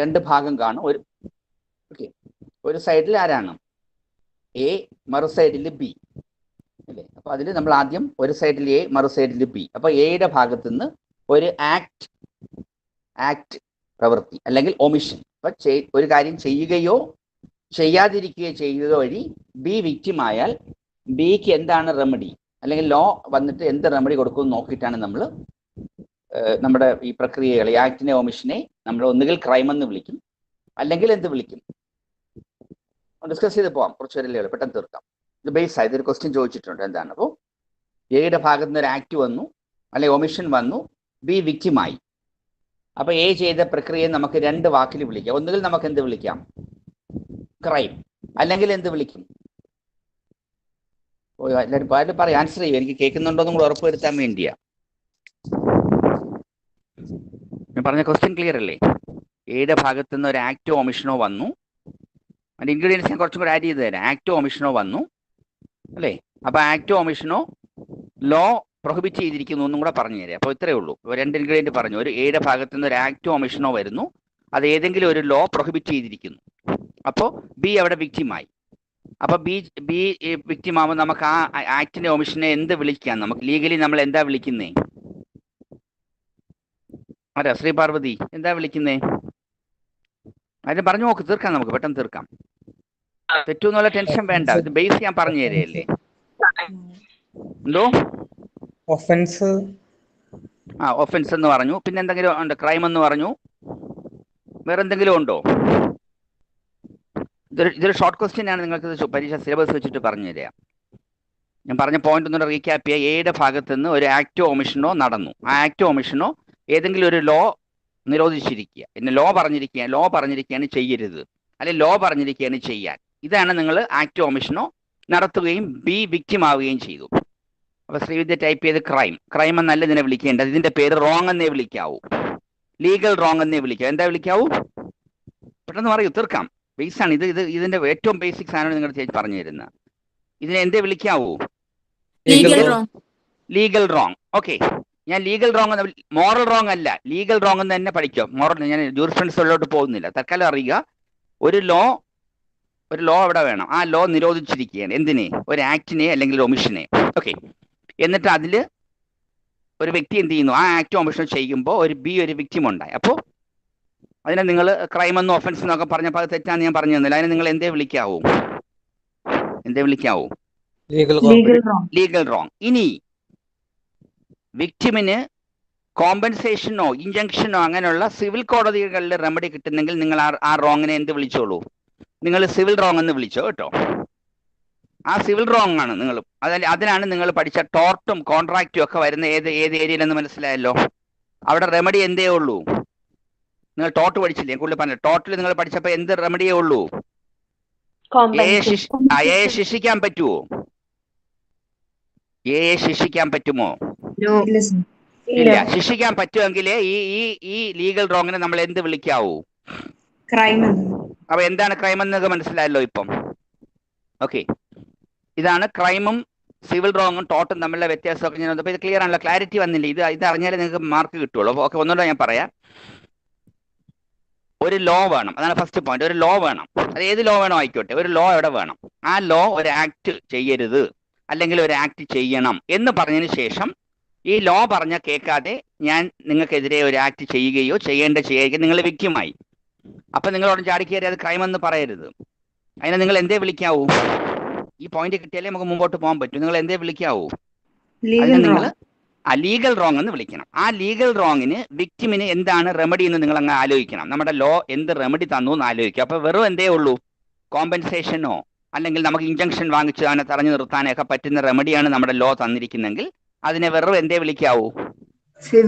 രണ്ട് ഭാഗം കാണും. ഓക്കെ, ഒരു സൈഡിൽ ആരാണ് എ, മറു സൈഡിൽ ബി അല്ലേ? അപ്പൊ അതിൽ നമ്മൾ ആദ്യം ഒരു സൈഡിൽ എ, മറു സൈഡിൽ ബി. അപ്പൊ എയുടെ ഭാഗത്തു നിന്ന് ഒരു ആക്ട് പ്രവൃത്തി അല്ലെങ്കിൽ ഒമിഷൻ, അപ്പൊ ഒരു കാര്യം ചെയ്യുകയോ ചെയ്യാതിരിക്കുകയോ ചെയ്യുക വഴി ബി വിക്റ്റിം ആയാൽ ബിക്ക് എന്താണ് റെമഡി, അല്ലെങ്കിൽ ലോ വന്നിട്ട് എന്ത് റെമഡി കൊടുക്കുമെന്ന് നോക്കിയിട്ടാണ് നമ്മൾ നമ്മുടെ ഈ പ്രക്രിയകളെ, ആക്ടിനെ ഒമിഷനെ നമ്മൾ ഒന്നുകിൽ ക്രൈം എന്ന് വിളിക്കും, അല്ലെങ്കിൽ എന്ത് വിളിക്കും, ഡിസ്കസ് ചെയ്ത് പോവാം. കുറച്ച് പേരല്ലേ, പെട്ടെന്ന് തീർക്കാം. ഇത് ബേസ് ആയത് ഒരു ക്വസ്റ്റ്യൻ ചോദിച്ചിട്ടുണ്ട്. എന്താണ്? അപ്പോൾ എയുടെ ഭാഗത്ത് നിന്ന് ഒരു ആക്ട് വന്നു, അല്ലെങ്കിൽ ഒമിഷൻ വന്നു, ബി വിക്റ്റിമായി. അപ്പൊ എ ചെയ്ത പ്രക്രിയയെ നമുക്ക് രണ്ട് വാക്കിൽ വിളിക്കാം. ഒന്നുകിൽ നമുക്ക് എന്ത് വിളിക്കാം, ക്രൈം, അല്ലെങ്കിൽ എന്ത് വിളിക്കും? ഓ, എല്ലാവരും പറയും, ആൻസർ ചെയ്യും. എനിക്ക് കേൾക്കുന്നുണ്ടോ എന്ന് കൂടെ ഉറപ്പ് വരുത്താൻ വേണ്ടിയാ. ഞാൻ പറഞ്ഞ ക്വസ്റ്റ്യൻ ക്ലിയർ അല്ലേ? എയുടെ ഭാഗത്ത് നിന്ന് ഒരു ആക്ടോ ഒമിഷനോ വന്നു, അതിന്റെ ഇൻഗ്രീഡിയൻസ് ഞാൻ കുറച്ചും കൂടെ ആഡ് ചെയ്ത് തരാം. ആക്ടോ ഒമിഷനോ വന്നു അല്ലേ? അപ്പൊ ആക്ടോ ഒമിഷനോ ലോ പ്രൊഹിബിറ്റ് ചെയ്തിരിക്കുന്നു എന്നും കൂടെ പറഞ്ഞു തരാം. അപ്പോൾ ഇത്രയേ ഉള്ളൂ. രണ്ട് ഇൻഗ്രീഡിയന്റ് പറഞ്ഞു. ഒരു എയുടെ ഭാഗത്ത് നിന്ന് ഒരു ആക്ടോ ഒമിഷനോ വരുന്നു, അത് ഏതെങ്കിലും ഒരു ലോ പ്രൊഹിബിറ്റ് ചെയ്തിരിക്കുന്നു. അപ്പോൾ ബി അവിടെ വിക്റ്റിമായി. അപ്പൊ ബി വിക്റ്റിം ആവുമ്പോൾ നമുക്ക് ആ ആക്ടിന്റെ ഒമിഷനെ എന്ത് വിളിക്കാം? നമുക്ക് ലീഗലി നമ്മൾ എന്താ വിളിക്കുന്നേ? ആരാ? ശ്രീ പാർവതി, എന്താ വിളിക്കുന്നേ? അതിന് പറഞ്ഞു നോക്ക്, തീർക്കാം, നമുക്ക് പെട്ടെന്ന് തീർക്കാം. തെറ്റൂന്നുള്ള ടെൻഷൻ വേണ്ട, ഇത് ബേസ് ഞാൻ പറഞ്ഞു തരല്ലേ. എന്തോ ഒഫൻസ് ഒഫൻസ് എന്ന് പറഞ്ഞു. പിന്നെ എന്തെങ്കിലും ഉണ്ട്? ക്രൈം എന്ന് പറഞ്ഞു. വേറെ എന്തെങ്കിലും ഉണ്ടോ? ഇതൊരു ഷോർട്ട് ക്വസ്റ്റ്യൻ ആണ്. നിങ്ങൾക്ക് പരീക്ഷ സിലബസ് വെച്ചിട്ട് പറഞ്ഞു തരാം. ഞാൻ പറഞ്ഞ പോയിന്റ് ഒന്നുകൂടെ റീക്യാപ്പ് ചെയ്യാം. എയുടെ ഭാഗത്ത് നിന്ന് ഒരു ആക്ടോ ഒമിഷനോ നടന്നു. ആ ആക്ടോ ഒമിഷനോ ഏതെങ്കിലും ഒരു ലോ നിരോധിച്ചിരിക്കുക, പിന്നെ ലോ പറഞ്ഞിരിക്കുകയാണ് ചെയ്യരുത്, അല്ലെങ്കിൽ ലോ പറഞ്ഞിരിക്കുകയാണ് ചെയ്യാൻ. ഇതാണ് നിങ്ങൾ ആക്ടോ ഒമിഷനോ നടത്തുകയും ബി വിക്റ്റിം ആവുകയും ചെയ്തു. അപ്പൊ ശ്രീവിദ്യ ടൈപ്പ് ചെയ്ത് ക്രൈം എന്നല്ല ഇതിനെ വിളിക്കേണ്ടത്. ഇതിന്റെ പേര് റോങ് എന്നേ വിളിക്കാവൂ, ലീഗൽ റോങ് എന്നേ വിളിക്കാവൂ. എന്താ വിളിക്കാവൂ? പെട്ടെന്ന് പറയൂ, തീർക്കാം. ബേസ് ആണ് ഇത്. ഇതിന്റെ ഏറ്റവും ബേസിക് സാധനം നിങ്ങൾ പറഞ്ഞു തരുന്നത്. ഇതിനെ എന്തേ വിളിക്കാവൂ? Legal wrong. ഓക്കെ, ഞാൻ ലീഗൽ റോങ് എന്ന്, മോറൽ റോങ് അല്ല, ലീഗൽ റോങ് എന്ന് തന്നെ പഠിക്കും. മോറൽ ഞാൻ ജൂറിസ്പ്രുഡൻസിലോട്ട് പോകുന്നില്ല. തൽക്കാലം അറിയുക, ഒരു ലോ അവിടെ വേണം. ആ ലോ നിരോധിച്ചിരിക്കുകയാണ്. എന്തിനെ? ഒരു ആക്ടിനെ അല്ലെങ്കിൽ ഒമിഷനെ. ഓക്കെ, എന്നിട്ട് അതിൽ ഒരു വ്യക്തി എന്ത് ചെയ്യുന്നു? ആ ആക്ട് ഒമിഷൻ ചെയ്യുമ്പോൾ ഒരു വിക്റ്റിം ഉണ്ടായി. അപ്പോൾ അതിനെ നിങ്ങൾ ക്രൈം എന്നോ ഒഫൻസ് എന്നൊക്കെ പറഞ്ഞപ്പോൾ അത് തെറ്റാന്ന് ഞാൻ പറഞ്ഞു തന്നില്ല. അതിനെ നിങ്ങൾ എന്തേ വിളിക്കാവൂ? Legal wrong. ഇനി വിക്റ്റിമിന് കോമ്പൻസേഷനോ ഇഞ്ചക്ഷനോ അങ്ങനെയുള്ള സിവിൽ കോടതികളിൽ റെമഡി കിട്ടുന്നെങ്കിൽ നിങ്ങൾ ആ റോങ്ങിനെ എന്ത് വിളിച്ചോളൂ? നിങ്ങൾ സിവിൽ റോങ് എന്ന് വിളിച്ചോ കേട്ടോ. ആ സിവിൽ റോങ് ആണ് നിങ്ങൾ. അതിനാണ് നിങ്ങൾ പഠിച്ച ടോർട്ടും കോൺട്രാക്റ്റും ഒക്കെ വരുന്ന ഏത് ഏരിയയിലെന്ന് മനസ്സിലായല്ലോ. അവിടെ റെമഡി എന്തേ ഉള്ളൂ? നിങ്ങൾ ടോർട്ട് പഠിച്ചില്ലേ? കൂടുതൽ പറഞ്ഞു. ടോർട്ടിൽ നിങ്ങൾ പഠിച്ചപ്പോൾ എന്ത് റെമഡിയേ ഉള്ളൂ? എയെ ശിക്ഷിക്കാൻ പറ്റുമോ? എയെ ശിക്ഷിക്കാൻ പറ്റുമോ? ഇല്ല. ശിക്ഷിക്കാൻ പറ്റുമെങ്കിൽ ഈ ലീഗൽ റോങ്ങിനെ നമ്മൾ എന്ത് വിളിക്കാവൂ? ക്രൈം. അപ്പൊ എന്താണ് ക്രൈം എന്നൊക്കെ മനസ്സിലായല്ലോ ഇപ്പം. ഓക്കെ, ഇതാണ് ക്രൈമും സിവിൽ റോങ്ങും ടോട്ടും തമ്മിലുള്ള വ്യത്യാസമൊക്കെ ഞാൻ ഇത് ക്ലിയർ ആണല്ലോ? ക്ലാരിറ്റി വന്നില്ലേ? ഇത് അറിഞ്ഞാലേ നിങ്ങൾക്ക് മാർക്ക് കിട്ടുള്ളൂ. ഓക്കെ, ഒന്നുകൂടെ ഞാൻ പറയാം. ഒരു ലോ വേണം, അതാണ് ഫസ്റ്റ് പോയിന്റ്. ഒരു ലോ വേണം, അത് ഏത് ലോ വേണോ ആയിക്കോട്ടെ, ഒരു ലോ എവിടെ വേണം. ആ ലോ ഒരു ആക്ട് ചെയ്യരുത് അല്ലെങ്കിൽ ഒരു ആക്ട് ചെയ്യണം എന്ന് പറഞ്ഞതിന് ശേഷം ഈ ലോ പറഞ്ഞ കേൾക്കാതെ ഞാൻ നിങ്ങൾക്കെതിരെ ഒരു ആക്ട് ചെയ്യുകയോ ചെയ്യുകയോ നിങ്ങൾ വിക്റ്റിമായി. അപ്പൊ നിങ്ങളോട് ചാടിക്കയറി അത് ക്രൈം എന്ന് പറയരുത്. അതിനെ നിങ്ങൾ എന്തേ വിളിക്കാവൂ? ഈ പോയിന്റ് കിട്ടിയാലേ നമുക്ക് മുമ്പോട്ട് പോകാൻ പറ്റും. നിങ്ങൾ എന്തേ വിളിക്കാവൂ? അതിനെ നിങ്ങൾ ലീഗൽ റോങ് എന്ന് വിളിക്കണം. ആ ലീഗൽ റോങ്ങിന് വിക്റ്റിമിന് എന്താണ് റെമഡി എന്ന് നിങ്ങൾ അങ്ങ് ആലോചിക്കണം. നമ്മുടെ ലോ എന്ത് റെമഡി തന്നു എന്ന് ആലോചിക്കുക. അപ്പൊ വെറും എന്തേ ഉള്ളൂ? കോമ്പൻസേഷനോ അല്ലെങ്കിൽ നമുക്ക് ഇഞ്ചക്ഷൻ വാങ്ങിച്ച് അതിനെ തടഞ്ഞു നിർത്താനൊക്കെ പറ്റുന്ന റെമഡിയാണ് നമ്മുടെ ലോ തന്നിരിക്കുന്നെങ്കിൽ അതിനെ വെറും എന്തേ വിളിക്കാവൂ?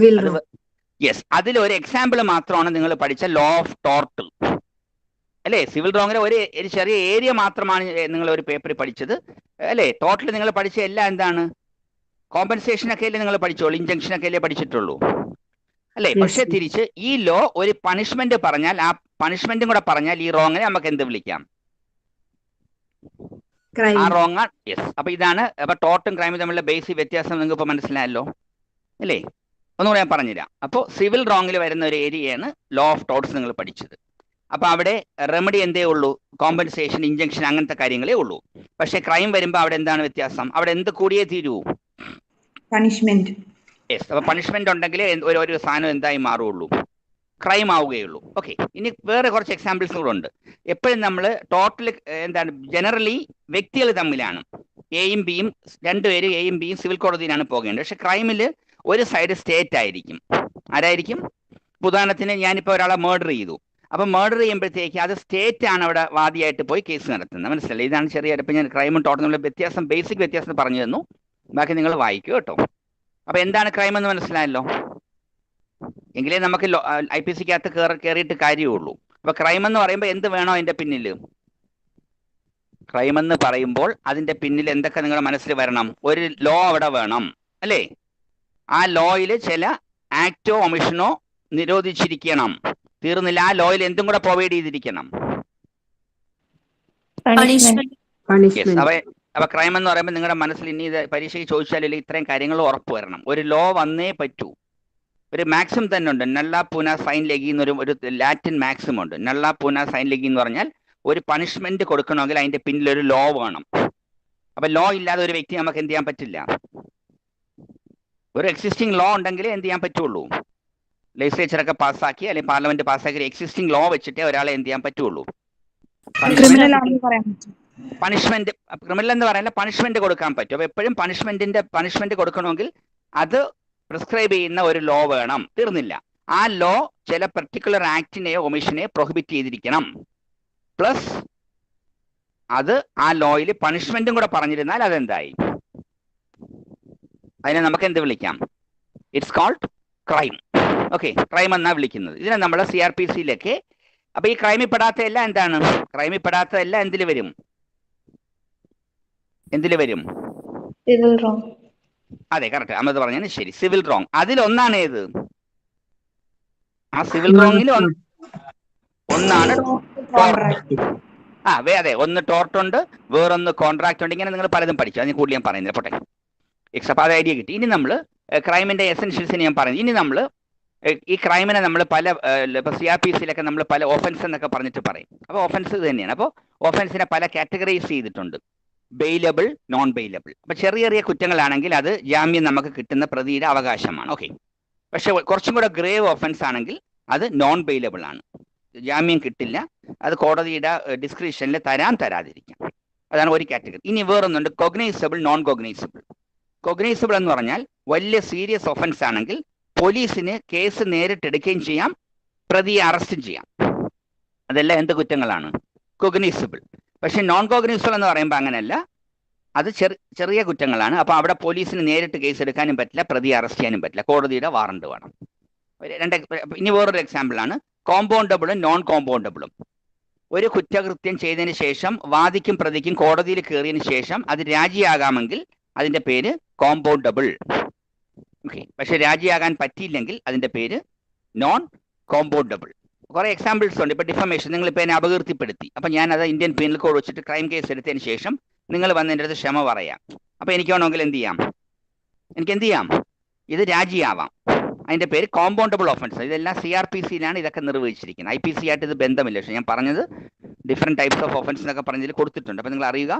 യെസ്. അതിലൊരു എക്സാമ്പിൾ മാത്രമാണ് നിങ്ങൾ പഠിച്ച ലോ ഓഫ് ടോർട്ട് അല്ലേ? സിവിൽ റോങ്ങിലെ ഒരു ചെറിയ ഏരിയ മാത്രമാണ് നിങ്ങൾ ഒരു പേപ്പറിൽ പഠിച്ചത് അല്ലേ? ടോട്ടൽ നിങ്ങൾ പഠിച്ച എല്ലാം എന്താണ്? കോമ്പൻസേഷനൊക്കെ അല്ലേ നിങ്ങൾ പഠിച്ചോളൂ, ഇഞ്ചക്ഷനൊക്കെ അല്ലേ പഠിച്ചിട്ടുള്ളൂ അല്ലേ? പക്ഷെ തിരിച്ച് ഈ ലോ ഒരു പണിഷ്മെന്റ് പറഞ്ഞാൽ ആ പണിഷ്മെന്റും കൂടെ പറഞ്ഞാൽ ഈ റോങ്ങിനെ നമുക്ക് എന്ത് വിളിക്കാം? ആ റോങ്. യെസ്. അപ്പൊ ഇതാണ്. അപ്പൊ ടോർട്ടും ക്രൈമും തമ്മിലുള്ള ബേസിക് വ്യത്യാസം നിങ്ങൾക്ക് ഇപ്പൊ മനസ്സിലായല്ലോ അല്ലേ? ഒന്നുകൂടെ ഞാൻ പറഞ്ഞുതരാം. അപ്പോൾ സിവിൽ റോങ്ങിൽ വരുന്ന ഒരു ഏരിയയാണ് ലോ ഓഫ് ടോർട്ട്സ് നിങ്ങൾ പഠിച്ചത്. അപ്പൊ അവിടെ റെമഡി എന്തേ ഉള്ളൂ, കോമ്പൻസേഷൻ, ഇഞ്ചക്ഷൻ, അങ്ങനത്തെ കാര്യങ്ങളേ ഉള്ളൂ. പക്ഷെ ക്രൈം വരുമ്പോൾ അവിടെ എന്താണ് വ്യത്യാസം? അവിടെ എന്ത് കൂടിയേ തീരൂ? പണിഷ്മെന്റ്. യെസ്. അപ്പൊ പണിഷ്മെന്റ് ഉണ്ടെങ്കിലേ ഒരു സാധനം എന്തായി മാറുള്ളൂ, ക്രൈം ആവുകയുള്ളൂ. ഓക്കെ, ഇനി വേറെ കുറച്ച് എക്സാമ്പിൾസ് കൂടെ ഉണ്ട്. എപ്പോഴും നമ്മൾ ടോട്ടൽ എന്താണ് ജനറലി വ്യക്തികൾ തമ്മിലാണ്, എയും ബിയും രണ്ടുപേരും എയും ബിയും സിവിൽ കോടതിയിലാണ് പോകേണ്ടത്. പക്ഷെ ക്രൈമിൽ ഒരു സൈഡ് സ്റ്റേറ്റ് ആയിരിക്കും. ആരായിരിക്കും? ഉദാഹരണത്തിന് ഞാനിപ്പോൾ ഒരാളെ മർഡർ ചെയ്തു. അപ്പൊ മർഡർ ചെയ്യുമ്പോഴത്തേക്ക് അത് സ്റ്റേറ്റ് ആണ് അവിടെ വാദിയായിട്ട് പോയി കേസ് നടത്തുന്നത്. മനസ്സിലായി? ഇതാണ് ചെറിയ, ഇപ്പം ഞാൻ ക്രൈമും ടോട്ടലും വ്യത്യാസം, ബേസിക് വ്യത്യാസം പറഞ്ഞു തന്നു. ബാക്കി നിങ്ങൾ വായിക്കൂ കേട്ടോ. അപ്പൊ എന്താണ് ക്രൈം എന്ന് മനസ്സിലായല്ലോ? എങ്കിലേ നമുക്ക് IPC-ക്കകത്ത് കയറിയിട്ട് കാര്യമുള്ളൂ. അപ്പൊ ക്രൈം എന്ന് പറയുമ്പോൾ എന്ത് വേണോ അതിന്റെ പിന്നിൽ? ക്രൈം എന്ന് പറയുമ്പോൾ അതിന്റെ പിന്നിൽ എന്തൊക്കെ നിങ്ങളുടെ മനസ്സിൽ വരണം? ഒരു ലോ അവിടെ വേണം, അല്ലേ? ആ ലോയിൽ ചില ആക്റ്റോ ഒമിഷനോ നിരോധിച്ചിരിക്കണം. തീർന്നില്ല, ആ ലോയിൽ എന്തും കൂടെ പ്രൊവൈഡ് ചെയ്തിരിക്കണം. അപ്പൊ ക്രൈം എന്ന് പറയുമ്പോൾ നിങ്ങളുടെ മനസ്സിൽ ഇനി ഇത് പരീക്ഷയ്ക്ക് ചോദിച്ചാൽ ഇത്രയും കാര്യങ്ങൾ ഉറപ്പ് വരണം. ഒരു ലോ വന്നേ പറ്റൂ. ഒരു മാക്സിം തന്നെ ഉണ്ട്, നള്ള പൂന സൈൻ ലെഗി എന്നൊരു ലാറ്റിൻ മാക്സിം ഉണ്ട്. നള്ള പൂന സൈൻ ലെഗി എന്ന് പറഞ്ഞാൽ ഒരു പണിഷ്മെന്റ് കൊടുക്കണമെങ്കിൽ അതിന്റെ പിന്നിൽ ഒരു ലോ വേണം. അപ്പൊ ലോ ഇല്ലാതെ ഒരു വ്യക്തി നമുക്ക് എന്ത് ചെയ്യാൻ പറ്റില്ല. ഒരു എക്സിസ്റ്റിംഗ് ലോ ഉണ്ടെങ്കിലേ എന്ത് ചെയ്യാൻ പറ്റുള്ളൂ. ലെജിസ്ലേച്ചറൊക്കെ പാസ്സാക്കി അല്ലെങ്കിൽ പാർലമെന്റ് പാസ്സാക്കി എക്സിസ്റ്റിംഗ് ലോ വെച്ചിട്ടേ ഒരാളെ എന്ത് ചെയ്യാൻ പറ്റുള്ളൂ. പണിഷ്മെന്റ്, ക്രിമിനൽ എന്ന് പറയാൻ പണിഷ്മെന്റ് കൊടുക്കാൻ പറ്റും. അപ്പൊ എപ്പോഴും പണിഷ്മെന്റ് കൊടുക്കണമെങ്കിൽ അത് പ്രിസ്ക്രൈബ് ചെയ്യുന്ന ഒരു ലോ വേണം. തീർന്നില്ല, ആ ലോ ചില പെർട്ടിക്കുലർ ആക്ടിനെയോ ഒമിഷനെയോ പ്രൊഹിബിറ്റ് ചെയ്തിരിക്കണം. പ്ലസ് അത് ആ ലോയിൽ പണിഷ്മെന്റും കൂടെ പറഞ്ഞിരുന്നാൽ അതെന്തായി? അതിനെ നമുക്ക് എന്ത് വിളിക്കാം? It's called crime. Okay, crime എന്നാ വിളിക്കുന്നത്. ഇതിനെ നമ്മൾ CRPC-യിലൊക്കെ. അപ്പൊ ഈ ക്രൈമിൽ പെടാത്ത എല്ലാം എന്താണ്? ക്രൈമിൽ പെടാത്ത എല്ലാം എന്തിൽ വരും? Civil wrong. അതെ, കറക്റ്റ്. അമ്മത് പറഞ്ഞാൽ ശരി. Civil wrong. അതിലൊന്നാണ് ഏത്? ആ സിവിൽ റോങ്ങിൽ ഒന്നാണ് അതെ, ഒന്ന് ടോർട്ട് ഉണ്ട്, വേറൊന്ന് കോൺട്രാക്ട് ഉണ്ട്. ഇങ്ങനെ നിങ്ങൾ പലതും പഠിച്ചു, അതിന് കൂടുതൽ ഞാൻ പറയുന്നില്ല, പോട്ടെ. അപ്പൊ അത് ഐഡിയ കിട്ടി. ഇനി നമ്മൾ ക്രൈമിന്റെ എസെൻഷ്യൽസിന് ഞാൻ പറയുന്നത്. ഇനി നമ്മൾ ഈ ക്രൈമിനെ നമ്മൾ പല ഇപ്പൊ CRPC-യിലൊക്കെ നമ്മൾ പല ഓഫൻസ് എന്നൊക്കെ പറഞ്ഞിട്ട് പറയും. അപ്പോൾ ഓഫൻസ് ഇത് തന്നെയാണ്. അപ്പോൾ ഓഫൻസിനെ പല കാറ്റഗറൈസ് ചെയ്തിട്ടുണ്ട്, ബെയിലബിൾ, നോൺ ബെയിലബിൾ. അപ്പൊ ചെറിയ ചെറിയ കുറ്റങ്ങളാണെങ്കിൽ അത് ജാമ്യം നമുക്ക് കിട്ടുന്ന പ്രതിയുടെ അവകാശമാണ്. ഓക്കെ, പക്ഷെ കുറച്ചും കൂടെ ഗ്രേവ് ഓഫൻസ് ആണെങ്കിൽ അത് നോൺ ബെയിലബിൾ ആണ്, ജാമ്യം കിട്ടില്ല. അത് കോടതിയുടെ ഡിസ്ക്രിപ്ഷനിൽ തരാതിരിക്കാം. അതാണ് ഒരു കാറ്റഗറി. ഇനി വേറൊന്നുണ്ട്, കൊഗ്നൈസബിൾ, നോൺ കൊഗ്നൈസബിൾ. കൊഗ്നൈസബിൾ എന്ന് പറഞ്ഞാൽ വലിയ സീരിയസ് ഒഫൻസ് ആണെങ്കിൽ പോലീസിന് കേസ് നേരിട്ടെടുക്കുകയും ചെയ്യാം, പ്രതിയെ അറസ്റ്റും ചെയ്യാം. അതെല്ലാം എന്ത് കുറ്റങ്ങളാണ്? കൊഗ്നൈസബിൾ. പക്ഷെ നോൺ കോഗ്നൈസബിൾ എന്ന് പറയുമ്പോൾ അങ്ങനെയല്ല, അത് ചെറിയ കുറ്റങ്ങളാണ്. അപ്പൊ അവിടെ പോലീസിന് നേരിട്ട് കേസ് എടുക്കാനും പറ്റില്ല, പ്രതിയെ അറസ്റ്റ് ചെയ്യാനും പറ്റില്ല, കോടതിയുടെ വാറണ്ട് വേണം. ഇനി വേറൊരു എക്സാമ്പിൾ ആണ് കോമ്പൗണ്ടബിളും നോൺ കോമ്പൗണ്ടബിളും. ഒരു കുറ്റകൃത്യം ചെയ്തതിന് ശേഷം വാദിക്കും പ്രതിക്കും കോടതിയിൽ കയറിയതിന് ശേഷം അത് രാജിയാകാമെങ്കിൽ അതിന്റെ പേര് കോമ്പൗണ്ടബിൾ. ഓക്കെ, പക്ഷെ രാജിയാകാൻ പറ്റിയില്ലെങ്കിൽ അതിന്റെ പേര് നോൺ കോമ്പൗണ്ടബിൾ. കുറെ എക്സാമ്പിൾസ് ഉണ്ട്. ഇപ്പൊ ഡിഫമേഷൻ, നിങ്ങൾ ഇപ്പൊ എന്നെ അപകീർത്തിപ്പെടുത്തി, അപ്പൊ ഞാൻ അത് ഇന്ത്യൻ പീനൽ കോഡ് വെച്ചിട്ട് ക്രൈം കേസ് എടുത്തതിന് ശേഷം നിങ്ങൾ വന്ന് എൻ്റെ അടുത്ത് ക്ഷമ പറയാം. അപ്പൊ എനിക്ക് വേണമെങ്കിൽ എന്ത് ചെയ്യാം? ഇത് രാജിയാവാം. അതിന്റെ പേര് കോമ്പൗണ്ടബിൾ ഓഫൻസ്. ഇതെല്ലാം CRPC-യിലാണ് ഇതൊക്കെ നിർവഹിച്ചിരിക്കുന്നത്. IPC ആയിട്ട് ഇത് ബന്ധമില്ല. പക്ഷെ ഞാൻ പറഞ്ഞത് ഡിഫറെന്റ് ടൈപ്സ് ഓഫ് ഓഫൻസ് എന്നൊക്കെ പറഞ്ഞതിൽ കൊടുത്തിട്ടുണ്ട്. അപ്പൊ നിങ്ങൾ അറിയുക,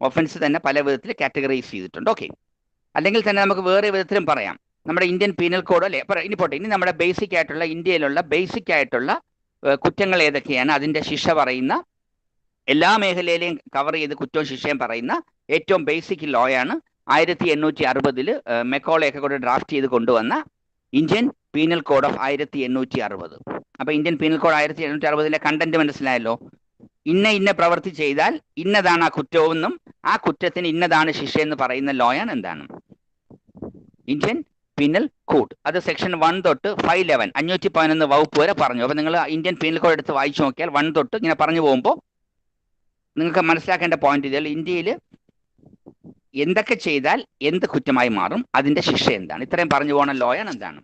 ഓഫൻസ് തന്നെ പല വിധത്തിൽ കാറ്റഗറൈസ് ചെയ്തിട്ടുണ്ട്. ഓക്കെ, അല്ലെങ്കിൽ തന്നെ നമുക്ക് വേറെ വിധത്തിലും പറയാം. നമ്മുടെ ഇന്ത്യൻ പീനൽ കോഡ് അല്ലേ, ഇനി പോട്ടെ. ഇനി നമ്മുടെ ബേസിക് ആയിട്ടുള്ള ഇന്ത്യയിലുള്ള ബേസിക് ആയിട്ടുള്ള കുറ്റങ്ങൾ ഏതൊക്കെയാണ്, അതിന്റെ ശിക്ഷ പറയുന്ന, എല്ലാ മേഖലയിലെയും കവർ ചെയ്ത് കുറ്റവും ശിക്ഷയും പറയുന്ന ഏറ്റവും ബേസിക് ലോ ആണ് 1860 മെക്കോളയൊക്കെ കൂടെ ഡ്രാഫ്റ്റ് ചെയ്ത് കൊണ്ടുവന്ന ഇന്ത്യൻ പീനൽ കോഡ് ഓഫ് 1860. അപ്പൊ ഇന്ത്യൻ പീനൽ കോഡ് 1860 കണ്ടന്റ് മനസ്സിലായല്ലോ. ഇന്ന പ്രവൃത്തി ചെയ്താൽ ഇന്നതാണ് ആ കുറ്റമെന്നും ആ കുറ്റത്തിന് ഇന്നതാണ് ശിക്ഷയെന്ന് പറയുന്ന ലോയാണ് എന്താണ്? Indian penal code. അത് സെക്ഷൻ 1 തൊട്ട് 511 511 വകുപ്പ് വരെ പറഞ്ഞു. അപ്പൊ നിങ്ങൾ ഇന്ത്യൻ പീനൽ കോഡ് എടുത്ത് വായിച്ചു നോക്കിയാൽ 1 തൊട്ട് ഇങ്ങനെ പറഞ്ഞു പോകുമ്പോൾ നിങ്ങൾക്ക് മനസ്സിലാക്കേണ്ട പോയിന്റ് ഇതിൽ ഇന്ത്യയിൽ എന്തൊക്കെ ചെയ്താൽ എന്ത് കുറ്റമായി മാറും, അതിന്റെ ശിക്ഷ എന്താണ്, ഇത്രയും പറഞ്ഞു പോകുന്ന ലോയാണ് എന്താണ്?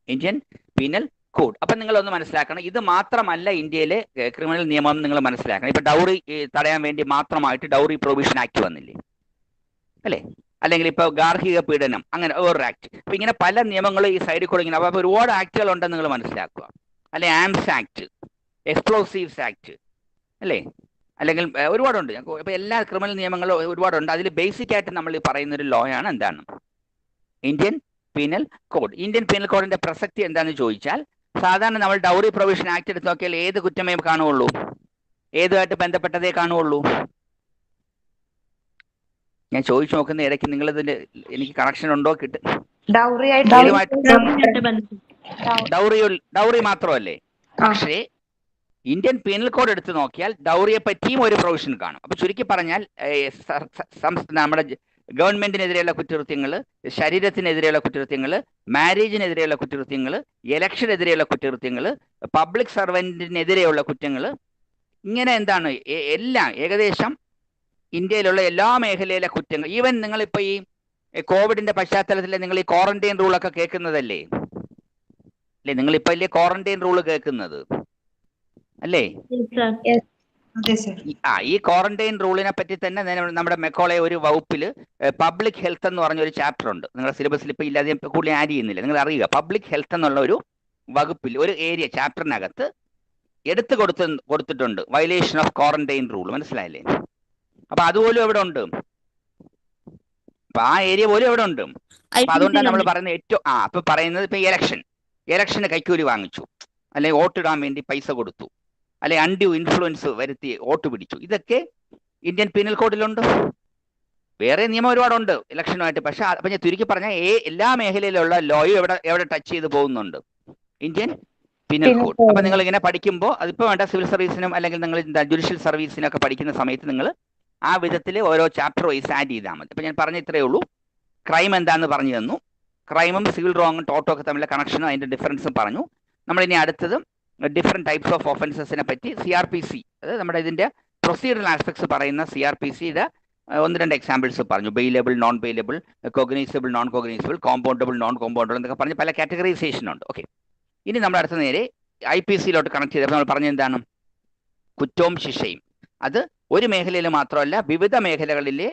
Indian penal code. അപ്പൊ നിങ്ങളൊന്ന് മനസ്സിലാക്കണം, ഇത് മാത്രമല്ല ഇന്ത്യയിലെ ക്രിമിനൽ നിയമം നിങ്ങൾ മനസ്സിലാക്കണം. ഇപ്പൊ ഡൗറി തടയാൻ വേണ്ടി മാത്രമായിട്ട് ഡൗറി പ്രൊവിഷൻ ആക്ട് വന്നില്ലേ, അല്ലേ? അല്ലെങ്കിൽ ഇപ്പൊ ഗാർഹിക പീഡനം, അങ്ങനെ വേറൊരു ആക്ട്. അപ്പൊ ഇങ്ങനെ പല നിയമങ്ങളും ഈ സൈഡിൽ കൂടെ ഇങ്ങനെ, അപ്പൊ ഒരുപാട് ആക്ടുകൾ ഉണ്ടെന്ന് നിങ്ങൾ മനസ്സിലാക്കുക. അല്ലെ ആംസ് ആക്ട്, എക്സ്പ്ലോസീവ്സ് ആക്ട് അല്ലേ, അല്ലെങ്കിൽ ഒരുപാടുണ്ട്. ഇപ്പൊ എല്ലാ ക്രിമിനൽ നിയമങ്ങളും ഒരുപാടുണ്ട്. അതിൽ ബേസിക് ആയിട്ട് നമ്മൾ പറയുന്ന ഒരു ലോ ആണ് എന്താണ് Indian penal code. Indian penal കോഡിന്റെ പ്രസക്തി എന്താണെന്ന് ചോദിച്ചാൽ, സാധാരണ നമ്മൾ ഡൗറി പ്രൊവിഷൻ ആക്ട് എടുത്ത് നോക്കിയാൽ ഏത് കുറ്റമേ കാണുകയുള്ളൂ, ഏതുമായിട്ട് ബന്ധപ്പെട്ടതേ കാണുകയുള്ളൂ. ഞാൻ ചോദിച്ചു നോക്കുന്ന ഇടയ്ക്ക് നിങ്ങൾ ഇതിന്റെ എനിക്ക് കണക്ഷൻ ഉണ്ടോ ഡൗറി മാത്രമല്ലേ? പക്ഷേ ഇന്ത്യൻ പീനൽ കോഡ് എടുത്ത് നോക്കിയാൽ ഡൗറിയെ പറ്റിയും ഒരു പ്രൊവിഷൻ കാണും. അപ്പൊ ചുരുക്കി പറഞ്ഞാൽ നമ്മുടെ ഗവൺമെന്റിനെതിരെയുള്ള കുറ്റകൃത്യങ്ങൾ, ശരീരത്തിനെതിരെയുള്ള കുറ്റകൃത്യങ്ങൾ, മാരേജിനെതിരെയുള്ള കുറ്റകൃത്യങ്ങൾ, ഇലക്ഷനെതിരെയുള്ള കുറ്റകൃത്യങ്ങൾ, പബ്ലിക് സർവന്റിനെതിരെയുള്ള കുറ്റങ്ങൾ, ഇങ്ങനെ എന്താണ് എല്ലാം ഏകദേശം ഇന്ത്യയിലുള്ള എല്ലാ മേഖലയിലെ കുറ്റങ്ങൾ. ഈവൻ നിങ്ങളിപ്പോ ഈ കോവിഡിന്റെ പശ്ചാത്തലത്തിൽ നിങ്ങൾ ഈ ക്വാറന്റൈൻ റൂളൊക്കെ കേൾക്കുന്നതല്ലേ അല്ലേ? നിങ്ങളിപ്പോ അല്ലേ ക്വാറന്റൈൻ റൂള് കേൾക്കുന്നത് അല്ലേ? ഈ ക്വാറന്റൈൻ റൂളിനെ പറ്റി തന്നെ നമ്മുടെ മെക്കോളെ ഒരു വകുപ്പിൽ പബ്ലിക് ഹെൽത്ത് എന്ന് പറഞ്ഞ ഒരു ചാപ്റ്റർ ഉണ്ട്. നിങ്ങളുടെ സിലബസിൽ ഇപ്പൊ ഇല്ലാതെ കൂടുതൽ ആഡ് ചെയ്യുന്നില്ല. നിങ്ങൾ അറിയുക, പബ്ലിക് ഹെൽത്ത് എന്നുള്ള ഒരു വകുപ്പിൽ ഒരു ഏരിയ ചാപ്റ്ററിനകത്ത് എടുത്തു കൊടുത്തിട്ടുണ്ട് വയലേഷൻ ഓഫ് ക്വാറന്റൈൻ റൂൾ. മനസ്സിലായില്ലേ? അപ്പൊ അതുപോലും എവിടെ ഉണ്ട്, അപ്പൊ ആ ഏരിയ പോലും എവിടെ ഉണ്ട്. അപ്പൊ അതുകൊണ്ടാണ് നമ്മൾ പറയുന്നത് ഏറ്റവും അപ്പൊ പറയുന്നത് ഇപ്പൊ ഇലക്ഷന് കൈക്കൂലി വാങ്ങിച്ചു, അല്ലെങ്കിൽ വോട്ടിടാൻ വേണ്ടി പൈസ കൊടുത്തു, അല്ലെ അൺഡ്യൂ ഇൻഫ്ലുവൻസ് വരുത്തി വോട്ട് പിടിച്ചു, ഇതൊക്കെ ഇന്ത്യൻ പീനൽ കോഡിലുണ്ട്. വേറെ നിയമം ഒരുപാടുണ്ട് ഇലക്ഷനുമായിട്ട്. പക്ഷെ അപ്പൊ ഞാൻ ചുരുക്കി പറഞ്ഞാൽ എല്ലാ മേഖലയിലുള്ള ലോയും എവിടെ ടച്ച് ചെയ്ത് പോകുന്നുണ്ട്, ഇന്ത്യൻ പീനൽ കോഡ്. അപ്പൊ നിങ്ങൾ ഇങ്ങനെ പഠിക്കുമ്പോൾ അതിപ്പോ വേണ്ട സിവിൽ സർവീസിനും അല്ലെങ്കിൽ നിങ്ങൾ ജുഡീഷ്യൽ സർവീസിനൊക്കെ പഠിക്കുന്ന സമയത്ത് നിങ്ങൾ ആ വിധത്തിൽ ഓരോ ചാപ്റ്റർ വൈസ് ആഡ് ചെയ്താൽ മതി. അപ്പൊ ഞാൻ പറഞ്ഞ ഇത്രയേ ഉള്ളൂ. ക്രൈം എന്താണെന്ന് പറഞ്ഞു തന്നു. ക്രൈമും സിവിൽ റോങ്ങും ടോട്ടോ ഒക്കെ തമ്മിലെ കണക്ഷനും അതിന്റെ ഡിഫറൻസും പറഞ്ഞു. നമ്മളിനി അടുത്തത് ഡിഫറെന്റ് ടൈപ്സ് ഓഫ് ഒഫൻസസിനെ പറ്റി CRPC, അതായത് നമ്മുടെ ഇതിന്റെ പ്രൊസീജിയറൽ ആസ്പെക്ട്സ് പറയുന്ന CRPCയുടെ 1-2 എക്സാമ്പിൾസ് പറഞ്ഞു. Bailable, non bailable, cognisable, non cognisable, compoundable, non compoundable എന്നൊക്കെ പറഞ്ഞ് പല കാറ്റഗറൈസേഷൻ ഉണ്ട്. ഓക്കെ, ഇനി നമ്മൾ അടുത്ത നേരെ IPCയിലോട്ട് കണക്ട് ചെയ്തപ്പോൾ നമ്മൾ പറഞ്ഞ എന്താണ് കുറ്റവും ശിക്ഷയും. അത് ഒരു മേഖലയിൽ മാത്രമല്ല, വിവിധ മേഖലകളിലെ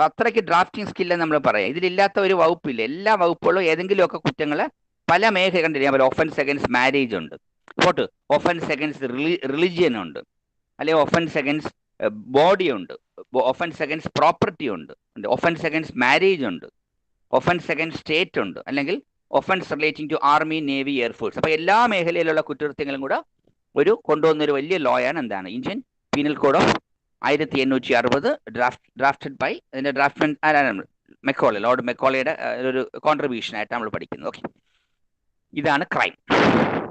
അത്രയ്ക്ക് ഡ്രാഫ്റ്റിംഗ് സ്കില്ല് നമ്മൾ പറയാം. ഇതിലില്ലാത്ത ഒരു വകുപ്പില്ല. എല്ലാ വകുപ്പുകളും ഏതെങ്കിലുമൊക്കെ കുറ്റങ്ങൾ പല മേഖല കണ്ടിരിക്കാൻ. ഒഫൻസ് അഗൈൻസ്റ്റ് മാരേജ് ഉണ്ട്, ഒഫൻസ് അഗൈൻസ്റ്റ് റിലിജിയൻ ഉണ്ട്, അല്ലെങ്കിൽ ഒഫൻസ് അഗൈൻസ്റ്റ് ബോഡി ഉണ്ട്, ഒഫൻസ് അഗൈൻസ്റ്റ് പ്രോപ്പർട്ടി ഉണ്ട്, ഒഫൻസ് അഗൈൻസ്റ്റ് മാരേജ് ഉണ്ട്, ഒഫൻസ് അഗൈൻസ്റ്റ് സ്റ്റേറ്റ് ഉണ്ട്, അല്ലെങ്കിൽ offence relating to army, navy, air force. അപ്പൊ എല്ലാ മേഖലയിലുള്ള കുറ്റകൃത്യങ്ങളും കൂടെ കൊണ്ടുവന്നൊരു വലിയ ലോയാണ് എന്താണ് Indian penal code of 1860 drafted by അതിന്റെ ഡ്രാഫ്റ്റ്മെന്റ് ആരാണ്? മെക്കോളെ, ലോർഡ് മെക്കോളയുടെ ഒരു കോൺട്രിബ്യൂഷൻ ആയിട്ട് നമ്മൾ പഠിക്കുന്നത്. ഓക്കെ, ഇതാണ് ക്രൈം.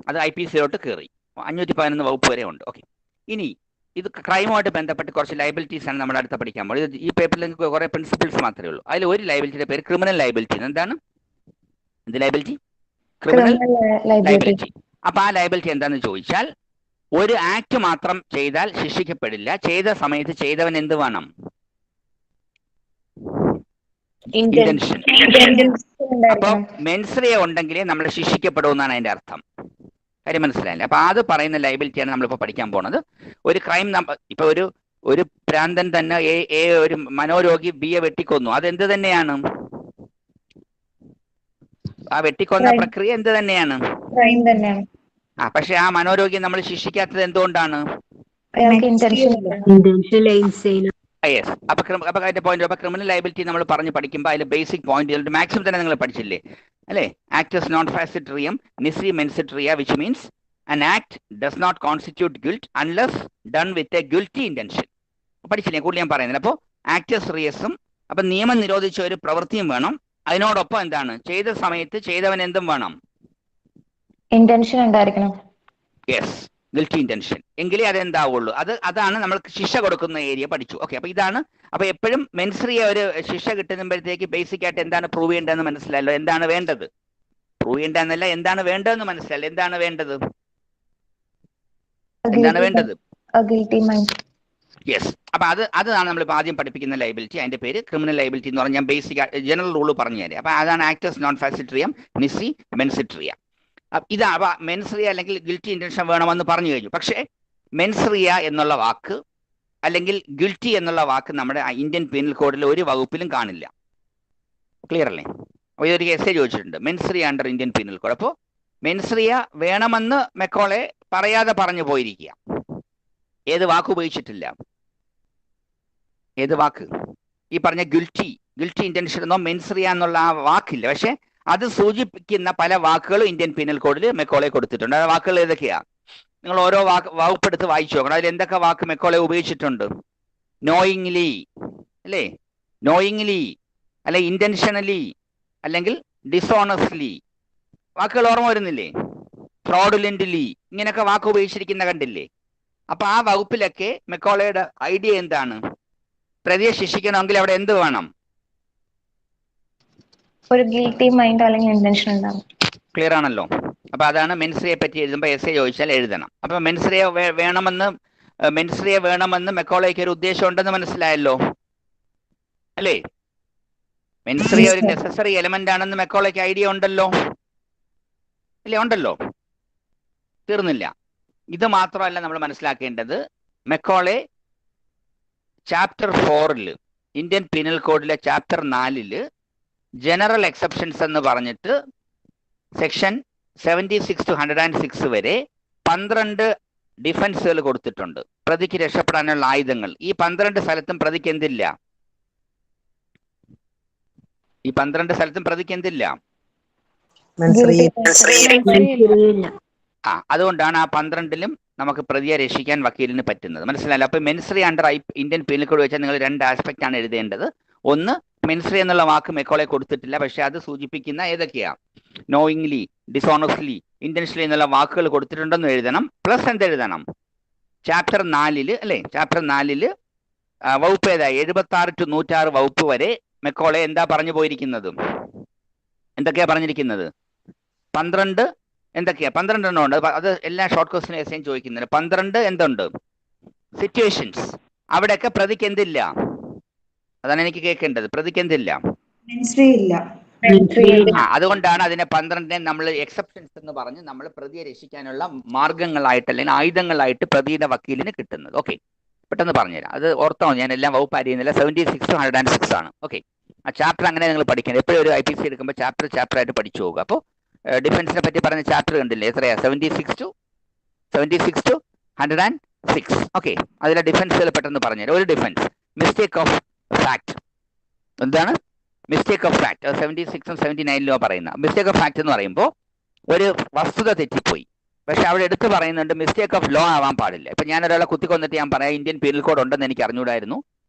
അത് IPCയിലോട്ട് കയറി 511 വകുപ്പ് വരെ ഉണ്ട്. ഓക്കെ, ഇനി ഇത് ക്രൈമുമായിട്ട് ബന്ധപ്പെട്ട് കുറച്ച് ലയബിലിറ്റീസ് ആണ് നമ്മൾ അടുത്ത പഠിക്കാൻ പോകുന്നത്. ഈ പേപ്പറിൽ നിങ്ങൾക്ക് കുറെ പ്രിൻസിപ്പിൾസ് മാത്രമേ ഉള്ളൂ. അതിൽ ഒരു ലയബിലിറ്റിയുടെ പേര് ക്രിമിനൽ ലയബിലിറ്റി. എന്താണ് എന്ത് ലയബിലിറ്റി? Criminal liability. അപ്പൊ ആ ലയബിലിറ്റി എന്താണെന്ന് ചോദിച്ചാൽ, ഒരു ആക്ട് മാത്രം ചെയ്താൽ ശിക്ഷിക്കപ്പെടില്ല. ചെയ്ത സമയത്ത് ചെയ്തവൻ എന്ത് വേണം? ഇന്റൻഷൻ. അപ്പൊ മെൻസ്രിയ ഉണ്ടെങ്കിലേ നമ്മൾ ശിക്ഷിക്കപ്പെടുമെന്നാണ് അതിന്റെ അർത്ഥം. കാര്യം മനസ്സിലായില്ലേ? അപ്പൊ അത് പറയുന്ന ലയബിലിറ്റിയാണ് നമ്മളിപ്പോ പഠിക്കാൻ പോണത്. ഒരു ക്രൈം ഇപ്പൊ ഒരു ഭ്രാന്തൻ തന്നെ ഒരു മനോരോഗി ബിയെ വെട്ടിക്കൊന്നു, അതെന്ത് തന്നെയാണ്? ആ വെട്ടിക്കൊന്ന പ്രക്രിയ എന്ത് തന്നെയാണ്? പക്ഷെ ആ മനോരോഗിയെ നമ്മൾ ശിക്ഷിക്കാത്തത് എന്തുകൊണ്ടാണ്? യെസ്. അപ്പൊ അതിന്റെ പോയിന്റ്. അപ്പൊ ക്രിമിനൽ ലയബിലിറ്റി നമ്മൾ പറഞ്ഞ് പഠിക്കുമ്പോൾ അതിൽ ബേസിക് പോയിന്റ് മാക്സിമം തന്നെ നിങ്ങൾ പഠിച്ചില്ലേ അല്ലേ? ആക്ടസ് നോൺ ഫാസിറ്ററിയം നിസി മെൻസിറ്ററിയ, which means an act does not constitute guilt unless done with a guilty intention. പഠിച്ചില്ലേ? കൂടുതൽ ഞാൻ പറയുന്നില്ല. അപ്പോൾ ആക്ടസ് റിയസും അപ്പൊ നിയമം നിരോധിച്ച ഒരു പ്രവൃത്തിയും വേണം. അതിനോടൊപ്പം എന്താണ്? ചെയ്ത സമയത്ത് ചെയ്തവൻ എന്തും വേണം? ഇന്റൻഷൻ ഉണ്ടായിരിക്കണം. Yes, guilty intention. എങ്കിലേ അതെന്താവുള്ളൂ. അതാണ് നമ്മൾ ശിക്ഷ കൊടുക്കുന്ന ഏരിയ പഠിച്ചു. ഓക്കെ, അപ്പൊ ഇതാണ്. അപ്പൊ എപ്പോഴും മെൻസ്രിയ ഒരു ശിക്ഷ കിട്ടുമ്പോഴത്തേക്ക് ബേസിക് ആയിട്ട് എന്താണ് പ്രൂവ് ചെയ്യേണ്ടതെന്ന് മനസ്സിലായല്ലോ. എന്താണ് വേണ്ടത്? പ്രൂവ് ചെയ്യേണ്ടതെന്നല്ല, എന്താണ് വേണ്ടതെന്ന് മനസ്സിലായല്ലോ. എന്താണ് വേണ്ടത്? എന്താണ് വേണ്ടത്? യെസ്. അപ്പൊ അതാണ് നമ്മളിപ്പോൾ ആദ്യം പഠിപ്പിക്കുന്ന ലയബിലിറ്റി. അതിന്റെ പേര് ക്രിമിനൽ ലയബിലിറ്റി എന്ന് പറഞ്ഞാൽ ഞാൻ ബേസിക് ജനറൽ റൂൾ പറഞ്ഞു തരാം. അപ്പൊ അതാണ് ആക്ടസ് നോൺ ഫാസിറ്ററിയം നിസി മെൻസിറ്ററിയ. ഇതാണ് മെൻസ്രിയ അല്ലെങ്കിൽ ഗിൽറ്റി ഇന്റൻഷൻ വേണമെന്ന് പറഞ്ഞു കഴിഞ്ഞു. പക്ഷേ മെൻസ്രിയ എന്നുള്ള വാക്ക് അല്ലെങ്കിൽ ഗിൽറ്റി എന്നുള്ള വാക്ക് നമ്മുടെ ഇന്ത്യൻ പീനൽ കോഡിൽ ഒരു വകുപ്പിലും കാണില്ല. ക്ലിയർ അല്ലേ? അപ്പോൾ ഇതൊരു എസ്സേ ചോദിച്ചിട്ടുണ്ട്, മെൻസ്രിയ അണ്ടർ ഇന്ത്യൻ പീനൽ കോഡ്. അപ്പോൾ മെൻസ്രിയ വേണമെന്ന് മെക്കോളെ പറയാതെ പറഞ്ഞു പോയിരിക്കുക. ഏത് വാക്ക് ഉപയോഗിച്ചിട്ടില്ല? ഏത് വാക്ക്? ഈ പറഞ്ഞ ഗിൽറ്റി ഇന്റൻഷൻ എന്നോ മെൻസ്രിയ എന്നുള്ള ആ വാക്കില്ല, പക്ഷെ അത് സൂചിപ്പിക്കുന്ന പല വാക്കുകളും ഇന്ത്യൻ പീനൽ കോഡിൽ മെക്കോളെ കൊടുത്തിട്ടുണ്ട്. ആ വാക്കുകൾ ഏതൊക്കെയാ? നിങ്ങൾ ഓരോ വകുപ്പെടുത്ത് വായിച്ചു നോക്കണം. അതിൽ എന്തൊക്കെ വാക്ക് മെക്കോളെ ഉപയോഗിച്ചിട്ടുണ്ട്? നോയിങ്ലി അല്ലേ, നോയിങ്ലി അല്ലെ, ഇന്റൻഷനലി അല്ലെങ്കിൽ ഡിസോണസ്റ്റ്ലി. വാക്കുകൾ ഓർമ്മ വരുന്നില്ലേ? ഫ്രോഡുലന്റ്ലി, ഇങ്ങനെയൊക്കെ വാക്ക് ഉപയോഗിച്ചിരിക്കുന്ന കണ്ടില്ലേ? അപ്പൊ ആ വകുപ്പിലൊക്കെ മെക്കോളയുടെ ഐഡിയ എന്താണ്? പ്രതിയെ ശിക്ഷിക്കണമെങ്കിൽ അവിടെ എന്ത് വേണം? ഒരു ഗിൽറ്റി മൈൻഡ് അല്ലെങ്കിൽ ഇന്റൻഷൻ ഉണ്ടാവും. ക്ലിയർ ആണല്ലോ? അപ്പൊ അതാണ് മെൻസ്രിയെ പറ്റി എഴുതുമ്പോൾ എസ് എ ചോദിച്ചാൽ എഴുതണം. അപ്പൊ മെൻസ്രിയെ വേണമെന്ന് മെക്കോളയ്ക്ക് ഒരു ഉദ്ദേശം ഉണ്ടെന്ന് മനസ്സിലായല്ലോ അല്ലേ? മെൻസ്രിയ ഒരു നെസസറി എലമെന്റ് ആണെന്ന് മെക്കോളയ്ക്ക് ഐഡിയ ഉണ്ടല്ലോ അല്ലേ? ഉണ്ടല്ലോ, തീർന്നില്ല. ഇത് മാത്രമല്ല നമ്മൾ മനസ്സിലാക്കേണ്ടത്, മെക്കോളെ ചാപ്റ്റർ 4 ഇന്ത്യൻ പീനൽ കോഡിലെ ചാപ്റ്റർ 4 ജനറൽ എക്സെപ്ഷൻസ് എന്ന് പറഞ്ഞിട്ട് സെക്ഷൻ 76 to 106 വരെ 12 ഡിഫൻസുകൾ കൊടുത്തിട്ടുണ്ട്, പ്രതിക്ക് രക്ഷപ്പെടാനുള്ള ആയുധങ്ങൾ. ഈ 12 സ്ഥലത്തും പ്രതിക്ക് എന്തില്ല? ഈ 12 സ്ഥലത്തും പ്രതിക്ക് എന്തില്ല? അതുകൊണ്ടാണ് ആ 12ലും നമുക്ക് പ്രതിയെ രക്ഷിക്കാൻ വക്കീലിന് പറ്റുന്നത്. മനസ്സിലായല്ലോ? അപ്പൊ മെൻസ്രി അണ്ടർ ഇന്ത്യൻ പീനൽ കോഡ് വെച്ചാൽ നിങ്ങൾ 2 ആസ്പെക്ട് ആണ് എഴുതേണ്ടത്. ഒന്ന്, മെൻസ്രി എന്നുള്ള വാക്ക് മെക്കോളെ കൊടുത്തിട്ടില്ല, പക്ഷെ അത് സൂചിപ്പിക്കുന്ന ഏതൊക്കെയാ? നോയിങ്ലി, ഡിസോണസ്റ്റ്ലി, ഇന്റൻഷനലി എന്നുള്ള വാക്കുകൾ കൊടുത്തിട്ടുണ്ടെന്ന് എഴുതണം. പ്ലസ് എന്തെഴുതണം? ചാപ്റ്റർ 4 അല്ലെ, ചാപ്റ്റർ 4 വകുപ്പ് ഏതാ? 76 to 106 വകുപ്പ് വരെ മെക്കോളെ എന്താ പറഞ്ഞു പോയിരിക്കുന്നത്? എന്തൊക്കെയാ പറഞ്ഞിരിക്കുന്നത്? 12 എന്തൊക്കെയാ? 12 എണ്ണം ഉണ്ട്. അത് എല്ലാ ഷോർട്ട് ക്വസ്റ്റിനും എസ്സേയും ചോദിക്കുന്നുണ്ട്. 12 എന്തുണ്ട്? സിറ്റുവേഷൻസ്. അവിടെയൊക്കെ പ്രതിക്ക് എന്തില്ല? അതാണ് എനിക്ക് കേൾക്കേണ്ടത്. പ്രതിക്ക് എന്തില്ല? അതുകൊണ്ടാണ് അതിനെ 12നെ നമ്മൾ എക്സെപ്ഷൻസ് എന്ന് പറഞ്ഞ് നമ്മൾ പ്രതിയെ രക്ഷിക്കാനുള്ള മാർഗങ്ങളായിട്ട് അല്ലെങ്കിൽ ആയുധങ്ങളായിട്ട് പ്രതിയുടെ വക്കീലിന് കിട്ടുന്നത്. ഓക്കെ, പെട്ടെന്ന് പറഞ്ഞുതരാം. അത് ഓർത്തോ, ഞാൻ എല്ലാം വകുപ്പ് അറിയുന്നില്ല. 76 to 106 ആണ്. ഓക്കെ, ആ ചാപ്റ്റർ അങ്ങനെ നിങ്ങൾ പഠിക്കണം. എപ്പോഴും ഒരു IPC എടുക്കുമ്പോൾ ചാപ്റ്റർ ആയിട്ട് പഠിച്ചു പോകുക. അപ്പോൾ ഡിഫൻസിനെ പറ്റി പറഞ്ഞ ചാപ്റ്റർ കണ്ടില്ലേ? എത്രയാ? 76 to 106. ഓക്കെ, അതിലെ ഡിഫൻസുകൾ പെട്ടെന്ന് പറഞ്ഞുതരാം. ഒരു ഡിഫൻസ്, മിസ്റ്റേക്ക് ഓഫ് ഫാക്ട്. എന്താണ് മിസ്റ്റേക്ക് ഓഫ് ഫാക്ട്? 76 ഉം 79 പറയുന്ന മിസ്റ്റേക്ക് ഓഫ് ഫാക്ട് എന്ന് പറയുമ്പോൾ ഒരു വസ്തുത തെറ്റിപ്പോയി, പക്ഷെ അവിടെ എടുത്ത് പറയുന്നുണ്ട് മിസ്റ്റേക്ക് ഓഫ് ലോ ആവാൻ പാടില്ല. ഇപ്പൊ ഞാൻ ഒരാളെ കുത്തിക്കൊന്നിട്ട് ഞാൻ പറയാം ഇന്ത്യൻ പീനൽ കോഡ് ഉണ്ടെന്ന് എനിക്ക് അറിഞ്ഞൂടായിരുന്നു,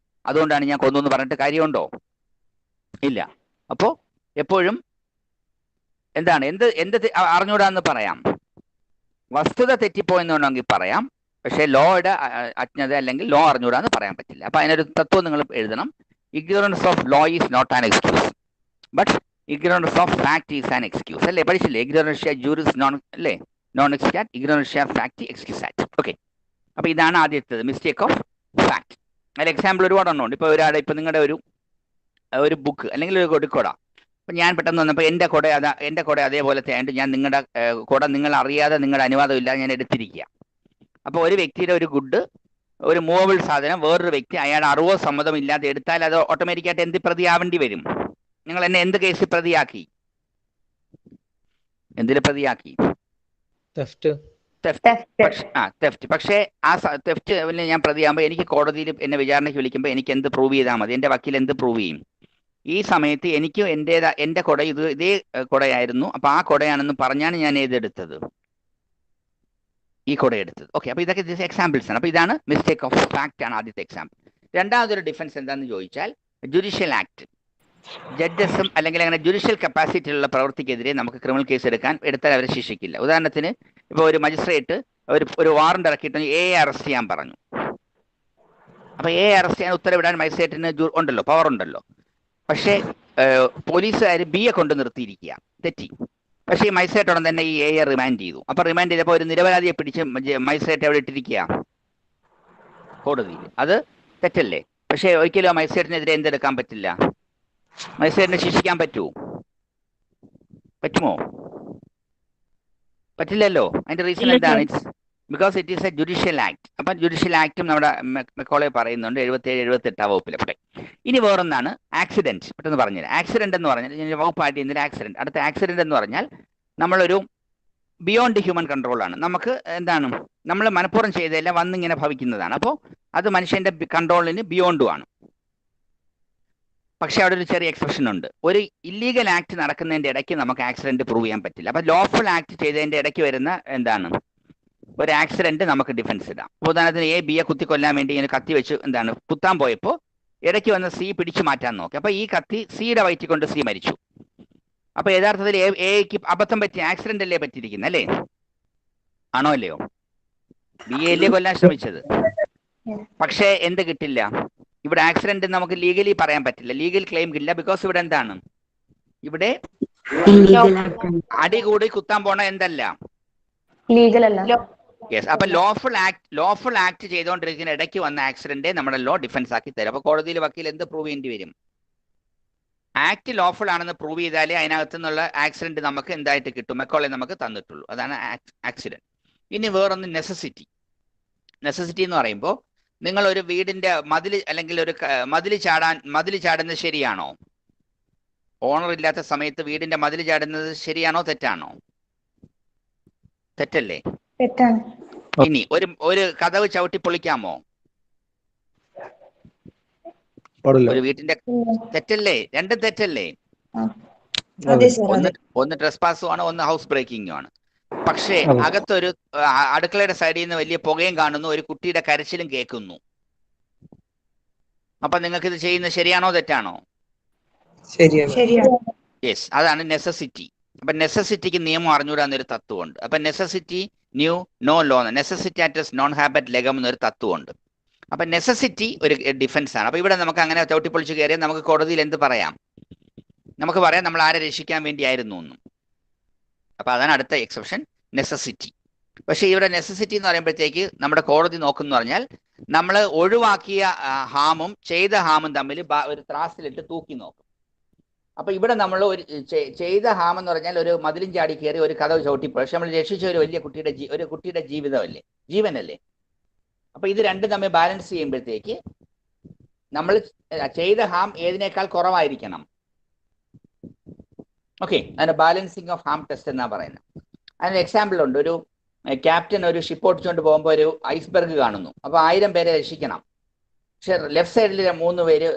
അതുകൊണ്ടാണ് ഞാൻ കൊന്നു എന്ന് പറഞ്ഞിട്ട് കാര്യമുണ്ടോ? ഇല്ല. അപ്പോ എപ്പോഴും എന്താണ് എന്ത് അറിഞ്ഞൂടാന്ന് പറയാം. വസ്തുത തെറ്റിപ്പോയെന്ന് വേണമെങ്കിൽ പറയാം, പക്ഷേ ലോയുടെ അജ്ഞത അല്ലെങ്കിൽ ലോ അറിഞ്ഞൂടാന്ന് പറയാൻ പറ്റില്ല. അപ്പൊ അതിനൊരു തത്വം നിങ്ങൾ എഴുതണം. Ignorance of law is not an excuse, but ignorance of fact is an excuse. അല്ലേ, പഠിച്ചില്ലേ? ഇഗ്നോറൻഷ്യ ജൂറിസ് നോൺ അല്ലേ, നോൺ എക്സ്ക്യാറ്റ്, ഇഗ്നോറൻഷ്യ ഫാക്ട് എക്സ്ക്യൂസാറ്റ്. ഓക്കെ, അപ്പൊ ഇതാണ് ആദ്യത്തേത്, മിസ്റ്റേക്ക് ഓഫ് ഫാക്ട്. അതിൽ എക്സാമ്പിൾ ഒരുപാടെണ്ണം ഉണ്ട്. ഇപ്പൊ ഒരാടെ ഇപ്പൊ നിങ്ങളുടെ ഒരു ബുക്ക് അല്ലെങ്കിൽ ഒരു കൊടിക്കൊട, അപ്പം ഞാൻ പെട്ടെന്ന് വന്നപ്പോൾ എൻ്റെ കുട അതേപോലത്തെ ആയിട്ട് ഞാൻ നിങ്ങളുടെ കുട നിങ്ങൾ അറിയാതെ നിങ്ങളുടെ അനുവാദം ഇല്ലാതെ ഞാൻ എടുത്തിരിക്കുക. അപ്പോൾ ഒരു വ്യക്തിയുടെ ഒരു ഗുഡ്, ഒരു മൂവബിൾ സാധനം വേറൊരു വ്യക്തി അയാൾ അറിവോ സമ്മതം ഇല്ലാതെ എടുത്താൽ അത് ഓട്ടോമാറ്റിക്കായിട്ട് എന്ത് പ്രതിയാവേണ്ടി വരും? നിങ്ങൾ എന്നെ എന്ത് കേസിൽ പ്രതിയാക്കി? എന്തിൽ പ്രതിയാക്കി? തെഫ്റ്റ്. പക്ഷേ ആ തെഫ്റ്റ് ഞാൻ പ്രതിയാകുമ്പോൾ എനിക്ക് കോടതിയിൽ എന്നെ വിചാരണയ്ക്ക് വിളിക്കുമ്പോൾ എനിക്ക് എന്ത് പ്രൂവ് ചെയ്താൽ മതി? എൻ്റെ വക്കീൽ എന്ത് പ്രൂവ് ചെയ്യും? ഈ സമയത്ത് എനിക്ക് എൻ്റെ കുട ഇതേ കുടയായിരുന്നു, അപ്പൊ ആ കുടയാണെന്ന് പറഞ്ഞാണ് ഞാൻ ഏതെടുത്തത്? ഈ കുട എടുത്തത്. ഓക്കെ, അപ്പൊ ഇതൊക്കെ എക്സാമ്പിൾസ് ആണ്. അപ്പൊ ഇതാണ് മിസ്റ്റേക്ക് ഓഫ് ഫാക്ട് ആണ് ആദ്യത്തെ എക്സാമ്പിൾ. രണ്ടാമതൊരു ഡിഫൻസ് എന്താണെന്ന് ചോദിച്ചാൽ ജുഡീഷ്യൽ ആക്ട്. ജഡ്ജസും അല്ലെങ്കിൽ അങ്ങനെ ജുഡീഷ്യൽ കപ്പാസിറ്റിയിലുള്ള പ്രവൃത്തിക്കെതിരെ നമുക്ക് ക്രിമിനൽ കേസ് എടുത്താൽ അവരെ ശിക്ഷിക്കില്ല. ഉദാഹരണത്തിന് ഇപ്പോൾ ഒരു മജിസ്ട്രേറ്റ് ഒരു വാറണ്ട് ഇറക്കിയിട്ട് എ അറസ്റ്റ് ചെയ്യാൻ പറഞ്ഞു. അപ്പൊ എ അറസ്റ്റ് ചെയ്യാൻ ഉത്തരവിടാൻ മജിസ്ട്രേറ്റിന് ഉണ്ടല്ലോ, പവർ ഉണ്ടല്ലോ. പക്ഷേ പോലീസുകാർ ബിയെ കൊണ്ട് നിർത്തിയിരിക്കുക, തെറ്റി. പക്ഷേ ഈ മജിസ്ട്രേറ്റ് ഉടൻ തന്നെ ഈ എയെ റിമാൻഡ് ചെയ്തു. അപ്പൊ റിമാൻഡ് ചെയ്തപ്പോൾ ഒരു നിരപരാധിയെ പിടിച്ച് മജിസ്ട്രേറ്റ് എവിടെ ഇട്ടിരിക്കുക? കോടതിയിൽ. അത് തെറ്റല്ലേ? പക്ഷേ ഒരിക്കലും ആ മജിസ്ട്രേറ്റിനെതിരെ എന്തെടുക്കാൻ പറ്റില്ല? മജിസ്ട്രേറ്റിനെ ശിക്ഷിക്കാൻ പറ്റുമോ? പറ്റില്ലല്ലോ. അതിന്റെ റീസൺ എന്താണ്? It's because it is A judicial act. അപ്പം ജുഡീഷ്യൽ ആക്ടും നമ്മുടെ മെക്കോളെ പറയുന്നുണ്ട് 77-78 വകുപ്പിലൊക്കെ. ഇനി വേറൊന്നാണ് ആക്സിഡന്റ്. പെട്ടെന്ന് പറഞ്ഞുതരാം. ആക്സിഡന്റ് എന്ന് പറഞ്ഞാൽ വകുപ്പായിട്ട് എന്തിന് ആക്സിഡന്റ്? അടുത്ത ആക്സിഡന്റ് എന്ന് പറഞ്ഞാൽ നമ്മളൊരു ബിയോണ്ട് ഹ്യൂമൻ കൺട്രോൾ ആണ്. നമുക്ക് എന്താണ് നമ്മൾ മനഃപൂർവ്വം ചെയ്തതെല്ലാം വന്നിങ്ങനെ ഭവിക്കുന്നതാണ്. അപ്പോൾ അത് മനുഷ്യന്റെ കൺട്രോളിന് ബിയോണ്ടുമാണ്. പക്ഷെ അവിടെ ഒരു ചെറിയ എക്സെപ്ഷൻ ഉണ്ട്. ഒരു ഇല്ലീഗൽ ആക്ട് നടക്കുന്നതിന്റെ ഇടയ്ക്ക് നമുക്ക് ആക്സിഡന്റ് പ്രൂവ് ചെയ്യാൻ പറ്റില്ല. അപ്പൊ ലോഫുൾ ആക്ട് ചെയ്തതിന്റെ ഇടയ്ക്ക് വരുന്ന എന്താണ് ഒരു ആക്സിഡന്റ് നമുക്ക് ഡിഫൻസ് ഇടാം. ഉദാഹരണത്തിന് എ ബിയെ കുത്തി കൊല്ലാൻ വേണ്ടി ഇങ്ങനെ കത്തി വെച്ച് എന്താണ് കുത്താൻ പോയപ്പോൾ ഇടയ്ക്ക് വന്ന് സി പിടിച്ചു മാറ്റാൻ നോക്കി. അപ്പൊ ഈ കത്തി സിയുടെ വയറ്റിൽ കൊണ്ട് സി മരിച്ചു. അപ്പൊ യഥാർത്ഥത്തിൽ എക്ക് അബദ്ധം പറ്റി ആക്സിഡന്റ് അല്ലേ പറ്റിയിരിക്കുന്നത്, അല്ലേ? ആണോ അല്ലയോ? ബി എ കൊല്ലാൻ ശ്രമിച്ചത്. പക്ഷേ എന്ത് കിട്ടില്ല ഇവിടെ? ആക്സിഡന്റ് നമുക്ക് ലീഗലി പറയാൻ പറ്റില്ല, ലീഗൽ ക്ലെയിം ഇല്ല. ബിക്കോസ് ഇവിടെ എന്താണ്, ഇവിടെ അടി കൂടി കുത്താൻ പോണ എന്തല്ല, ലീഗൽ അല്ല. യെസ്. അപ്പൊ ലോഫുൾ ആക്ട് ചെയ്തുകൊണ്ടിരിക്കുന്ന ഇടയ്ക്ക് വന്ന ആക്സിഡന്റ് നമ്മുടെ ലോ ഡിഫൻസ് ആക്കി തരും. അപ്പൊ കോടതിയിൽ വക്കീൽ എന്ത് പ്രൂവ് ചെയ്യേണ്ടി വരും? ആക്ട് ലോഫുൾ ആണെന്ന് പ്രൂവ് ചെയ്താലേ അതിനകത്തു നിന്നുള്ള ആക്സിഡന്റ് നമുക്ക് എന്തായിട്ട് കിട്ടും, മെക്കോളെ നമുക്ക് തന്നിട്ടുള്ളൂ. അതാണ് ആക്സിഡന്റ്. ഇനി വേറൊന്ന് നെസസിറ്റി. നെസസിറ്റി എന്ന് പറയുമ്പോൾ നിങ്ങൾ ഒരു വീടിന്റെ മതിൽ അല്ലെങ്കിൽ ഒരു മതിൽ ചാടുന്നത് ശരിയാണോ? ഓണർ ഇല്ലാത്ത സമയത്ത് വീടിന്റെ മതിൽ ചാടുന്നത് ശരിയാണോ തെറ്റാണോ? തെറ്റല്ലേ? തെറ്റാണ്. ഇനി ഒരു കതവ് ചവിട്ടി പൊളിക്കാമോ? ഒരു വീട്ടിന്റെ തെറ്റല്ലേ? രണ്ടും തെറ്റല്ലേ? ഒന്ന് ട്രെസ്പാസും ആണ്, ഒന്ന് ഹൗസ് ബ്രേക്കിംഗും ആണ്. പക്ഷേ അകത്തൊരു അടുക്കളയുടെ സൈഡിൽ നിന്ന് വലിയ പുകയും കാണുന്നു, ഒരു കുട്ടിയുടെ കരച്ചിലും കേൾക്കുന്നു. അപ്പൊ നിങ്ങൾക്ക് ഇത് ചെയ്യുന്നത് ശരിയാണോ തെറ്റാണോ? യെസ്, അതാണ് നെസസിറ്റി. അപ്പൊ നെസസിറ്റിക്ക് നിയമം അറിഞ്ഞൂടാന്നൊരു തത്വമുണ്ട്. അപ്പൊ necessity knew no law, necessity ആറ്റസ് നോൺ ഹാബറ്റ് ലെഗം എന്നൊരു തത്വമുണ്ട്. അപ്പൊ നെസസിറ്റി ഒരു ഡിഫൻസ് ആണ്. അപ്പൊ ഇവിടെ നമുക്ക് അങ്ങനെ ചവിട്ടിപ്പൊളിച്ച് കയറിയാൽ നമുക്ക് കോടതിയിൽ എന്ത് പറയാം? നമുക്ക് പറയാം നമ്മൾ ആരെ രക്ഷിക്കാൻ വേണ്ടിയായിരുന്നു എന്നും. അപ്പൊ അതാണ് അടുത്ത എക്സെപ്ഷൻ, നെസസിറ്റി. പക്ഷെ ഇവിടെ നെസസിറ്റി എന്ന് പറയുമ്പോഴത്തേക്ക് നമ്മുടെ കോടതി നോക്കുന്നു പറഞ്ഞാൽ നമ്മൾ ഒഴിവാക്കിയ ഹാമും ചെയ്ത ഹാമും തമ്മിൽ ഒരു ത്രാസിലിട്ട് തൂക്കി നോക്കും. അപ്പൊ ഇവിടെ നമ്മൾ ഒരു ചെയ്ത ഹാം എന്ന് പറഞ്ഞാൽ ഒരു മതിലും ചാടി കയറി ഒരു കഥ ചവിട്ടിപ്പോൾ, പക്ഷെ നമ്മൾ രക്ഷിച്ച ഒരു വലിയ കുട്ടിയുടെ ജീവിതമല്ലേ, ജീവനല്ലേ. അപ്പൊ ഇത് രണ്ടും തമ്മിൽ ബാലൻസ് ചെയ്യുമ്പോഴത്തേക്ക് നമ്മൾ ചെയ്ത ഹാം ഏതിനേക്കാൾ കുറവായിരിക്കണം. ഓക്കെ, അതിന് ബാലൻസിങ് ഓഫ് ഹാം ടെസ്റ്റ് എന്നാ പറയുന്നത്. അതിന് എക്സാമ്പിൾ ഉണ്ട്. ഒരു ക്യാപ്റ്റൻ ഒരു ഷിപ്പ് ഓടിച്ചുകൊണ്ട് പോകുമ്പോൾ ഒരു ഐസ്ബർഗ് കാണുന്നു. അപ്പൊ 1000 പേരെ രക്ഷിക്കണം. പക്ഷെ ലെഫ്റ്റ് സൈഡിൽ 3 പേര്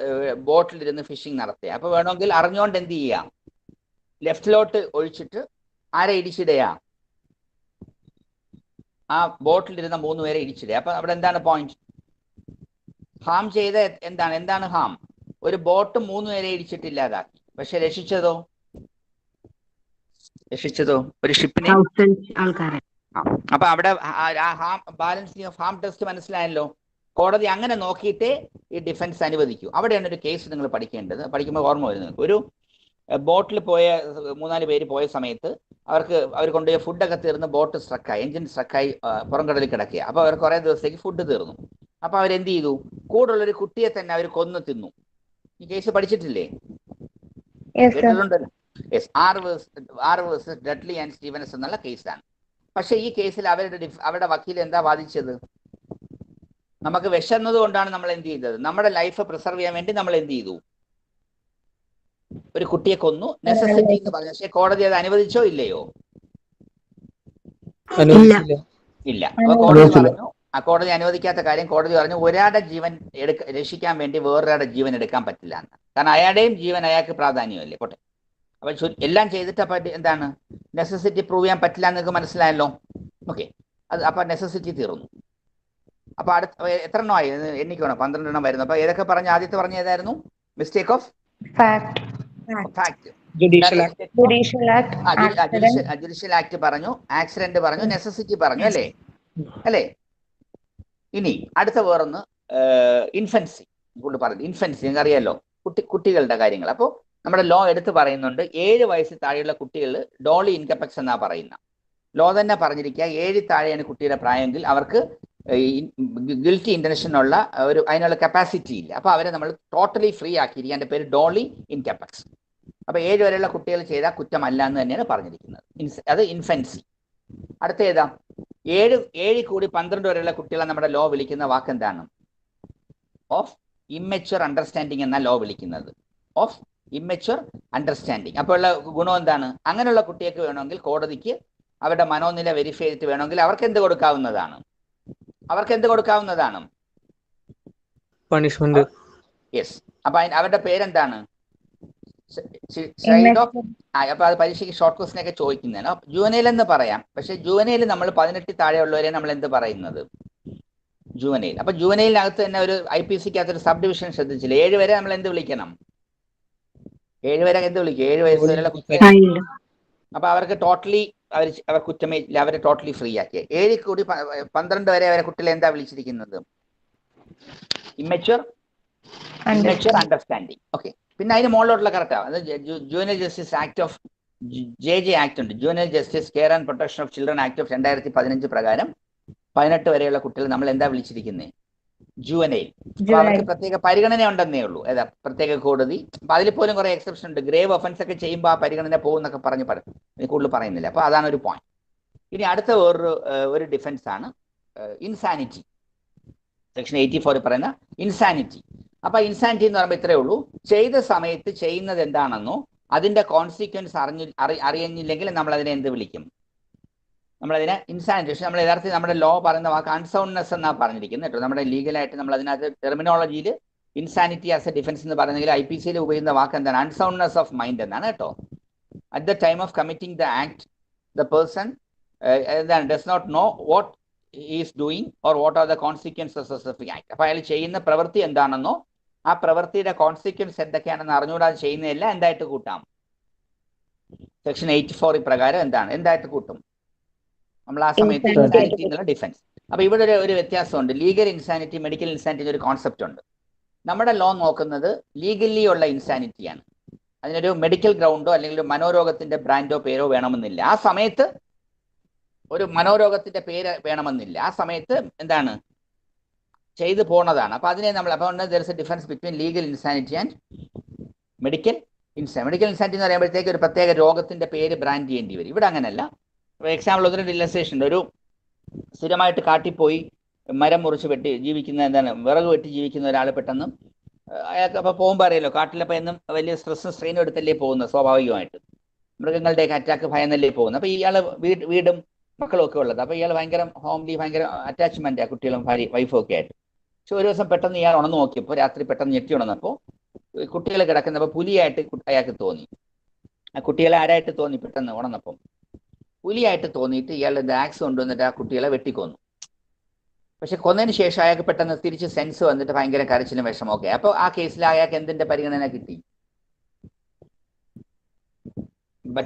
ബോട്ടിലിരുന്ന് ഫിഷിംഗ് നടത്തുക. അപ്പൊ വേണമെങ്കിൽ അറിഞ്ഞുകൊണ്ട് എന്ത് ചെയ്യാം, ലെഫ്റ്റിലോട്ട് ഒഴിച്ചിട്ട് ആരെ ഇടിച്ചിടുക, ആ ബോട്ടിലിരുന്ന 3 പേരെ ഇടിച്ചിടുക. അപ്പൊ അവിടെ എന്താണ് പോയിന്റ്? ഹാം ചെയ്ത എന്താണ് ഹാം? ഒരു ബോട്ട് 3 പേരെ ഇടിച്ചിട്ടില്ലാതാക്കി. പക്ഷെ രക്ഷിച്ചതോ ഒരു ഷിപ്പിനെ ആൾക്കാരെ. അപ്പൊ അവിടെ ബാലൻസിങ് ഓഫ് ഹാം ടെസ്റ്റ് മനസ്സിലായല്ലോ. കോടതി അങ്ങനെ നോക്കിയിട്ടേ ഈ ഡിഫൻസ് അനുവദിക്കൂ. അവിടെയാണ് ഒരു കേസ് നിങ്ങൾ പഠിക്കേണ്ടത്. പഠിക്കുമ്പോൾ ഓർമ്മ വരുന്നത്, ഒരു ബോട്ടിൽ പോയ 3-4 പേര് പോയ സമയത്ത് അവർ കൊണ്ടുപോയ ഫുഡൊക്കെ തീർന്ന് ബോട്ട് സ്ട്രക്കായി, എഞ്ചിൻ സ്ട്രക്കായി പുറംകടലിൽ കിടക്കുക. അപ്പോൾ അവർ കുറേ ദിവസത്തേക്ക് ഫുഡ് തീർന്നു. അപ്പോൾ അവരെന്ത് ചെയ്തു? കൂടുള്ളൊരു കുട്ടിയെ തന്നെ അവർ കൊന്നു തിന്നു. ഈ കേസ് പഠിച്ചിട്ടില്ലേ? കേട്ടിട്ടുണ്ടല്ലോ. Yes, R versus Dudley and Stephens എന്നുള്ള കേസാണ്. പക്ഷെ ഈ കേസിൽ അവരുടെ വക്കീൽ എന്താ വാദിച്ചത്? നമുക്ക് വിശന്നത് കൊണ്ടാണ് നമ്മൾ എന്ത് ചെയ്തത്, നമ്മുടെ ലൈഫ് പ്രിസർവ് ചെയ്യാൻ വേണ്ടി നമ്മൾ എന്ത് ചെയ്തു, ഒരു കുട്ടിയെ കൊന്നു, നെസസിറ്റി എന്ന് പറഞ്ഞു. പക്ഷെ കോടതി അത് അനുവദിച്ചോ ഇല്ലയോ? ഇല്ല. അപ്പൊ കോടതി പറഞ്ഞു, കോടതി അനുവദിക്കാത്ത കാര്യം കോടതി പറഞ്ഞു ഒരാളുടെ ജീവൻ രക്ഷിക്കാൻ വേണ്ടി വേറൊരാളുടെ ജീവൻ എടുക്കാൻ പറ്റില്ല എന്ന്. കാരണം അയാളുടെയും ജീവൻ അയാൾക്ക് പ്രാധാന്യമല്ലേ. പോട്ടെ, അപ്പൊ എല്ലാം ചെയ്തിട്ട് അപ്പൊ എന്താണ് നെസസിറ്റി പ്രൂവ് ചെയ്യാൻ പറ്റില്ല എന്ന് നിങ്ങൾക്ക് മനസ്സിലായല്ലോ. ഓക്കെ, അപ്പൊ നെസസിറ്റി തീർന്നു. അപ്പൊ അടുത്ത എത്ര എണ്ണമായി എണ്ണിക്കണം? 12 എണ്ണം വരുന്നു. അപ്പൊ ഏതൊക്കെ പറഞ്ഞു? ആദ്യത്തെ പറഞ്ഞ ഏതായിരുന്നു? Mistake of fact, judicial act പറഞ്ഞു, ആക്സിഡന്റ് പറഞ്ഞു, നെസസിറ്റി പറഞ്ഞു, അല്ലേ? ഇനി അടുത്ത വേറൊന്ന് ഇൻഫൻസി കൊണ്ട് പറഞ്ഞു. ഇൻഫൻസി നിങ്ങൾക്ക് അറിയാലോ, കുട്ടികളുടെ കാര്യങ്ങൾ. അപ്പോൾ നമ്മുടെ ലോ എടുത്ത് പറയുന്നുണ്ട് 7 വയസ്സിൽ താഴെയുള്ള കുട്ടികൾ ഡോളി ഇൻകപെക്സ് എന്നാ പറയുന്ന ലോ തന്നെ പറഞ്ഞിരിക്കുക. 7 താഴെയാണ് കുട്ടിയുടെ പ്രായമെങ്കിൽ അവർക്ക് ഗിൽറ്റി ഇന്റൻഷനുള്ള അതിനുള്ള കപ്പാസിറ്റി ഇല്ല. അപ്പൊ അവരെ നമ്മൾ ടോട്ടലി ഫ്രീ ആക്കിയിരിക്കുക. എൻ്റെ പേര് ഡോളി ഇൻകപെക്സ്. അപ്പൊ 7 വരെയുള്ള കുട്ടികൾ ചെയ്താൽ കുറ്റമല്ല എന്ന് തന്നെയാണ് പറഞ്ഞിരിക്കുന്നത്. അത് ഇൻഫൻസി. അടുത്ത ഏതാ? 7 കൂടി 12 വരെയുള്ള കുട്ടികളെ നമ്മുടെ ലോ വിളിക്കുന്ന വാക്ക് എന്താണ്? ഓഫ് ഇമ്മച്വർ അണ്ടർസ്റ്റാൻഡിങ് എന്ന ലോ വിളിക്കുന്നത്. Of immature understanding. അപ്പോൾ ഉള്ള ഗുണം എന്താണ്? അങ്ങനെയുള്ള കുട്ടിയൊക്കെ വേണമെങ്കിൽ കോടതിക്ക് അവരുടെ മനോനില വെരിഫൈ ചെയ്തിട്ട് വേണമെങ്കിൽ അവർക്ക് എന്ത് കൊടുക്കാവുന്നതാണ് പണിഷ്മെന്റ്. യെസ്. അപ്പൊ അവരുടെ പേരെന്താണ്? Side of. അപ്പൊ അത് പരീക്ഷയ്ക്ക് ഷോർട്ട് ക്വസ്റ്റ്യൻ ഒക്കെ ചോദിക്കുന്നതാണ്. ജുവനൈൽ എന്ന് പറയാം. പക്ഷെ ജുവനൈൽ നമ്മൾ 18 താഴെയുള്ളവരെ നമ്മൾ എന്ത് പറയുന്നത്? ജുവനൈൽ. അപ്പൊ ജുവനൈലിനകത്ത് തന്നെ ഒരു IPC-ക്കകത്ത് ഒരു സബ് ഡിവിഷൻ ശ്രദ്ധിച്ചില്ല. 7 വരെ നമ്മൾ എന്ത് വിളിക്കണം? 7 വരെ എന്ത് വിളിക്കും? 7 വയസ്സ് വരെയുള്ള കുറ്റം. അപ്പൊ അവർക്ക് ടോട്ടലി അവർ കുറ്റമേ ഇല്ല, അവരെ ടോട്ടലി ഫ്രീ ആക്കി. 7 കൂടി 12 വരെ അവരെ കുട്ടികളെ എന്താ വിളിച്ചിരിക്കുന്നത്? Immature understanding. ഓക്കെ. പിന്നെ അതിന് മുകളിലോട്ടുള്ള കറക്റ്റാ അത് juvenile justice act of JJ act ഉണ്ട്. Juvenile justice care and protection of children act of 2015 പ്രകാരം 18 വരെയുള്ള കുട്ടികൾ നമ്മൾ എന്താ വിളിച്ചിരിക്കുന്നത്? ജുവനൈൽ. അപ്പൊ അവർക്ക് പ്രത്യേക പരിഗണന ഉണ്ടെന്നേ ഉള്ളൂ. ഏതാ? പ്രത്യേക കോടതി. അപ്പൊ അതിൽ പോലും കുറെ എക്സെപ്ഷൻ ഉണ്ട്. ഗ്രേവ് ഒഫൻസ് ഒക്കെ ചെയ്യുമ്പോൾ ആ പരിഗണന പോകുന്നൊക്കെ പറഞ്ഞ് കൂടുതൽ പറയുന്നില്ല. അപ്പൊ അതാണ് ഒരു പോയിന്റ്. ഇനി അടുത്ത ഒരു ഡിഫൻസ് ആണ് ഇൻസാനിറ്റി. സെക്ഷൻ 84 പറയുന്ന ഇൻസാനിറ്റി. അപ്പൊ ഇൻസാനിറ്റി എന്ന് പറയുമ്പോൾ ഇത്രയേ ഉള്ളൂ, ചെയ്ത സമയത്ത് ചെയ്യുന്നത് എന്താണെന്നോ അതിന്റെ കോൺസിക്വൻസ് അറിയുന്നില്ലെങ്കിൽ നമ്മൾ അതിനെ എന്ത് വിളിക്കും? നമ്മളതിനെ ഇൻസാനിറ്റി. പക്ഷെ നമ്മൾ യഥാർത്ഥത്തിൽ നമ്മുടെ ലോ പറയുന്ന വാക്ക് അൺസൗണ്ട്നെസ് എന്നാണ് പറഞ്ഞിരിക്കുന്നത് കേട്ടോ. നമ്മുടെ ലീഗലായിട്ട് നമ്മൾ അതിനകത്ത് ടെർമിനോളജിയിൽ ഇൻസാനിറ്റി ആസ് എ ഡിഫൻസ് എന്ന് പറയുന്നെങ്കിൽ IPC-യിൽ ഉപയോഗിക്കുന്ന വാക്ക് എന്താണ്? അൺസൗണ്ട്നെസ് ഓഫ് മൈൻഡ് എന്നാണ് കേട്ടോ. At the time of committing the act the person എന്താണ് does not know what is doing or what are the consequences of the act. അപ്പൊ അയാൾ ചെയ്യുന്ന പ്രവൃത്തി എന്താണെന്നോ ആ പ്രവൃത്തിയുടെ കോൺസിക്വൻസ് എന്തൊക്കെയാണെന്ന് അറിഞ്ഞുകൂടാതെ ചെയ്യുന്നതെല്ലാം എന്തായിട്ട് കൂട്ടാം? സെക്ഷൻ 84 പ്രകാരം എന്തായിട്ട് കൂട്ടും? നമ്മൾ ആ സമയത്ത് ഇൻസാനിറ്റി എന്നുള്ള ഡിഫൻസ്. അപ്പൊ ഇവിടെ ഒരു വ്യത്യാസമുണ്ട്. ലീഗൽ ഇൻസാനിറ്റി, മെഡിക്കൽ ഇൻസാനിറ്റി ഒരു കോൺസെപ്റ്റ് ഉണ്ട്. നമ്മുടെ ലോ നോക്കുന്നത് ലീഗലി ഉള്ള ഇൻസാനിറ്റിയാണ്. അതിനൊരു മെഡിക്കൽ ഗ്രൗണ്ടോ അല്ലെങ്കിൽ ഒരു മനോരോഗത്തിന്റെ ബ്രാൻഡോ പേരോ വേണമെന്നില്ല. ആ സമയത്ത് ഒരു മനോരോഗത്തിന്റെ പേര് വേണമെന്നില്ല. ആ സമയത്ത് എന്താണ് ചെയ്തു പോണതാണ്. അപ്പൊ അതിനെ നമ്മൾ there is A difference between legal insanity and medical insanity. Medical insanity എന്ന് പറയുമ്പോഴത്തേക്ക് ഒരു പ്രത്യേക രോഗത്തിന്റെ പേര് ബ്രാൻഡ് ചെയ്യേണ്ടി വരും. ഇവിടെ അങ്ങനെയല്ല. ഫോർ എക്സാമ്പിൾ 1-2 ഇല്ലസ്ട്രേഷൻ ഉണ്ട്. ഒരു സ്ഥിരമായിട്ട് കാട്ടിപ്പോയി മരം മുറിച്ച് വെട്ടി ജീവിക്കുന്ന വിറക് വെട്ടി ജീവിക്കുന്ന ഒരാൾ പെട്ടെന്ന് അയാൾക്ക് അപ്പോൾ പോകുമ്പോൾ അറിയാലോ, കാട്ടിലപ്പോൾ എന്നും വലിയ സ്ട്രെസ്സും സ്ട്രെയിനും എടുത്തല്ലേ പോകുന്നത്. സ്വാഭാവികമായിട്ട് മൃഗങ്ങളുടെയൊക്കെ അറ്റാക്ക് ഭയന്നല്ലേ പോകുന്നത്. അപ്പോൾ ഇയാൾ വീടും മക്കളും ഒക്കെ ഉള്ളത്. അപ്പോൾ ഇയാൾ ഭയങ്കര ഭയങ്കര അറ്റാച്ച്മെന്റ് കുട്ടികളും വൈഫും ഒക്കെ ആയിട്ട്. പക്ഷെ ഒരു ദിവസം പെട്ടെന്ന് ഇയാൾ ഉണർന്നു നോക്കിയപ്പോൾ രാത്രി പെട്ടെന്ന് ഞെട്ടി ഉണർന്നപ്പോൾ കുട്ടികൾ കിടക്കുന്നപ്പോൾ പുലിയായിട്ട് അയാൾക്ക് തോന്നി. ആ കുട്ടികളെ ആരായിട്ട് തോന്നി? പെട്ടെന്ന് ഉണർന്നപ്പം പുലിയായിട്ട് തോന്നിയിട്ട് ഇയാൾ ആക്സ് കൊണ്ടുവന്നിട്ട് ആ കുട്ടികളെ വെട്ടിക്കൊന്നു. പക്ഷെ കൊന്നതിന് ശേഷം അയാൾക്ക് പെട്ടെന്ന് തിരിച്ച് സെൻസ് വന്നിട്ട് ഭയങ്കര കരച്ചിലും വിഷമമൊക്കെ. അപ്പോൾ ആ കേസിൽ അയാൾക്ക് എന്തിന്റെ പരിഗണന കിട്ടി?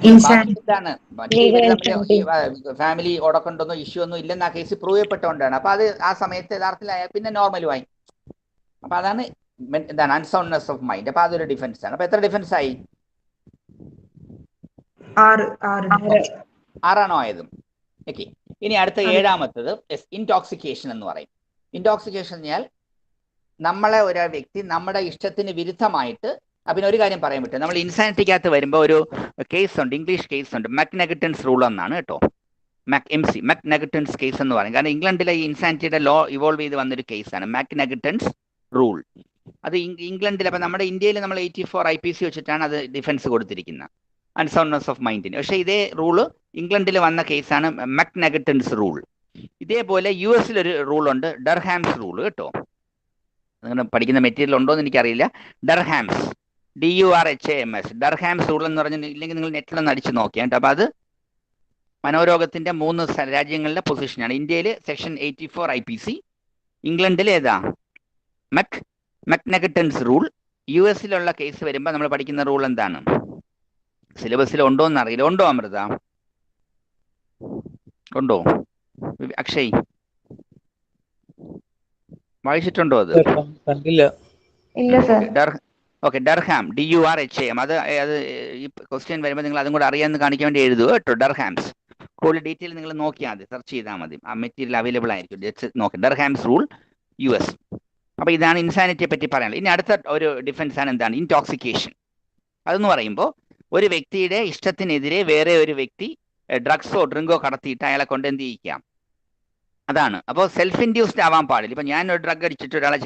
എന്താണ് ഫാമിലി ഉടക്കൊണ്ടൊന്നും ഇഷ്യൂ ഒന്നും ഇല്ലെന്ന് ആ കേസ് പ്രൂവ് ചെയ്യപ്പെട്ടുകൊണ്ടാണ്. അപ്പൊ അത് ആ സമയത്ത് യഥാർത്ഥത്തിൽ അയാൾ പിന്നെ നോർമലുമായി. അപ്പൊ അതാണ് എന്താണ് അൺസൗണ്ട്നെസ് ഓഫ് മൈൻഡ്. അപ്പൊ അതൊരു ഡിഫൻസ് ആണ്. അപ്പൊ എത്ര ഡിഫൻസ് ആയി? 6 ആയതും. ഓക്കെ. ഇനി അടുത്ത 7ാമത്തത് ഇൻടോക്സിക്കേഷൻ എന്ന് പറയും. ഇൻടോക്സിക്കേഷൻ എന്നാൽ നമ്മളെ ഒരു വ്യക്തി നമ്മുടെ ഇഷ്ടത്തിന് വിരുദ്ധമായിട്ട്. പിന്നെ ഒരു കാര്യം പറയാൻ പറ്റും, നമ്മൾ ഇൻസാനിറ്റിക്കകത്ത് വരുമ്പോൾ ഒരു കേസ് ഉണ്ട്, ഇംഗ്ലീഷ് കേസ് ഉണ്ട്, മക്നെഗറ്റൻസ് റൂൾ എന്നാണ് കേട്ടോ. മക്നെഗറ്റൻസ് കേസ് എന്ന് പറയും. കാരണം ഇംഗ്ലണ്ടിലെ ഈ ഇൻസാനിറ്റിയുടെ ലോ ഇവോൾവ് ചെയ്ത് വന്നൊരു കേസാണ് മക്നെഗറ്റൻസ് റൂൾ. അത് ഇംഗ്ലണ്ടിൽ, അപ്പം നമ്മുടെ ഇന്ത്യയിൽ നമ്മൾ 84 IPC വെച്ചിട്ടാണ് അത് ഡിഫൻസ് കൊടുത്തിരിക്കുന്നത്, അൺസൗണ്ട്നെസ് ഓഫ് മൈൻഡിന്. പക്ഷേ ഇതേ റൂള് ഇംഗ്ലണ്ടിൽ വന്ന കേസാണ് മക്നെഗറ്റൻസ് റൂൾ. ഇതേപോലെ US ഒരു റൂളുണ്ട്, ഡർഹാംസ് റൂൾ കേട്ടോ. നിങ്ങൾ പഠിക്കുന്ന മെറ്റീരിയൽ ഉണ്ടോ എന്ന് എനിക്കറിയില്ല. ഡർഹാംസ്, DURHAMS, ഡർഹാംസ് റൂൾ എന്ന് പറഞ്ഞാൽ ഇല്ലെങ്കിൽ നിങ്ങൾ നെറ്റിലൊന്ന് അടിച്ച് നോക്കിയാൽ. അപ്പോൾ അത് മനോരോഗത്തിന്റെ 3 രാജ്യങ്ങളിലെ പൊസിഷനാണ്. ഇന്ത്യയിൽ സെക്ഷൻ 84 IPC, ഇംഗ്ലണ്ടിൽ ഏതാ മക്നെഗറ്റൻസ് റൂൾ. US കേസ് വരുമ്പോൾ നമ്മൾ പഠിക്കുന്ന റൂൾ എന്താണ്? സിലബസിൽ ഉണ്ടോ എന്ന് അറിയില്ല. ഉണ്ടോ അമൃത? ഉണ്ടോ? അക്ഷയ് വായിച്ചിട്ടുണ്ടോ അത്? ഓക്കെ. Durham, DURHAM. അത് ഈ ക്വസ്റ്റ്യൻ വരുമ്പോൾ നിങ്ങൾ അതും കൂടെ അറിയാമെന്ന് കാണിക്കാൻ വേണ്ടി എഴുതുക കേട്ടോ. ഡർഹാംസ് കൂടുതൽ ഡീറ്റെയിൽ നിങ്ങൾ നോക്കിയാൽ മതി, സെർച്ച് ചെയ്താൽ മതി. ആ മെറ്റീരിയൽ അവൈലബിൾ ആയിരിക്കും. നോക്കാം ഡർഹാംസ് റൂൾ US. അപ്പോൾ ഇതാണ് ഇൻസാനിറ്റിയെ പറ്റി പറയാനുള്ളത്. ഇനി അടുത്ത ഒരു ഡിഫൻസ് ആണ് എന്താണ്? ഇൻടോക്സിക്കേഷൻ. അതെന്ന് പറയുമ്പോൾ ഒരു വ്യക്തിയുടെ ഇഷ്ടത്തിനെതിരെ വേറെ ഒരു വ്യക്തി ഡ്രഗ്സോ ഡ്രിങ്കോ കടത്തിയിട്ട് അയാളെ കൊണ്ട് എന്ത് ചെയ്യിക്കാം? അതാണ്. അപ്പോൾ സെൽഫ് ഇൻഡ്യൂസ്ഡ് ആവാൻ പാടില്ല. ഇപ്പം ഞാൻ ഒരു ഡ്രഗ് അടിച്ചിട്ട് ഒരാളെ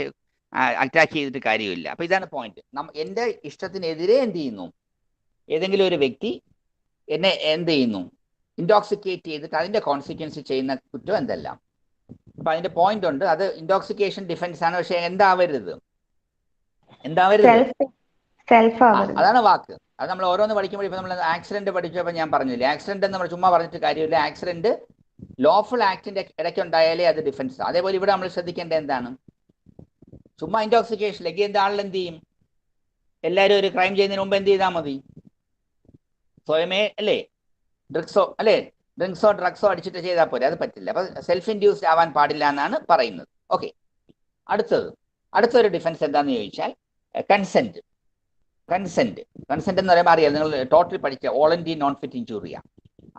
അറ്റാക്ക് ചെയ്തിട്ട് കാര്യമില്ല. അപ്പോൾ ഇതാണ് പോയിന്റ്. എൻ്റെ ഇഷ്ടത്തിനെതിരെ എന്ത് ചെയ്യുന്നു? ഏതെങ്കിലും ഒരു വ്യക്തി എന്നെ എന്ത് ചെയ്യുന്നു? ഇൻടോക്സിക്കേറ്റ് ചെയ്തിട്ട് അതിന്റെ കോൺസിക്വൻസ് ചെയ്യുന്ന കുറ്റം എന്തെല്ലാം. അപ്പൊ അതിന്റെ പോയിന്റ് ഉണ്ട്. അത് ഇൻടോക്സിക്കേഷൻ ഡിഫൻസ് ആണ്. പക്ഷെ എന്താവരുത് അതാണ് വാക്ക്. അത് നമ്മൾ ഓരോന്ന് പഠിക്കുമ്പോൾ ഇപ്പൊ നമ്മൾ ആക്സിഡന്റ് പഠിച്ചപ്പോൾ ഞാൻ പറഞ്ഞില്ലേ, ആക്സിഡന്റ് എന്ന് ചുമ്മാ പറഞ്ഞിട്ട് കാര്യമില്ല. ആക്സിഡന്റ് ലോഫുൾ ആക്ടിന്റെ ഇടയ്ക്കുണ്ടായാലേ അത് ഡിഫൻസ്. അതേപോലെ ഇവിടെ നമ്മൾ ശ്രദ്ധിക്കേണ്ടത് എന്താണ്, ചുമ്മാ ഇൻടോക്സിക്കേഷൻ എന്താ ആളിൽ എന്ത് ചെയ്യും, എല്ലാവരും ഒരു ക്രൈം ചെയ്യുന്നതിന് മുമ്പ് എന്ത് ചെയ്താൽ മതി, സ്വയമേ അല്ലേ ഡ്രിങ്ക്സോ ഡ്രഗ്സോ അടിച്ചിട്ട് ചെയ്താൽ പോരെ, അത് പറ്റില്ല. അപ്പൊ സെൽഫ് ഇൻഡ്യൂസ്ഡ് ആവാൻ പാടില്ല എന്നാണ് പറയുന്നത്. ഓക്കെ, അടുത്തൊരു ഡിഫൻസ് എന്താന്ന് ചോദിച്ചാൽ കൺസെന്റ് എന്ന് പറയുമ്പോൾ അറിയാം, നിങ്ങൾ ടോട്ടൽ പഠിച്ച voluntary non fit ഇഞ്ചൂറിയ.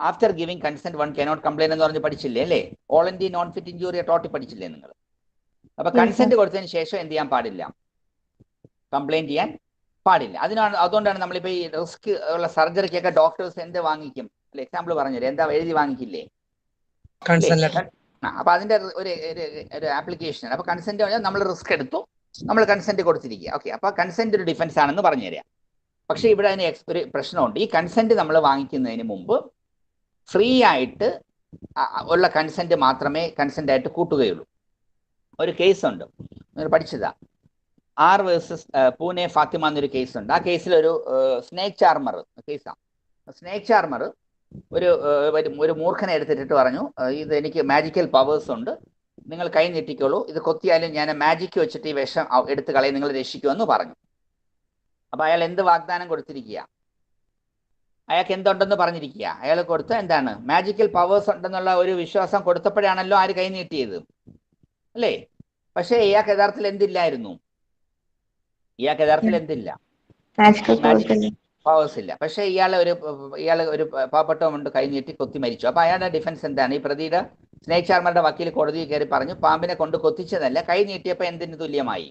After giving consent one cannot complain എന്ന് പറഞ്ഞ് പഠിച്ചില്ലേ അല്ലേ? വോളണ്ടറി നോൺ ഫിറ്റ് ഇഞ്ചൂറിയ ടോട്ടൽ പഠിച്ചില്ലേ നിങ്ങൾ? അപ്പൊ കൺസെന്റ് കൊടുത്തതിന് ശേഷം എന്ത് ചെയ്യാൻ പാടില്ല, കംപ്ലൈന്റ് ചെയ്യാൻ പാടില്ല. അതുകൊണ്ടാണ് നമ്മളിപ്പോ ഈ റിസ്ക് ഉള്ള സർജറിക്കൊക്കെ ഡോക്ടേഴ്സ് എന്ത് വാങ്ങിക്കും, എക്സാമ്പിൾ പറഞ്ഞില്ലേ, എന്താ എഴുതി വാങ്ങിക്കില്ലേ? അപ്പൊ അതിന്റെ ഒരു ആപ്ലിക്കേഷൻ. അപ്പൊ കൺസെന്റ് നമ്മൾ റിസ്ക് എടുത്തു, നമ്മൾ കൺസെന്റ് കൊടുത്തിരിക്കുക. ഓക്കെ, അപ്പൊ കൺസെന്റ് ഒരു ഡിഫൻസ് ആണെന്ന് പറഞ്ഞു തരാം. പക്ഷെ ഇവിടെ അതിന് ഒരു പ്രശ്നമുണ്ട്. ഈ കൺസെന്റ് നമ്മൾ വാങ്ങിക്കുന്നതിന് മുമ്പ് ഫ്രീ ആയിട്ട് ഉള്ള കൺസെന്റ് മാത്രമേ കൺസെന്റ് ആയിട്ട് കൂട്ടുകയുള്ളൂ. ഒരു കേസ് ഉണ്ട്, നിങ്ങൾ പഠിച്ചതാ, ആർ വേഴ്സസ് പൂനെ ഫാത്തിമ എന്നൊരു കേസ് ഉണ്ട്. ആ കേസിൽ ഒരു സ്നേക്ക് ചാർമർ കേസാണ്. സ്നേക്ക് ചാർമർ ഒരു മൂർഖനെ എടുത്തിട്ട് പറഞ്ഞു, ഇത് എനിക്ക് മാജിക്കൽ പവേഴ്സ് ഉണ്ട്, നിങ്ങൾ കൈ നീട്ടിക്കോളൂ, ഇത് കൊത്തിയാലും ഞാൻ മാജിക്ക് വെച്ചിട്ട് ഈ വിഷം എടുത്ത് കളയും, നിങ്ങൾ രക്ഷിക്കുമെന്ന് പറഞ്ഞു. അപ്പൊ അയാൾ എന്ത് വാഗ്ദാനം കൊടുത്തിരിക്കുക, അയാൾക്ക് എന്തുണ്ടെന്ന് പറഞ്ഞിരിക്കുക, അയാൾ കൊടുത്ത എന്താണ്, മാജിക്കൽ പവേഴ്സ് ഉണ്ടെന്നുള്ള ഒരു വിശ്വാസം കൊടുത്തപ്പോഴാണല്ലോ ആര് കൈ നീട്ടിയത് അല്ലേ? പക്ഷേ ഇയാൾക്ക് യഥാർത്ഥത്തിൽ എന്തില്ലായിരുന്നു, എന്തില്ല, പവേഴ്സ് ഇല്ല. പക്ഷെ ഇയാൾ ഒരു പാവപ്പെട്ടവനുണ്ട്, കൈ നീട്ടി കൊത്തി മരിച്ചു. അപ്പൊ അയാളുടെ ഡിഫൻസ് എന്താണ്, ഈ പ്രതിയുടെ സ്നേക് ചാർമറുടെ വക്കീൽ കോടതിയിൽ കയറി പറഞ്ഞു, പാമ്പിനെ കൊണ്ട് കൊത്തിച്ചതല്ല, കൈ നീട്ടിയപ്പോ എന്തിന് തുല്യമായി,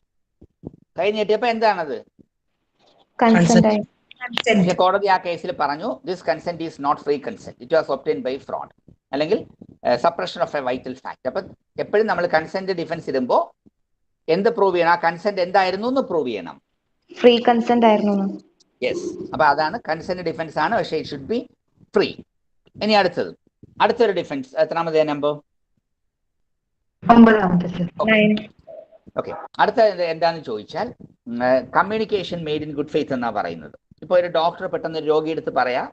കൈ നീട്ടിയപ്പോ എന്താണത്, പക്ഷെ കോടതി ആ കേസിൽ പറഞ്ഞു, this consent is not free consent, it was obtain by fraud അല്ലെങ്കിൽ suppression of a vital fact. അപ്പൊ എപ്പോഴും നമ്മൾ കൺസെന്റ് ഡിഫൻസ് ഇടുമ്പോൾ എന്ത് പ്രൂവ് ചെയ്യണം, ആ കൺസെന്റ് എന്തായിരുന്നു എന്ന് പ്രൂവ് ചെയ്യണം, ഫ്രീ കൺസെന്റ് ആയിരുന്നു. യെസ്, അപ്പൊ അതാണ് കൺസെന്റ് ഡിഫൻസ് ആണ്, പക്ഷേ ഇറ്റ് ഷുഡ് ബി ഫ്രീ. ഇനി അടുത്തൊരു ഡിഫൻസ്, എത്രാമത്തെ നമ്പർ? 9. ഓക്കെ, അടുത്ത എന്താന്ന് ചോദിച്ചാൽ communication made in good faith എന്നാ പറയുന്നത്. ഇപ്പൊ ഒരു ഡോക്ടർ പെട്ടെന്ന് രോഗി എടുത്ത് പറയാ,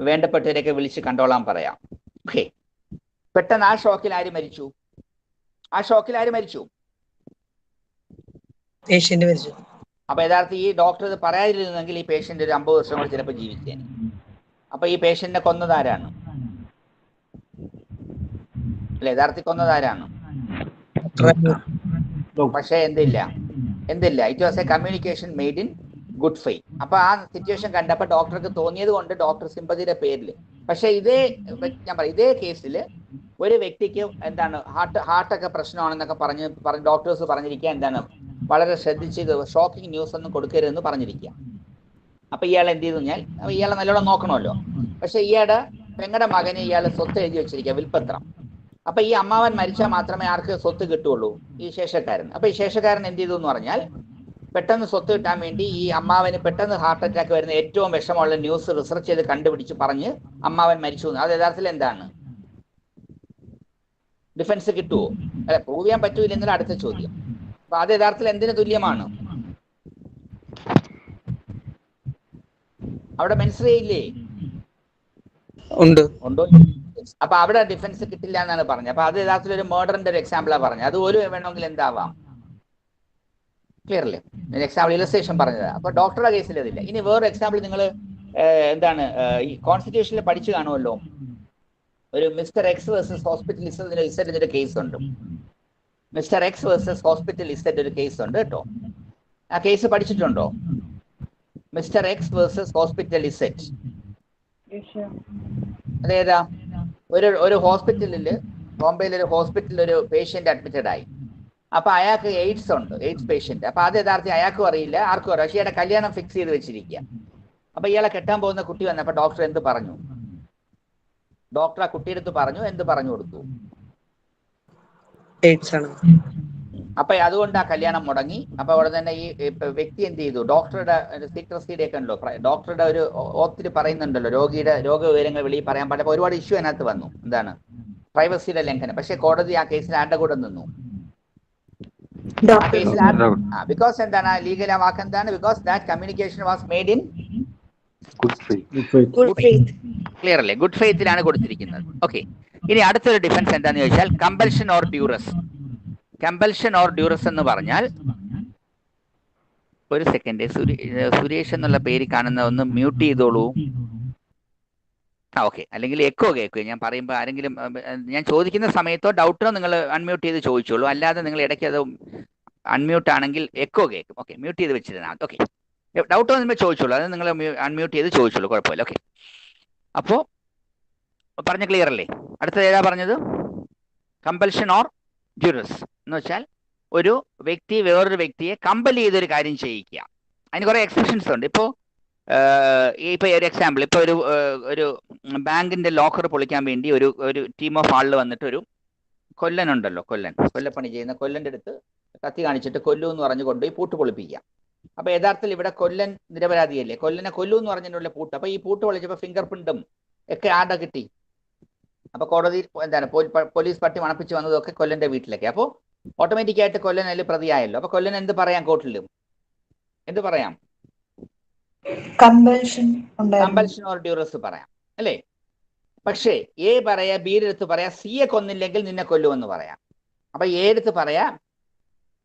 വേണ്ടപ്പെട്ടവരെയൊക്കെ വിളിച്ച് കണ്ടോളാൻ പറയാം. ഓക്കെ, പെട്ടെന്ന് ആ ഷോക്കിൽ ആര് മരിച്ചു, പേഷ്യന്റ് മരിച്ചു. അപ്പൊ യഥാർത്ഥം ഈ ഡോക്ടർ ഇത് പറയാതിരുന്നെങ്കിൽ ഈ പേഷ്യന്റ് ഒരു 50 വർഷം കൂടി ചിലപ്പോൾ ജീവിച്ചേനെ. അപ്പൊ ഈ പേഷ്യന്റിനെ കൊന്നതാരാണ്, അല്ലെ? യഥാർത്ഥത്തിൽ കൊന്നതാരാണ്? പക്ഷെ എന്തില്ല, it was A communication made in good faith. അപ്പൊ ആ സിറ്റുവേഷൻ കണ്ടപ്പോൾ ഡോക്ടർക്ക് തോന്നിയത് കൊണ്ട് ഡോക്ടർ സിമ്പതിയുടെ പേരിൽ. പക്ഷെ ഇതേ കേസിൽ ഒരു വ്യക്തിക്ക് എന്താണ് ഹാർട്ടൊക്കെ പ്രശ്നമാണെന്നൊക്കെ പറഞ്ഞ് ഡോക്ടേഴ്സ് പറഞ്ഞിരിക്കുക എന്താണ്, വളരെ ശ്രദ്ധിച്ച് ഷോക്കിംഗ് ന്യൂസ് ഒന്നും കൊടുക്കരുതെന്ന് പറഞ്ഞിരിക്കുക. അപ്പൊ ഇയാൾ എന്ത് ചെയ്തു കഴിഞ്ഞാൽ ഇയാളെ നല്ലോണം നോക്കണമല്ലോ. പക്ഷെ ഇയാളുടെ പെങ്ങളുടെ മകന് ഇയാൾ സ്വത്ത് എഴുതി വെച്ചിരിക്കുക, വിൽപ്പത്രം. അപ്പൊ ഈ അമ്മാവൻ മരിച്ചാൽ മാത്രമേ ആർക്ക് സ്വത്ത് കിട്ടുള്ളൂ, ഈ ശേഷക്കാരൻ. അപ്പൊ ഈ ശേഷക്കാരൻ എന്ത് ചെയ്തു എന്ന് പറഞ്ഞാൽ, പെട്ടെന്ന് സ്വത്ത് കിട്ടാൻ വേണ്ടി ഈ അമ്മാവന് പെട്ടെന്ന് ഹാർട്ട് അറ്റാക്ക് വരുന്ന ഏറ്റവും വിഷമമുള്ള ന്യൂസ് റിസർച്ച് ചെയ്ത് കണ്ടുപിടിച്ച് പറഞ്ഞ് അമ്മാവൻ മരിച്ചു. അത് യഥാർത്ഥത്തിൽ എന്താണ്, ഡിഫൻസ് കിട്ടുമോ? അല്ല, പ്രൂവ് ചെയ്യാൻ പറ്റൂലെന്നുള്ള അടുത്ത ചോദ്യം. അപ്പൊ അത് യഥാർത്ഥത്തിൽ എന്തിനു തുല്യമാണ്, അവിടെ മനസ്സിലായില്ലേ? ഉണ്ടോ? അപ്പൊ അവിടെ ഡിഫൻസ് കിട്ടില്ല എന്നാണ് പറഞ്ഞത്. അപ്പൊ അത് യഥാർത്ഥത്തിൽ ഒരു മേർഡറിന്റെ ഒരു എക്സാമ്പിളാണ് പറഞ്ഞത്. അതുപോലും വേണമെങ്കിൽ എന്താവാം, ക്ലിയർ അല്ലേ? എക്സാമ്പിൾ ഇലസ്ട്രേഷൻ പറഞ്ഞത്. അപ്പൊ ഡോക്ടറുടെ കേസിൽ അതില്ല. ഇനി വേറെ എക്സാമ്പിൾ നിങ്ങൾ എന്താണ് ഈ കോൺസ്റ്റിറ്റ്യൂഷനിൽ പഠിച്ചു കാണുമല്ലോ, ഒരു mister X versus hospital Z ഒരു കേസ് ഉണ്ട്. Mister X versus hospital Z ഒരു കേസ് ഉണ്ട് കേട്ടോ. ആ കേസ് പഠിച്ചിട്ടുണ്ടോ? Mister X versus hospital Z അതേതാ? ഒരു ഹോസ്പിറ്റലിൽ, ബോംബെയിൽ ഒരു ഹോസ്പിറ്റലിൽ ഒരു പേഷ്യന്റ് അഡ്മിറ്റഡ് ആയി. അപ്പൊ അയാൾക്ക് എയ്ഡ്സ് ഉണ്ട്, എയ്ഡ്സ് പേഷ്യന്റ്. അപ്പൊ അത് യഥാർത്ഥം അയാൾക്കും അറിയില്ല, ആർക്കും അറിയാം. പക്ഷെ ഇയാളുടെ കല്യാണം ഫിക്സ് ചെയ്ത് വെച്ചിരിക്കുക. അപ്പൊ ഇയാളെ കെട്ടാൻ പോകുന്ന കുട്ടി വന്നപ്പോ ഡോക്ടർ എന്ത് പറഞ്ഞു? ഡോക്ടർ ആ കുട്ടിയെടുത്ത് പറഞ്ഞു, എന്ത് പറഞ്ഞു കൊടുത്തു? എയ്ഡ്സ് ആണ്. അപ്പൊ അതുകൊണ്ട് ആ കല്യാണം മുടങ്ങി. അപ്പൊ അവിടെ തന്നെ ഈ വ്യക്തി എന്ത് ചെയ്തു, ഡോക്ടറുടെ സീക്രസിയുടെ ഒക്കെ ഉണ്ടല്ലോ, ഡോക്ടറുടെ ഒരു ഓത്തിൽ പറയുന്നുണ്ടല്ലോ, രോഗിയുടെ രോഗവിവരങ്ങൾ വെളിയിൽ പറയാൻ പാടില്ല. ഒരുപാട് ഇഷ്യൂ അതിനകത്ത് വന്നു. എന്താണ്? പ്രൈവസിയുടെ ലംഘനം. പക്ഷെ കോടതി ആ കേസിൽ ആരുടെ കൂടെ നിന്നു? ആ കേസിൽ ബിക്കോസ് എന്താണ് ലീഗൽ ആ വാക്ക് എന്താണ്? Because that communication was made in Good faith. Clear അല്ലേ? ഗുഡ് ഫെയ്ത്തിലാണ് കൊടുത്തിരിക്കുന്നത്. ഓക്കെ. ഇനി അടുത്തൊരു ഡിഫൻസ് എന്താന്ന് ചോദിച്ചാൽ compulsion or duress. Compulsion or duress എന്ന് പറഞ്ഞാൽ, ഒരു സെക്കൻഡ്, സുരേഷ് എന്നുള്ള പേര് കാണുന്ന ഒന്ന് മ്യൂട്ട് ചെയ്തോളൂ. ഓക്കെ. അല്ലെങ്കിൽ എക്കോ കേൾക്കുക ഞാൻ പറയുമ്പോൾ. ആരെങ്കിലും ഞാൻ ചോദിക്കുന്ന സമയത്തോ ഡൗട്ടിനോ നിങ്ങൾ അൺമ്യൂട്ട് ചെയ്ത് ചോദിച്ചോളൂ. അല്ലാതെ നിങ്ങൾ ഇടയ്ക്ക് അത് അൺമ്യൂട്ട് ആണെങ്കിൽ എക്കോ കേൾക്കും. ഓക്കെ, മ്യൂട്ട് ചെയ്ത് വെച്ചിരുന്നാൽ. ഓക്കെ, ഡൗട്ട് വന്നുമ്പോൾ ചോദിച്ചോളൂ. അത് നിങ്ങൾ അൺമ്യൂട്ട് ചെയ്ത് ചോദിച്ചോളൂ, കുഴപ്പമില്ല. ഓക്കെ. അപ്പോൾ പറഞ്ഞ ക്ലിയർ അല്ലേ? അടുത്തത് ഏതാ പറഞ്ഞത്? കമ്പൽഷൻ ഓർ ഡ്യൂറസ് എന്ന് വെച്ചാൽ ഒരു വ്യക്തി വേറൊരു വ്യക്തിയെ കമ്പൽ ചെയ്തൊരു കാര്യം ചെയ്യിക്കുക. അതിന് കുറേ എക്സെപ്ഷൻസ് ഉണ്ട്. ഇപ്പോൾ ഒരു എക്സാമ്പിൾ, ഇപ്പോൾ ഒരു ബാങ്കിന്റെ ലോക്കർ പൊളിക്കാൻ വേണ്ടി ഒരു ടീം ഓഫ് ആളിൽ വന്നിട്ട് ഒരു കൊല്ലനുണ്ടല്ലോ, കൊല്ലപ്പണി ചെയ്യുന്ന കൊല്ലന്റെ അടുത്ത് കത്തി കാണിച്ചിട്ട് കൊല്ലു എന്ന് പറഞ്ഞു കൊണ്ടുപോയി പൂട്ട് പൊളിപ്പിക്കുക. അപ്പൊ യഥാർത്ഥത്തിൽ ഇവിടെ കൊല്ലൻ നിരപരാധിയല്ലേ? കൊല്ലനെ കൊല്ലു എന്ന് പറഞ്ഞിട്ടുള്ള പൂട്ട്. അപ്പൊ ഈ പൂട്ട് പൊളിച്ചപ്പോൾ ഫിംഗർ പ്രിന്റും ഒക്കെ ആരുടെ കിട്ടി? അപ്പൊ കോടതി എന്താണ് പോലീസ് പട്ടി മണപ്പിച്ച് വന്നതൊക്കെ കൊല്ലന്റെ വീട്ടിലേക്ക്. അപ്പോൾ ഓട്ടോമാറ്റിക്കായിട്ട് കൊല്ലൻ അതിൽ പ്രതിയായല്ലോ. അപ്പൊ കൊല്ലൻ എന്ത് പറയാം? കോർട്ടിലും എന്ത് പറയാം? കമ്പൽഷൻ ഓർ ഡ്യൂറസ് പറയാം അല്ലേ? പക്ഷേ എ പറയാ, ബിയുടെ അടുത്ത് പറയാ സിയെ കൊന്നില്ലെങ്കിൽ നിന്നെ കൊല്ലുമെന്ന് പറയാം. അപ്പൊ എ അടുത്ത് പറയാ,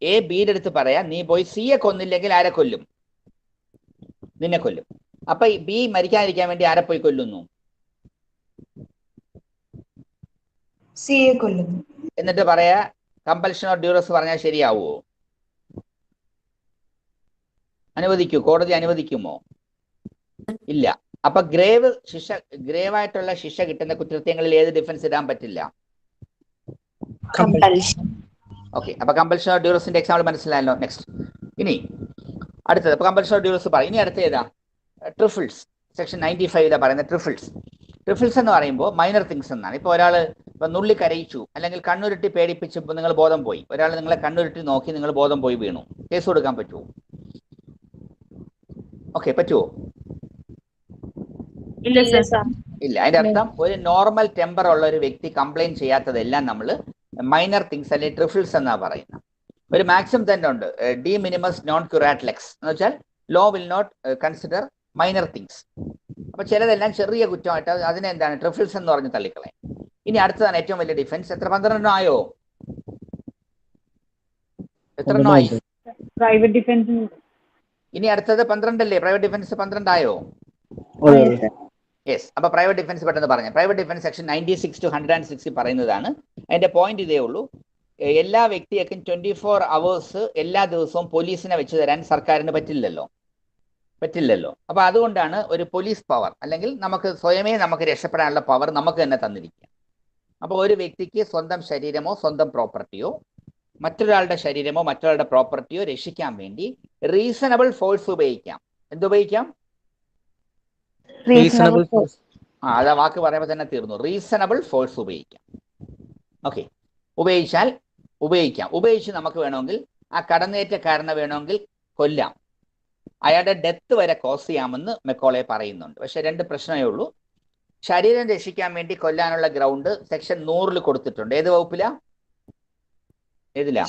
എ ബിയുടെ അടുത്ത് പറയാ നീ പോയി സിയെ കൊന്നില്ലെങ്കിൽ ആരെ കൊല്ലും? നിന്നെ കൊല്ലും. അപ്പൊ ബി മരിക്കാതിരിക്കാൻ വേണ്ടി ആരെ പോയി കൊല്ലുന്നു? സിയെ കൊല്ലുന്നു. എന്നിട്ട് പറയാ കമ്പൽഷൻ ഓർ ഡ്യൂറസ് പറഞ്ഞാൽ ശരിയാവുമോ? അനുവദിക്കൂ? കോടതി അനുവദിക്കുമോ? ഇല്ല. അപ്പൊ ഗ്രേവായിട്ടുള്ള ശിക്ഷ കിട്ടുന്ന കുറ്റകൃത്യങ്ങളിൽ ഏത് ഡിഫൻസ് ഇടാൻ പറ്റില്ല? ഓക്കെ. അപ്പൊ കമ്പൽഷൻ ഓർ ഡ്യൂറസിന്റെ എക്സാമ്പിൾ മനസ്സിലായല്ലോ. നെക്സ്റ്റ്. ഇനി അടുത്തത് കമ്പൽഷൻ ഓർ ഡ്യൂറസ് പറയും. ഇനി അടുത്ത ഏതാ? ട്രിഫിൾസ്. സെക്ഷൻ 95 പറയുന്നത് ട്രിഫിൾസ് എന്ന് പറയുമ്പോൾ മൈനർ തിങ്സ് എന്നാണ്. ഇപ്പൊ ഒരാള് നുള്ളി കരയിച്ചു, അല്ലെങ്കിൽ കണ്ണുരുട്ടി പേടിപ്പിച്ചപ്പോൾ നിങ്ങൾ ബോധം പോയി. ഒരാൾ നിങ്ങളെ കണ്ണുരുട്ടി നോക്കി, നിങ്ങൾ ബോധം പോയി വീണു. കേസ് കൊടുക്കാൻ പറ്റുമോ? ഓക്കെ, പറ്റുമോ? ഇല്ല. അതിന്റെ അർത്ഥം ഒരു നോർമൽ ടെമ്പർ ഉള്ള ഒരു വ്യക്തി കംപ്ലൈന്റ് ചെയ്യാത്തതെല്ലാം നമ്മൾ മൈനർ തിങ്സ് അല്ലെങ്കിൽ ട്രിഫിൾസ് എന്നാ പറയുന്നത്. ഒരു മാക്സിമം തന്നെ ഉണ്ട്, ഡി മിനിമസ് നോൺ ക്യുറാറ്റ് ലെക്സ് എന്ന് വെച്ചാൽ law will not consider minor things. അപ്പൊ ചിലതെല്ലാം ചെറിയ കുറ്റമായിട്ട് അതിനെ എന്താണ് ട്രിഫിൾസ് എന്ന് പറഞ്ഞ് തള്ളിക്കളയും. ഇനി അടുത്തതാണ് ഏറ്റവും വലിയ ഡിഫൻസ്. എത്ര? 12 ആയോ? എത്ര ആയി? Private defence. ഇനി അടുത്തത് 12 അല്ലേ? പ്രൈവറ്റ് ഡിഫൻസ് 12 ആയോ? യെസ്. അപ്പൊ പ്രൈവറ്റ് ഡിഫൻസ് പെട്ടെന്ന് പറഞ്ഞു. പ്രൈവറ്റ് ഡിഫൻസ് സെക്ഷൻ 96 to 160 പറയുന്നതാണ്. അതിന്റെ പോയിന്റ് ഇതേ ഉള്ളൂ. എല്ലാ വ്യക്തിയേക്കും 24 hours എല്ലാ ദിവസവും പോലീസിനെ വെച്ച് തരാൻ സർക്കാരിന് പറ്റില്ലല്ലോ. അപ്പൊ അതുകൊണ്ടാണ് ഒരു പോലീസ് പവർ, അല്ലെങ്കിൽ നമുക്ക് സ്വയമേ നമുക്ക് രക്ഷപ്പെടാനുള്ള പവർ നമുക്ക് തന്നെ തന്നിരിക്കുക. അപ്പൊ ഒരു വ്യക്തിക്ക് സ്വന്തം ശരീരമോ സ്വന്തം പ്രോപ്പർട്ടിയോ മറ്റൊരാളുടെ ശരീരമോ മറ്റൊരാളുടെ പ്രോപ്പർട്ടിയോ രക്ഷിക്കാൻ വേണ്ടി റീസണബിൾ ഫോഴ്സ് ഉപയോഗിക്കാം. എന്തുപയോഗിക്കാം? അത് ആ വാക്ക് പറയുമ്പോൾ തന്നെ തീർന്നു. റീസണബിൾ ഫോഴ്സ് ഉപയോഗിക്കാം. ഓക്കെ. ഉപയോഗിച്ച് നമുക്ക് വേണമെങ്കിൽ ആ കടന്നേറ്റക്കാരനെ വേണമെങ്കിൽ കൊല്ലാം. അയാളുടെ ഡെത്ത് വരെ കോസ് ചെയ്യാമെന്ന് മെക്കോളെ പറയുന്നുണ്ട്. പക്ഷെ 2 പ്രശ്നമേ ഉള്ളൂ. ശരീരം രക്ഷിക്കാൻ വേണ്ടി കൊല്ലാനുള്ള ഗ്രൗണ്ട് സെക്ഷൻ 100 കൊടുത്തിട്ടുണ്ട്. ഏത് വകുപ്പിലാ? ഏതിലാ?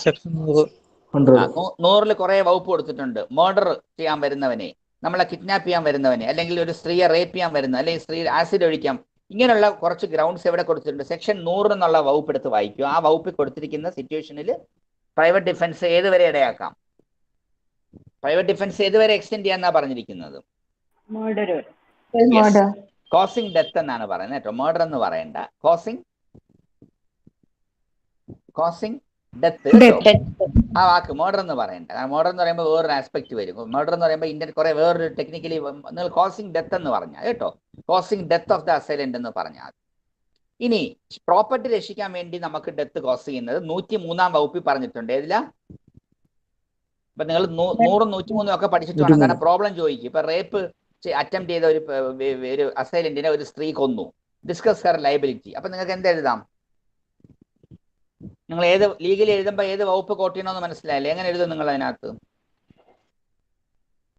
100 കുറെ വകുപ്പ് കൊടുത്തിട്ടുണ്ട്. മർഡർ ചെയ്യാൻ വരുന്നവനെ, നമ്മളെ കിഡ്നാപ്പ് ചെയ്യാൻ വരുന്നവനെ, അല്ലെങ്കിൽ ഒരു സ്ത്രീയെ റേപ്പ് ചെയ്യാൻ വരുന്ന, അല്ലെങ്കിൽ സ്ത്രീ ആസിഡ് ഒഴിക്കാം, ഇങ്ങനെയുള്ള കുറച്ച് ഗ്രൗണ്ട്സ് എവിടെ കൊടുത്തിട്ടുണ്ട്? സെക്ഷൻ 100 എന്നുള്ള വകുപ്പ് എടുത്ത് വായിക്കും. ആ വകുപ്പിൽ കൊടുത്തിരിക്കുന്ന സിറ്റുവേഷനിൽ പ്രൈവറ്റ് ഡിഫൻസ് ഏതുവരെ ഇടയാക്കാം? പ്രൈവറ്റ് ഡിഫൻസ് ഏതുവരെ എക്സ്റ്റെൻഡ് ചെയ്യാന്നാ പറഞ്ഞിരിക്കുന്നത്? കോസിംഗ് ഡെത്ത് എന്നാണ് പറയുന്നത് കേട്ടോ. മർഡർ എന്ന് പറയണ്ട, കോസിംഗ് ഡെത്ത്. ആ വാക്ക് മർഡർ എന്ന് പറയണ്ട. മർഡർ എന്ന് പറയുമ്പോൾ വേറൊരു ആസ്പെക്ട് വരും. മർഡർ എന്ന് പറയുമ്പോൾ ഇന്ത്യൻ കുറെ വേറൊരു ടെക്നിക്കലി നിങ്ങൾ കോസിംഗ് ഡെത്ത് എന്ന് പറഞ്ഞാൽ കേട്ടോ. കോസിംഗ് ഡെത്ത് ഓഫ് ദ അസൈലന്റ് എന്ന് പറഞ്ഞാൽ. ഇനി പ്രോപ്പർട്ടി രക്ഷിക്കാൻ വേണ്ടി നമുക്ക് ഡെത്ത് കോസ് ചെയ്യുന്നത് 103 വകുപ്പിൽ പറഞ്ഞിട്ടുണ്ട്. ഏതിലാ? ഇപ്പൊ നിങ്ങൾ 100, 103 ഒക്കെ പഠിച്ചിട്ട് വേണം. കാരണം പ്രോബ്ലം ചോദിക്കും. ഇപ്പൊ റേപ്പ് അറ്റംപ്റ്റ് ചെയ്ത ഒരു അസൈലന്റിനെ ഒരു സ്ത്രീ കൊന്നു. Discuss Har liability. അപ്പൊ നിങ്ങൾക്ക് എന്ത് എഴുതാം? നിങ്ങൾ ഏത് ലീഗലി എഴുതുമ്പോൾ ഏത് വകുപ്പ് കോട്ട് ചെയ്യണമെന്ന് മനസ്സിലായില്ലേ? എങ്ങനെ എഴുതും നിങ്ങൾ അതിനകത്ത്?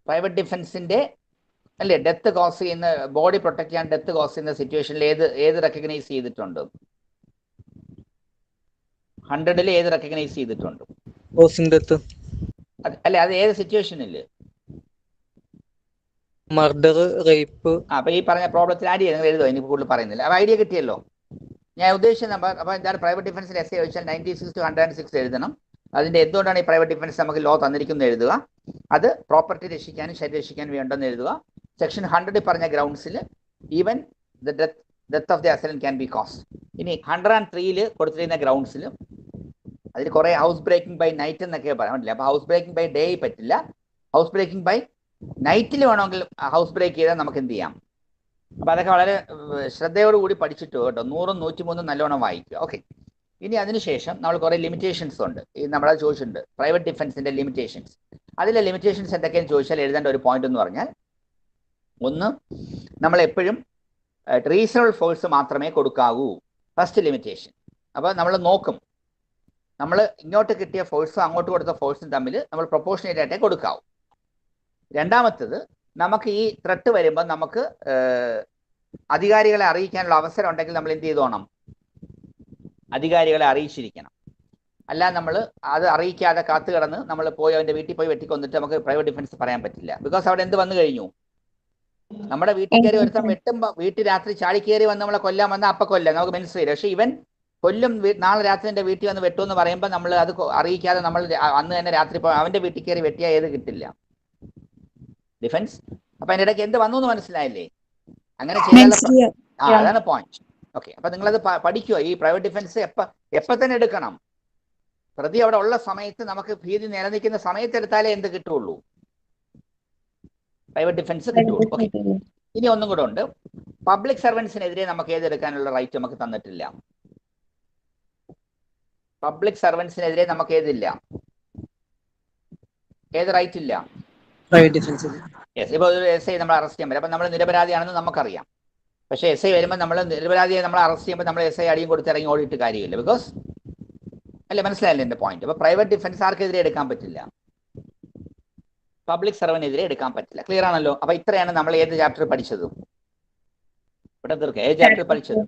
പ്രൈവറ്റ് ഡിഫൻസിന്റെ അല്ലേ ഡെത്ത് കോസ് ചെയ്യുന്ന, ബോഡി പ്രൊട്ടക്ട് ചെയ്യാൻ ഡെത്ത് കോസ് ചെയ്യുന്ന സിറ്റുവേഷനിൽ ഏത് റെക്കഗ്നൈസ് ചെയ്തിട്ടുണ്ട്? 100-ൽ ഏത് റെക്കഗ്നൈസ് ചെയ്തിട്ടുണ്ട്? കോസിംഗ് ഡെത്ത്, അല്ലെ അത് ഏത് സിറ്റുവേഷനിൽ? Murder, rape. അപ്പൊ ഈ പറഞ്ഞ പ്രോബ്ലത്തിൽ ആഡ് ചെയ്ത് നിങ്ങൾ എഴുതുക, എനിക്ക് കൂടുതൽ പറയുന്നില്ല. അപ്പൊ ഐഡിയ കിട്ടിയല്ലോ. ഞാൻ ഉദ്ദേശിച്ച നമ്പർ. അപ്പൊ എന്താണ് പ്രൈവറ്റ് ഡിഫൻസിൽ എസ് ചോദിച്ചാൽ 96 to 106 എഴുതണം. അതിന്റെ എന്തുകൊണ്ടാണ് ഈ പ്രൈവറ്റ് ഡിഫൻസ് നമുക്ക് ലോ തന്നിരിക്കുന്നത് എഴുതുക. അത് പ്രോപ്പർട്ടി രക്ഷിക്കാനും ശരീരം രക്ഷിക്കാനും വേണ്ടെന്ന് എഴുതുക. സെക്ഷൻ 100 പറഞ്ഞ ഗ്രൗണ്ട്സിൽ even the death of the assailant can be cause. ഇനി 103-ൽ കൊടുത്തിരിക്കുന്ന ഗ്രൗണ്ട്സിൽ അതിൽ കുറെ ഹൗസ് ബ്രേക്കിംഗ് ബൈ നൈറ്റ് എന്നൊക്കെ പറയാൻ പറ്റില്ല. അപ്പൊ ഹൗസ് ബ്രേക്കിംഗ് ബൈ ഡേ പറ്റില്ല. ഹൗസ് ബ്രേക്കിംഗ് ബൈ നൈറ്റിൽ വേണമെങ്കിൽ ഹൗസ് ബ്രേക്ക് ചെയ്താൽ നമുക്ക് എന്ത് ചെയ്യാം. അപ്പൊ അതൊക്കെ വളരെ ശ്രദ്ധയോടുകൂടി പഠിച്ചിട്ട് കേട്ടോ. 100-ഉം 103-ഉം നല്ലോണം വായിക്കുക. ഓക്കെ. ഇനി അതിനുശേഷം നമ്മൾ കുറെ ലിമിറ്റേഷൻസ് ഉണ്ട്. ഈ നമ്മളത് ചോദിച്ചിട്ടുണ്ട് പ്രൈവറ്റ് ഡിഫൻസിന്റെ ലിമിറ്റേഷൻസ്. അതിലെ ലിമിറ്റേഷൻസ് എന്തൊക്കെയെന്ന് ചോദിച്ചാൽ എഴുതേണ്ട ഒരു പോയിന്റ് എന്ന് പറഞ്ഞാൽ, ഒന്ന്, നമ്മൾ എപ്പോഴും റീസണബിൾ ഫോഴ്സ് മാത്രമേ കൊടുക്കാവൂ. First limitation. അപ്പോൾ നമ്മൾ നോക്കും, നമ്മൾ ഇങ്ങോട്ട് കിട്ടിയ ഫോഴ്സും അങ്ങോട്ട് കൊടുത്ത ഫോഴ്സും തമ്മിൽ നമ്മൾ പ്രൊപ്പോർഷനേറ്റ് ആയിട്ടേ കൊടുക്കാവൂ. രണ്ടാമത്തത്, നമുക്ക് ഈ ത്രെട്ട് വരുമ്പോൾ നമുക്ക് അധികാരികളെ അറിയിക്കാനുള്ള അവസരം ഉണ്ടെങ്കിൽ നമ്മൾ എന്ത് ചെയ്തോണം? അധികാരികളെ അറിയിച്ചിരിക്കണം. അല്ല നമ്മൾ അത് അറിയിക്കാതെ കാത്തു കിടന്ന് നമ്മൾ പോയി അവൻ്റെ വീട്ടിൽ പോയി വെട്ടിക്കൊന്നിട്ട് നമുക്ക് പ്രൈവറ്റ് ഡിഫൻസ് പറയാൻ പറ്റില്ല. ബിക്കോസ് അവിടെ എന്ത് വന്നു കഴിഞ്ഞു? നമ്മുടെ വീട്ടിൽ കയറി ഒരുത്തം വെട്ടുമ്പോൾ വീട്ടിൽ രാത്രി ചാടി കയറി വന്ന് നമ്മളെ കൊല്ലാൻ വന്നാൽ അപ്പം കൊല്ലാം, നമുക്ക് മനസ്സിലായില്ല. പക്ഷേ ഇവൻ കൊല്ലും, നാളെ രാത്രി എൻ്റെ വീട്ടിൽ വന്ന് വെട്ടുമെന്ന് പറയുമ്പോൾ നമ്മൾ അത് അറിയിക്കാതെ നമ്മൾ അന്ന് തന്നെ രാത്രി അവൻ്റെ വീട്ടിൽ കയറി വെട്ടിയാൽ ഏത് കിട്ടില്ല ഡിഫൻസ്. അപ്പൊ അതിന്റെ ഇടയ്ക്ക് എന്ത് വന്നു എന്ന് മനസ്സിലായില്ലേ? അങ്ങനെ ചെയ്യാനുള്ള അതാണ് പോയിന്റ്. ഓക്കെ. അപ്പൊ നിങ്ങളത് പഠിക്കുക. ഈ പ്രൈവറ്റ് ഡിഫൻസ് എപ്പോ തന്നെ എടുക്കണം. പ്രതി അവിടെ ഉള്ള സമയത്ത് നമുക്ക് ഭീതി നിലനിൽക്കുന്ന സമയത്ത് എടുത്താലേ എന്ത് കിട്ടുള്ളൂ? പ്രൈവറ്റ് ഡിഫൻസ് കിട്ടുള്ളൂ. ഓക്കെ. ഇനി ഒന്നും കൂടെ ഉണ്ട്. പബ്ലിക് സർവൻസിനെതിരെ നമുക്ക് ഏതെടുക്കാനുള്ള റൈറ്റ് നമുക്ക് തന്നിട്ടില്ല. പബ്ലിക് സർവൻസിനെതിരെ നമുക്ക് ഏതില്ല, ഏത് റൈറ്റ് ഇല്ല? Private defence. യെസ്. ഇപ്പോൾ ഒരു എസ് ഐ നമ്മൾ അറസ്റ്റ് ചെയ്യാൻ പറ്റും. അപ്പം നമ്മൾ നിരപരാധിയാണെന്ന് നമുക്കറിയാം. പക്ഷേ എസ് ഐ വരുമ്പോൾ നമ്മൾ നിരപരാധിയെ നമ്മൾ അറസ്റ്റ് ചെയ്യുമ്പോൾ നമ്മൾ എസ് ഐ അടിയും കൊടുത്ത് ഇറങ്ങി ഓടിയിട്ട് കാര്യമില്ല. ബിക്കോസ് അല്ലേ, മനസ്സിലായില്ലേ എൻ്റെ പോയിന്റ്? അപ്പോൾ പ്രൈവറ്റ് ഡിഫൻസ് ആർക്കെതിരെ എടുക്കാൻ പറ്റില്ല? പബ്ലിക് സർവനെതിരെ എടുക്കാൻ പറ്റില്ല. ക്ലിയർ ആണല്ലോ? അപ്പൊ ഇത്രയാണ് നമ്മൾ ഏത് ചാപ്റ്റർ പഠിച്ചത്? ഇവിടെ തീർക്കുക. ഏത് ചാപ്റ്റർ പഠിച്ചത്?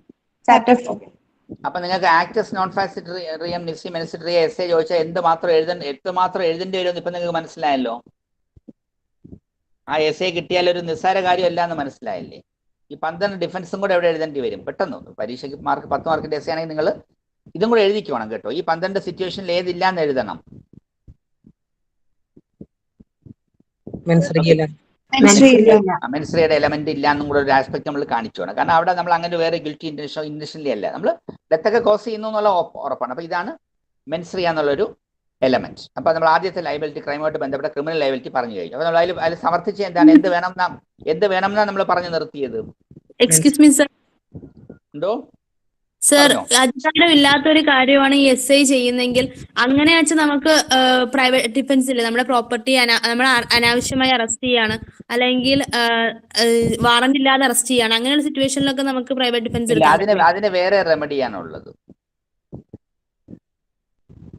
അപ്പൊ നിങ്ങൾക്ക് ആക്ടസ് നോൺ ഫാസിറ്ററി റിയം നിസി മെനിസിറ്ററി എസ് ഐ ചോദിച്ചാൽ എന്ത് മാത്രം എഴുതേണ്ടി വരുമെന്ന് ഇപ്പൊ നിങ്ങൾക്ക് മനസ്സിലായല്ലോ. ആ എസ് ഐ കിട്ടിയാൽ ഒരു നിസ്സാര കാര്യമല്ല എന്ന് മനസ്സിലായില്ലേ? ഈ 12 ഡിഫൻസും കൂടെ എവിടെ എഴുതേണ്ടി വരും? പെട്ടെന്ന് പരീക്ഷയ്ക്ക് 10 മാർക്കിന്റെ എസ് ഐ ആണെങ്കിൽ നിങ്ങൾ ഇതും കൂടെ എഴുതിക്കുവാണം കേട്ടോ. ഈ 12 സിറ്റുവേഷനിൽ ഏതില്ല എന്ന് എഴുതണം. മെൻസ്രിയുടെ എലമെന്റ് ഇല്ല എന്നും കൂടെ ഒരു ആസ്പെക്ട് നമ്മൾ കാണിച്ചോണം. കാരണം അവിടെ നമ്മൾ അങ്ങനെ വേറെ ഗിൽറ്റി ഇന്റൻഷനലി അല്ല, നമ്മൾ ഡെത്തൊക്കെ കോസ് ചെയ്യുന്നു എന്നുള്ള ഉറപ്പാണ്. അപ്പൊ ഇതാണ് മെൻസ്രിയ എന്നുള്ളൊരു എലമെന്റ്. അപ്പൊ നമ്മൾ ആദ്യത്തെ ലയബിലിറ്റി ക്രൈമുമായിട്ട് ബന്ധപ്പെട്ട ക്രിമിനൽ ലയബിലിറ്റി പറഞ്ഞു കഴിഞ്ഞു. അപ്പൊ നമ്മൾ അതിൽ സമർത്ഥിച്ച എന്താണ്, എന്ത് വേണമെന്നാ നമ്മൾ പറഞ്ഞു നിർത്തിയത്? Excuse me sir. എന്തോ സർ, അധികാരമില്ലാത്തൊരു കാര്യമാണ് ഈ എസ് ഐ ചെയ്യുന്നെങ്കിൽ അങ്ങനെ വെച്ച് നമുക്ക് പ്രൈവറ്റ് ഡിഫൻസ് ഇല്ല. നമ്മുടെ പ്രോപ്പർട്ടി നമ്മൾ അനാവശ്യമായി അറസ്റ്റ് ചെയ്യാണ്, അല്ലെങ്കിൽ വാറന്റ് ഇല്ലാതെ അറസ്റ്റ് ചെയ്യാണ്. അങ്ങനെയുള്ള സിറ്റുവേഷനിലൊക്കെ നമുക്ക് പ്രൈവറ്റ് ഡിഫൻസ് അതിന് വേറെ റെമഡിയാണുള്ളത്.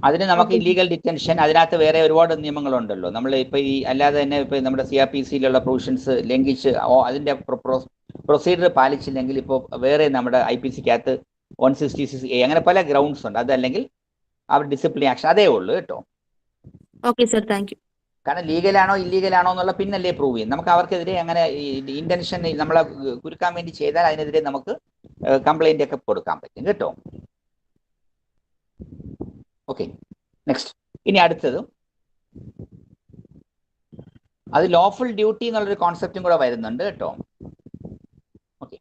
അതിന് നമുക്ക് ഇല്ലീഗൽ ഡിറ്റൻഷൻ, അതിനകത്ത് വേറെ ഒരുപാട് നിയമങ്ങളുണ്ടല്ലോ. നമ്മൾ ഇപ്പൊ ഈ അല്ലാതെ തന്നെ ഇപ്പൊ നമ്മുടെ CRPC-യിലുള്ള പ്രൊവിഷൻസ് ലംഘിച്ച് അതിന്റെ പ്രൊസീജിയർ പാലിച്ചില്ലെങ്കിൽ ഇപ്പോൾ വേറെ നമ്മുടെ IPC-ക്കകത്ത് 166A അങ്ങനെ പല ഗ്രൗണ്ട്സ് ഉണ്ട്. അതല്ലെങ്കിൽ അവർ ഡിസിപ്ലിൻ ആക്ഷൻ അതേ ഉള്ളൂ കേട്ടോ. Okay sir, thank you. കാരണം ലീഗലാണോ ഇല്ലീഗലാണോ എന്നുള്ള പിന്നല്ലേ പ്രൂവ് ചെയ്യും. നമുക്ക് അവർക്കെതിരെ അങ്ങനെ ഇന്റൻഷൻ നമ്മളെ കുരുക്കാൻ വേണ്ടി ചെയ്താൽ അതിനെതിരെ നമുക്ക് കംപ്ലൈന്റ് ഒക്കെ കൊടുക്കാൻ പറ്റും കേട്ടോ. Okay, next. ഇനി അടുത്തത്, അത് ലോഫുൾ ഡ്യൂട്ടി എന്നുള്ളൊരു കോൺസെപ്റ്റും കൂടെ വരുന്നുണ്ട് കേട്ടോ. ഓക്കെ,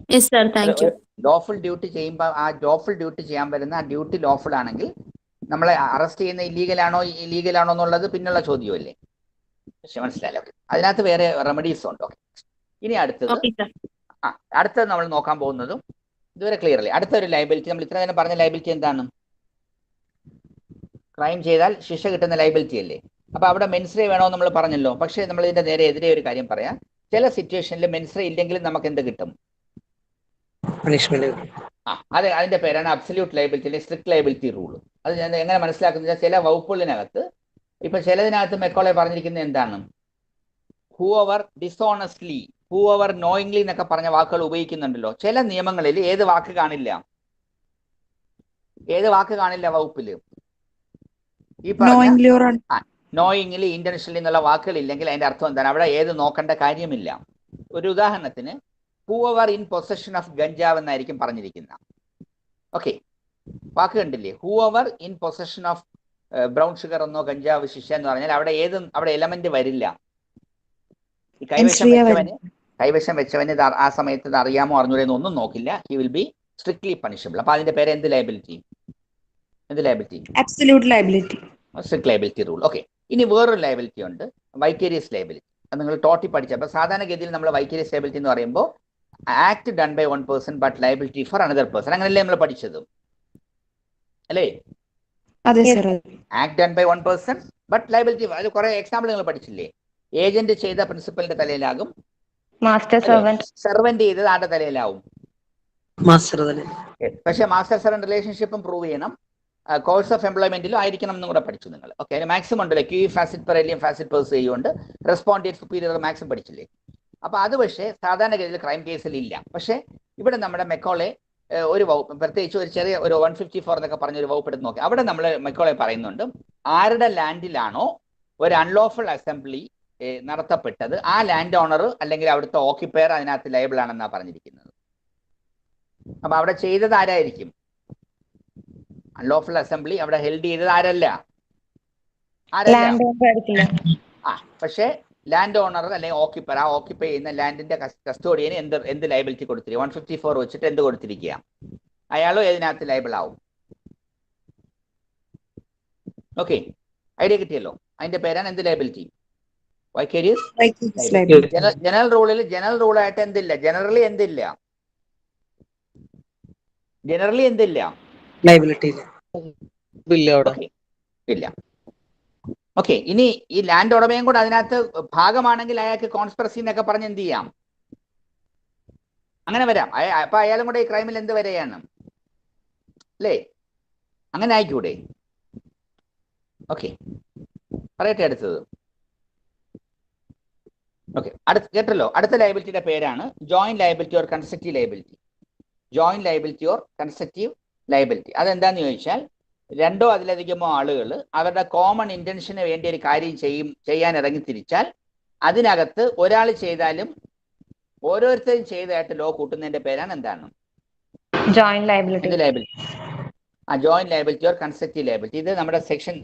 ലോഫുൾ ഡ്യൂട്ടി ചെയ്യുമ്പോൾ ആ ലോഫുൾ ഡ്യൂട്ടി ചെയ്യാൻ വരുന്ന ആ ഡ്യൂട്ടി ലോഫുൾ ആണെങ്കിൽ നമ്മളെ അറസ്റ്റ് ചെയ്യുന്ന ഇല്ലീഗലാണോ എന്നുള്ളത് പിന്നുള്ള ചോദ്യമല്ലേ. പക്ഷെ മനസ്സിലായല്ലോ. അതിനകത്ത് വേറെ റെമഡീസ് ഉണ്ട്. ഓക്കെ, ഇനി അടുത്തത് നമ്മൾ നോക്കാൻ പോകുന്നതും ഇതുവരെ ക്ലിയർ അല്ലേ. അടുത്തൊരു ലയബിലിറ്റി, നമ്മൾ ഇത്ര നേരം പറഞ്ഞ ലയബിലിറ്റി എന്താണ്? ക്രൈം ചെയ്താൽ ശിക്ഷ കിട്ടുന്ന ലയബിലിറ്റി അല്ലേ. അപ്പൊ അവിടെ മെൻസ്രേ വേണമെന്ന് നമ്മൾ പറഞ്ഞല്ലോ. പക്ഷേ നമ്മൾ ഇതിന്റെ നേരെ എതിരെ ഒരു കാര്യം പറയാം. ചില സിറ്റുവേഷനിൽ മെൻസ്രേ ഇല്ലെങ്കിലും നമുക്ക് എന്ത് കിട്ടും? പണിഷ്മെന്റ്. അതിന്റെ പേരാണ് അബ്സല്യൂട്ട് ലയബിലിറ്റി അല്ലെങ്കിൽ സ്ട്രിക്ട് ലയബിലിറ്റി റൂൾ. അത് ഞാൻ എങ്ങനെ മനസ്സിലാക്കുന്നത്? ചില വകുപ്പുകളിനകത്ത് ഇപ്പൊ ചിലതിനകത്ത് മെക്കോളെ പറഞ്ഞിരിക്കുന്നത് എന്താണ്? ഹൂവർ ഡിസോണസ്റ്റ്ലി, ഹൂവർ നോയിങ്ലി എന്നൊക്കെ പറഞ്ഞ വാക്കുകൾ ഉപയോഗിക്കുന്നുണ്ടല്ലോ. ചില നിയമങ്ങളിൽ ഏത് വാക്ക് കാണില്ല? ഏത് വാക്ക് കാണില്ല വകുപ്പില്? ഈ പറഞ്ഞ നോയിങ്ലി, ഇന്റൻഷനലി എന്നുള്ള വാക്കുകൾ ഇല്ലെങ്കിൽ അതിന്റെ അർത്ഥം എന്താണ്? അവിടെ ഏത് നോക്കേണ്ട കാര്യമില്ല. ഒരു ഉദാഹരണത്തിന് ഹൂവർ ഇൻ പൊസഷൻ ഓഫ് ഗഞ്ചാവ് എന്നായിരിക്കും പറഞ്ഞിരിക്കുന്ന. ഓക്കെ, വാക്ക് കണ്ടില്ലേ? Hoover in possession of brown sugar എന്നോ ഗഞ്ചാവ് ശിക്ഷ എന്ന് പറഞ്ഞാൽ അവിടെ എലമെന്റ് വരില്ല. ഈ കൈവശം വെച്ചവന് ആ സമയത്ത് ഇത് അറിയാമോ അറിഞ്ഞൂടെന്ന് ഒന്നും നോക്കില്ല. He will be strictly punishable. അപ്പൊ അതിന്റെ പേര് എന്ത് liability? Absolute liability. Strict liability rule. Okay, ഇനി വേറൊരു ലയബിലിറ്റി ഉണ്ട്, വൈക്കേരിയസ് ലയബിലിറ്റി. അത് നിങ്ങൾ ടോട്ടി പഠിച്ചപ്പോൾ സാധാരണഗതിയിൽ നമ്മൾ വൈക്കേരിയസ് ലയബിലിറ്റി എന്ന് പറയുമ്പോൾ act done by one person but liability for another person, അങ്ങനെയല്ലേ നമ്മൾ പഠിച്ചത് അല്ലേ? അതെ sir. Act done by one person but liability. അത് കുറെ എക്സാമ്പിൾ നിങ്ങൾ പഠിച്ചില്ലേ? ഏജന്റ് ചെയ്ത പ്രിൻസിപ്പലിന്റെ തലയിലാകും, മാസ്റ്റർ സെർവന്റ് സെർവന്റ് ചെയ്തത് ആരുടെ തലയിലാവും? മാസ്റ്റർ തന്നെ. പക്ഷെ മാസ്റ്റർ സെർവന്റ് റിലേഷൻഷിപ്പും പ്രൂവ് ചെയ്യണം, കോഴ്സ് ഓഫ് എംപ്ലോയ്മെന്റിലും ആയിരിക്കണം എന്നും കൂടെ പഠിച്ചു നിങ്ങൾ. ഓക്കെ, അതിന് മാക്സിമം ഉണ്ടല്ലോ, ക്യൂ ഫാസിറ്റ് പെർ ഏലിയം ഫാസിറ്റ് പേഴ്സ് ചെയ്യുകൊണ്ട് റെസ്പോണ്ടേറ്റ് സുപ്പീരിയർ മാക്സിമം പഠിച്ചില്ലേ? അപ്പൊ അത് പക്ഷേ സാധാരണഗതിയിൽ ക്രൈം കേസിൽ ഇല്ല. പക്ഷെ ഇവിടെ നമ്മുടെ മെക്കോളെ ഒരു വകുപ്പ്, പ്രത്യേകിച്ച് ഒരു ചെറിയ ഒരു 154 എന്നൊക്കെ പറഞ്ഞ ഒരു വകുപ്പ് എടുത്ത് നോക്കി. അവിടെ നമ്മൾ മെക്കോളെ പറയുന്നുണ്ട്, ആരുടെ ലാൻഡിലാണോ ഒരു അൺലോഫുൾ അസംബ്ലി നടത്തപ്പെട്ടത് ആ ലാൻഡ് ഓണർ അല്ലെങ്കിൽ അവിടുത്തെ ഓക്യുപ്പയർ അതിനകത്ത് ലയബിൾ ആണെന്നാണ് പറഞ്ഞിരിക്കുന്നത്. അപ്പൊ അവിടെ ചെയ്തത് ആരായിരിക്കും? അൺലോഫുൾ അസംബ്ലി അവിടെ ഹെൽഡ് ചെയ്തത് ആരല്ല? പക്ഷേ ലാൻഡ് ഓണർ അല്ലെങ്കിൽ ഓക്യുപ്പർ, ആ ഓക്യുപ്പൈ ചെയ്യുന്ന ലാൻഡിന്റെ കസ്റ്റോഡിയന് എന്ത് ലയബിലിറ്റി കൊടുത്തിരിക്കുക? 154 വെച്ചിട്ട് എന്ത് കൊടുത്തിരിക്കുക? അയാളും ഏതിനകത്ത് ലയബിൾ ആവും. ഓക്കെ, ഐഡിയ കിട്ടിയല്ലോ. അതിന്റെ പേരാണ് എന്ത് ലയബിലിറ്റി? വൈക്കേരിയസ്. ജനറൽ റൂളായിട്ട് എന്തില്ല? ജനറലി എന്തില്ല? ലയബിലിറ്റി ഇല്ല. ഓക്കെ, ഇനി ഈ ലാൻഡ് ഉടമയും കൂടെ അതിനകത്ത് ഭാഗമാണെങ്കിൽ അയാൾക്ക് കോൺസ്പിറസി എന്നൊക്കെ പറഞ്ഞ് എന്ത് ചെയ്യാം? അങ്ങനെ വരാം. അപ്പൊ അയാളും കൂടെ ഈ ക്രൈമിൽ എന്ത് വരെയാണ് അല്ലേ? അങ്ങനെ ആയിക്കൂടെ? ഓക്കെ, പറയട്ടെ അടുത്തത്. ഓക്കെ, കേട്ടല്ലോ. അടുത്ത ലയബിലിറ്റിയുടെ പേരാണ് joint liability or constructive liability. Joint liability or constructive liability അതെന്താന്ന് ചോദിച്ചാൽ, രണ്ടോ അതിലധികമോ ആളുകൾ അവരുടെ കോമൺ ഇന്റൻഷന് വേണ്ടി ഒരു കാര്യം ചെയ്യാൻ ഇറങ്ങി തിരിച്ചാൽ അതിനകത്ത് ഒരാൾ ചെയ്താലും ഓരോരുത്തരും ചെയ്തതായിട്ട് ലോ കൂട്ടുന്നതിന്റെ പേരാണ് എന്താണ്? Joint liability. Joint liability or constructive liability. ഇത് നമ്മുടെ സെക്ഷൻ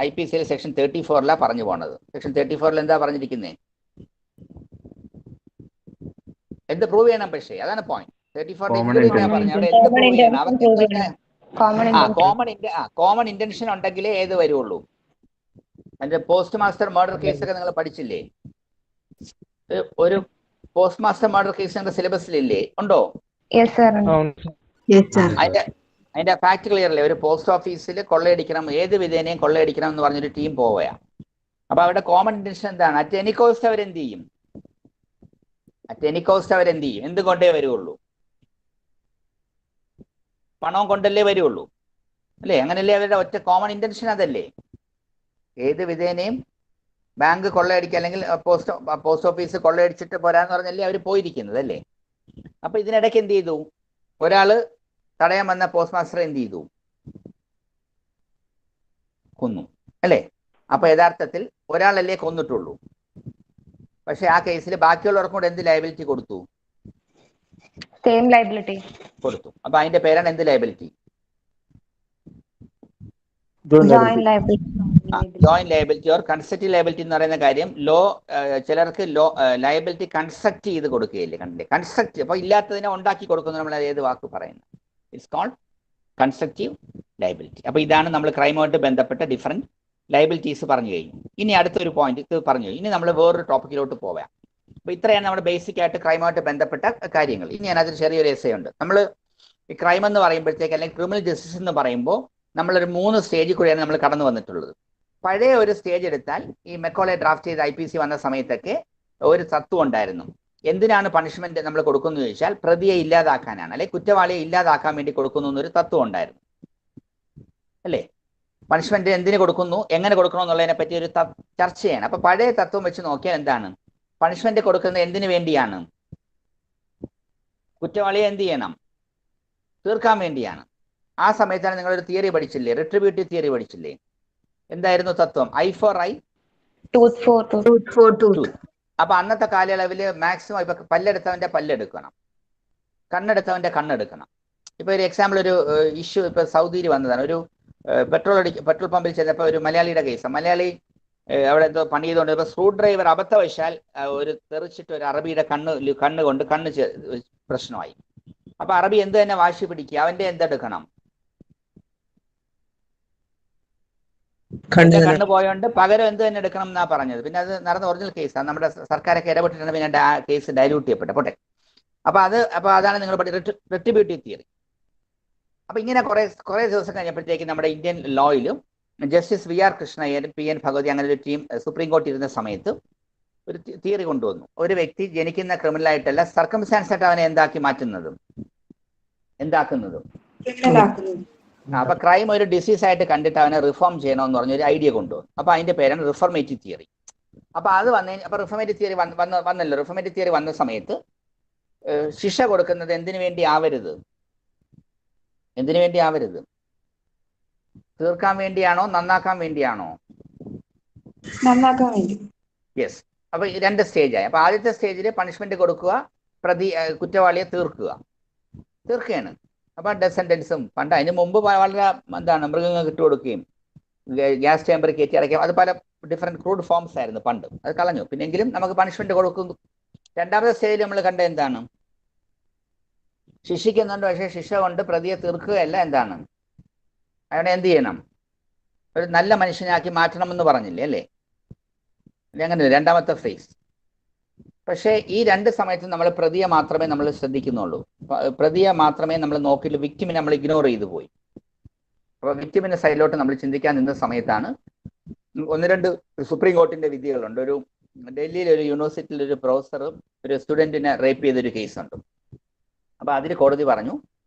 IPC സെക്ഷൻ 34 പറഞ്ഞു പോണത്. സെക്ഷൻ 34 എന്താ പറഞ്ഞിരിക്കുന്നത്? എന്ത് പ്രൂവ് ചെയ്യണം? പക്ഷേ അതാണ് പോയിന്റ്. 34 പറഞ്ഞ അവിടെ എന്ത് പ്രൂവ് ചെയ്യണം? അവർക്ക് കോമൺ ഇന്റൻഷൻ ഉണ്ടെങ്കിലേ ഏത് വരുള്ളൂ. അതിന്റെ പോസ്റ്റ് മാസ്റ്റർ മർഡർ കേസൊക്കെ നിങ്ങൾ പഠിച്ചില്ലേ? ഒരു പോസ്റ്റ് മാസ്റ്റർ മർഡർ കേസ് നിങ്ങളുടെ സിലബസിലില്ലേ? ഉണ്ടോ? അതിന്റെ ഫാക്ട് ക്ലിയർ അല്ലേ? ഒരു പോസ്റ്റ് ഓഫീസിൽ കൊള്ളയടിക്കണം, ഏത് വിധേനയും കൊള്ളയടിക്കണം എന്ന് പറഞ്ഞൊരു ടീം പോവുക. അപ്പൊ അവരുടെ കോമൺ ഇന്റൻഷൻ എന്താണ്? അറ്റ് എനി കോസ്റ്റ് അവരെന്ത് ചെയ്യും? എന്തുകൊണ്ടേ വരുള്ളൂ? പണവും കൊണ്ടല്ലേ വരുള്ളൂ അല്ലേ? അങ്ങനല്ലേ അവരുടെ ഒറ്റ കോമൺ ഇന്റൻഷൻ? അതല്ലേ ഏത് വിധേനയും ബാങ്ക് കൊള്ളയടിക്കുക അല്ലെങ്കിൽ പോസ്റ്റ് ഓഫീസ് കൊള്ളയടിച്ചിട്ട് പോരാന്ന് പറഞ്ഞല്ലേ അവർ പോയിരിക്കുന്നത് അല്ലേ? അപ്പൊ ഇതിനിടയ്ക്ക് എന്ത് ചെയ്തു? ഒരാള് തടയാൻ വന്ന പോസ്റ്റ് മാസ്റ്റർ എന്ത് ചെയ്തു? കൊന്നു അല്ലേ? അപ്പൊ യഥാർത്ഥത്തിൽ ഒരാളല്ലേ കൊന്നിട്ടുള്ളൂ. പക്ഷെ ആ കേസിൽ ബാക്കിയുള്ളവർക്കും കൂടെ എന്ത് ലയബിലിറ്റി കൊടുത്തു? സെയിം ലയബിലിറ്റി കൊടുത്തു. അപ്പൊ അതിന്റെ പേരാണ് എന്ത് liability? Joint liability or constructive liability എന്ന് പറയുന്ന കാര്യം ചിലർക്ക് ലയബിലിറ്റി കൺസ്ട്രക്ട് ചെയ്ത് കൊടുക്കുകയില്ലേ? കണ്ടില്ലേ? കൺസ്ട്രക്ട്. അപ്പൊ ഇല്ലാത്തതിനെ ഉണ്ടാക്കി കൊടുക്കുന്നു. നമ്മൾ ഏത് വാക്ക് പറയുന്നത്? It's called constructive liability. അപ്പൊ ഇതാണ് നമ്മൾ ക്രൈമുമായിട്ട് ബന്ധപ്പെട്ട ഡിഫറെന്റ് ലയബിലിറ്റീസ് പറഞ്ഞു കഴിഞ്ഞു. ഇനി അടുത്തൊരു പോയിന്റ് ഇത് പറഞ്ഞു. ഇനി നമ്മൾ വേറൊരു ടോപ്പിക്കിലോട്ട് പോവാം. അപ്പൊ ഇത്രയാണ് നമ്മുടെ ബേസിക് ആയിട്ട് ക്രൈമുമായിട്ട് ബന്ധപ്പെട്ട കാര്യങ്ങൾ. ഇനി ഞാൻ അതിൽ ചെറിയൊരു എസ്സേ ഉണ്ട്. നമ്മൾ ഈ ക്രൈം എന്ന് പറയുമ്പോഴത്തേക്ക് അല്ലെങ്കിൽ ക്രിമിനൽ ജസ്റ്റിസ് എന്ന് പറയുമ്പോൾ നമ്മളൊരു 3 സ്റ്റേജിൽ കൂടിയാണ് നമ്മൾ കടന്നു വന്നിട്ടുള്ളത്. പഴയ ഒരു സ്റ്റേജ് എടുത്താൽ ഈ മെക്കോളെ ഡ്രാഫ്റ്റ് ചെയ്ത് IPC വന്ന സമയത്തൊക്കെ ഒരു തത്വം ഉണ്ടായിരുന്നു. എന്തിനാണ് പണിഷ്മെന്റ് നമ്മൾ കൊടുക്കുന്നത് ചോദിച്ചാൽ പ്രതിയെ ഇല്ലാതാക്കാനാണ്, അല്ലെ കുറ്റവാളിയെ ഇല്ലാതാക്കാൻ വേണ്ടി കൊടുക്കുന്നു എന്നൊരു തത്വം ഉണ്ടായിരുന്നു അല്ലേ? പണിഷ്മെന്റ് എന്തിന് കൊടുക്കുന്നു, എങ്ങനെ കൊടുക്കണം എന്നുള്ളതിനെ പറ്റി ഒരു ചർച്ചയാണ്. അപ്പൊ പഴയ തത്വം വെച്ച് നോക്കിയാൽ എന്താണ്, പണിഷ്മെന്റ് കൊടുക്കുന്നത് എന്തിനു വേണ്ടിയാണ്? കുറ്റവാളിയെ എന്ത് ചെയ്യണം? തീർക്കാൻ വേണ്ടിയാണ്. ആ സമയത്താണ് നിങ്ങളൊരു തിയറി പഠിച്ചില്ലേ, റിട്രിബ്യൂട്ടീവ് തിയറി പഠിച്ചില്ലേ? എന്തായിരുന്നു തത്വം? Eye for eye, tooth for tooth. അപ്പൊ അന്നത്തെ കാലയളവിൽ മാക്സിമം ഇപ്പൊ പല്ലെടുത്തവന്റെ പല്ലെടുക്കണം, കണ്ണെടുത്തവന്റെ കണ്ണെടുക്കണം. ഇപ്പൊ ഒരു എക്സാമ്പിൾ, ഒരു ഇഷ്യൂ ഇപ്പൊ സൗദിയിൽ വന്നതാണ്. ഒരു പെട്രോൾ പമ്പിൽ ചെന്നപ്പോൾ ഒരു മലയാളിയുടെ കേസ്. മലയാളി അവിടെ എന്തോ പണി ചെയ്തുകൊണ്ട് ഇപ്പൊ സ്ക്രൂ ഡ്രൈവർ അബദ്ധവശാൽ ഒരു തെറിച്ചിട്ട് ഒരു അറബിയുടെ കണ്ണ് കൊണ്ട് പ്രശ്നമായി. അപ്പൊ അറബി എന്ത് തന്നെ വാശി പിടിക്കുക, അവന്റെ എന്തെടുക്കണം? കണ്ണ് പോയോണ്ട് പകരം എന്ത് തന്നെ എടുക്കണം എന്നാ പറഞ്ഞത്. പിന്നെ അത് നടന്ന ഒറിജിനൽ കേസാണ്, നമ്മുടെ സർക്കാരൊക്കെ ഇടപെട്ടിട്ടാണ് പിന്നെ ആ കേസ് ഡയലൂട്ട് ചെയ്യപ്പെട്ടെ. പോട്ടെ. അപ്പൊ അതാണ് നിങ്ങൾ റിട്രിബ്യൂട്ടീവ് തിയറി. അപ്പൊ ഇങ്ങനെ കുറെ ദിവസം കഴിഞ്ഞപ്പോഴത്തേക്ക് നമ്മുടെ ഇന്ത്യൻ ലോയിലും justice VR Krishna Iyer, PN Bhagwati അങ്ങനെ ഒരു ടീം സുപ്രീം കോടതി ഇരുന്ന സമയത്ത് ഒരു തിയറി കൊണ്ടുവന്നു. ഒരു വ്യക്തി ജനിക്കുന്ന ക്രിമിനലായിട്ടല്ല, സർക്കംസ്റ്റാൻസ് ആയിട്ട് അവനെ എന്താക്കുന്നതും. അപ്പൊ ക്രൈം ഒരു ഡിസീസ് ആയിട്ട് കണ്ടിട്ട് അവനെ റിഫോം ചെയ്യണമെന്ന് പറഞ്ഞൊരു ഐഡിയ കൊണ്ടുവന്നു. അപ്പൊ അതിന്റെ പേരാണ് റിഫോർമേറ്റീവ് തിയറി. അപ്പൊ അത് അപ്പൊ റിഫോർമേറ്റീവ് തിയറി വന്നല്ലോ. റിഫോർമേറ്റീവ് തിയറി വന്ന സമയത്ത് ശിക്ഷ കൊടുക്കുന്നത് എന്തിനു വേണ്ടി ആവരുത്? തീർക്കാൻ വേണ്ടിയാണോ, നന്നാക്കാൻ വേണ്ടിയാണോ? നന്നാക്കാൻ വേണ്ടി. യെസ്. അപ്പൊ രണ്ട് സ്റ്റേജായി. അപ്പൊ ആദ്യത്തെ സ്റ്റേജിൽ പണിഷ്മെന്റ് കൊടുക്കുക, കുറ്റവാളിയെ തീർക്കുകയാണ്. അപ്പൊ ഡെസെൻഡൻസും പണ്ട് അതിന് മുമ്പ് വളരെ മൃഗങ്ങൾക്ക് ഇട്ടുകൊടുക്കുകയും ഗ്യാസ് ചേമ്പർ കയറ്റി അടയ്ക്കാം, അത് പല ഡിഫറെന്റ് ക്രൂഡ് ഫോംസ് ആയിരുന്നു പണ്ട്. അത് കളഞ്ഞു. പിന്നെങ്കിലും നമുക്ക് പണിഷ്മെന്റ് കൊടുക്കുന്നു. രണ്ടാമത്തെ സ്റ്റേജിൽ നമ്മൾ കണ്ട എന്താണ്? ശിക്ഷിക്കുന്നുണ്ട്, പക്ഷേ ശിക്ഷ കൊണ്ട് പ്രതിയെ തീർക്കുകയല്ല. എന്താണ്? അവനെ എന്ത് ചെയ്യണം? ഒരു നല്ല മനുഷ്യനാക്കി മാറ്റണമെന്ന് പറഞ്ഞില്ലേ, അല്ലേ? അങ്ങനെ രണ്ടാമത്തെ ഫേസ്. പക്ഷേ ഈ രണ്ട് സമയത്തും നമ്മൾ പ്രതിയെ മാത്രമേ നമ്മൾ ശ്രദ്ധിക്കുന്നുള്ളൂ. പ്രതിയെ മാത്രമേ നമ്മൾ നോക്കില്ല, വിക്ടിമിനെ നമ്മൾ ഇഗ്നോർ ചെയ്തു പോയി. അപ്പൊ വിക്ടിമിന്റെ സൈഡിലോട്ട് നമ്മൾ ചിന്തിക്കാൻ നിന്ന സമയത്താണ് ഒന്ന് രണ്ട് സുപ്രീം കോർട്ടിന്റെ വിധികളുണ്ട്. ഒരു ഡൽഹിയിലെ ഒരു യൂണിവേഴ്സിറ്റിയിലെ ഒരു പ്രൊഫസർ ഒരു സ്റ്റുഡന്റിനെ റേപ്പ് ചെയ്തൊരു കേസുണ്ട്. അപ്പൊ അതിൽ കോടതി പറഞ്ഞു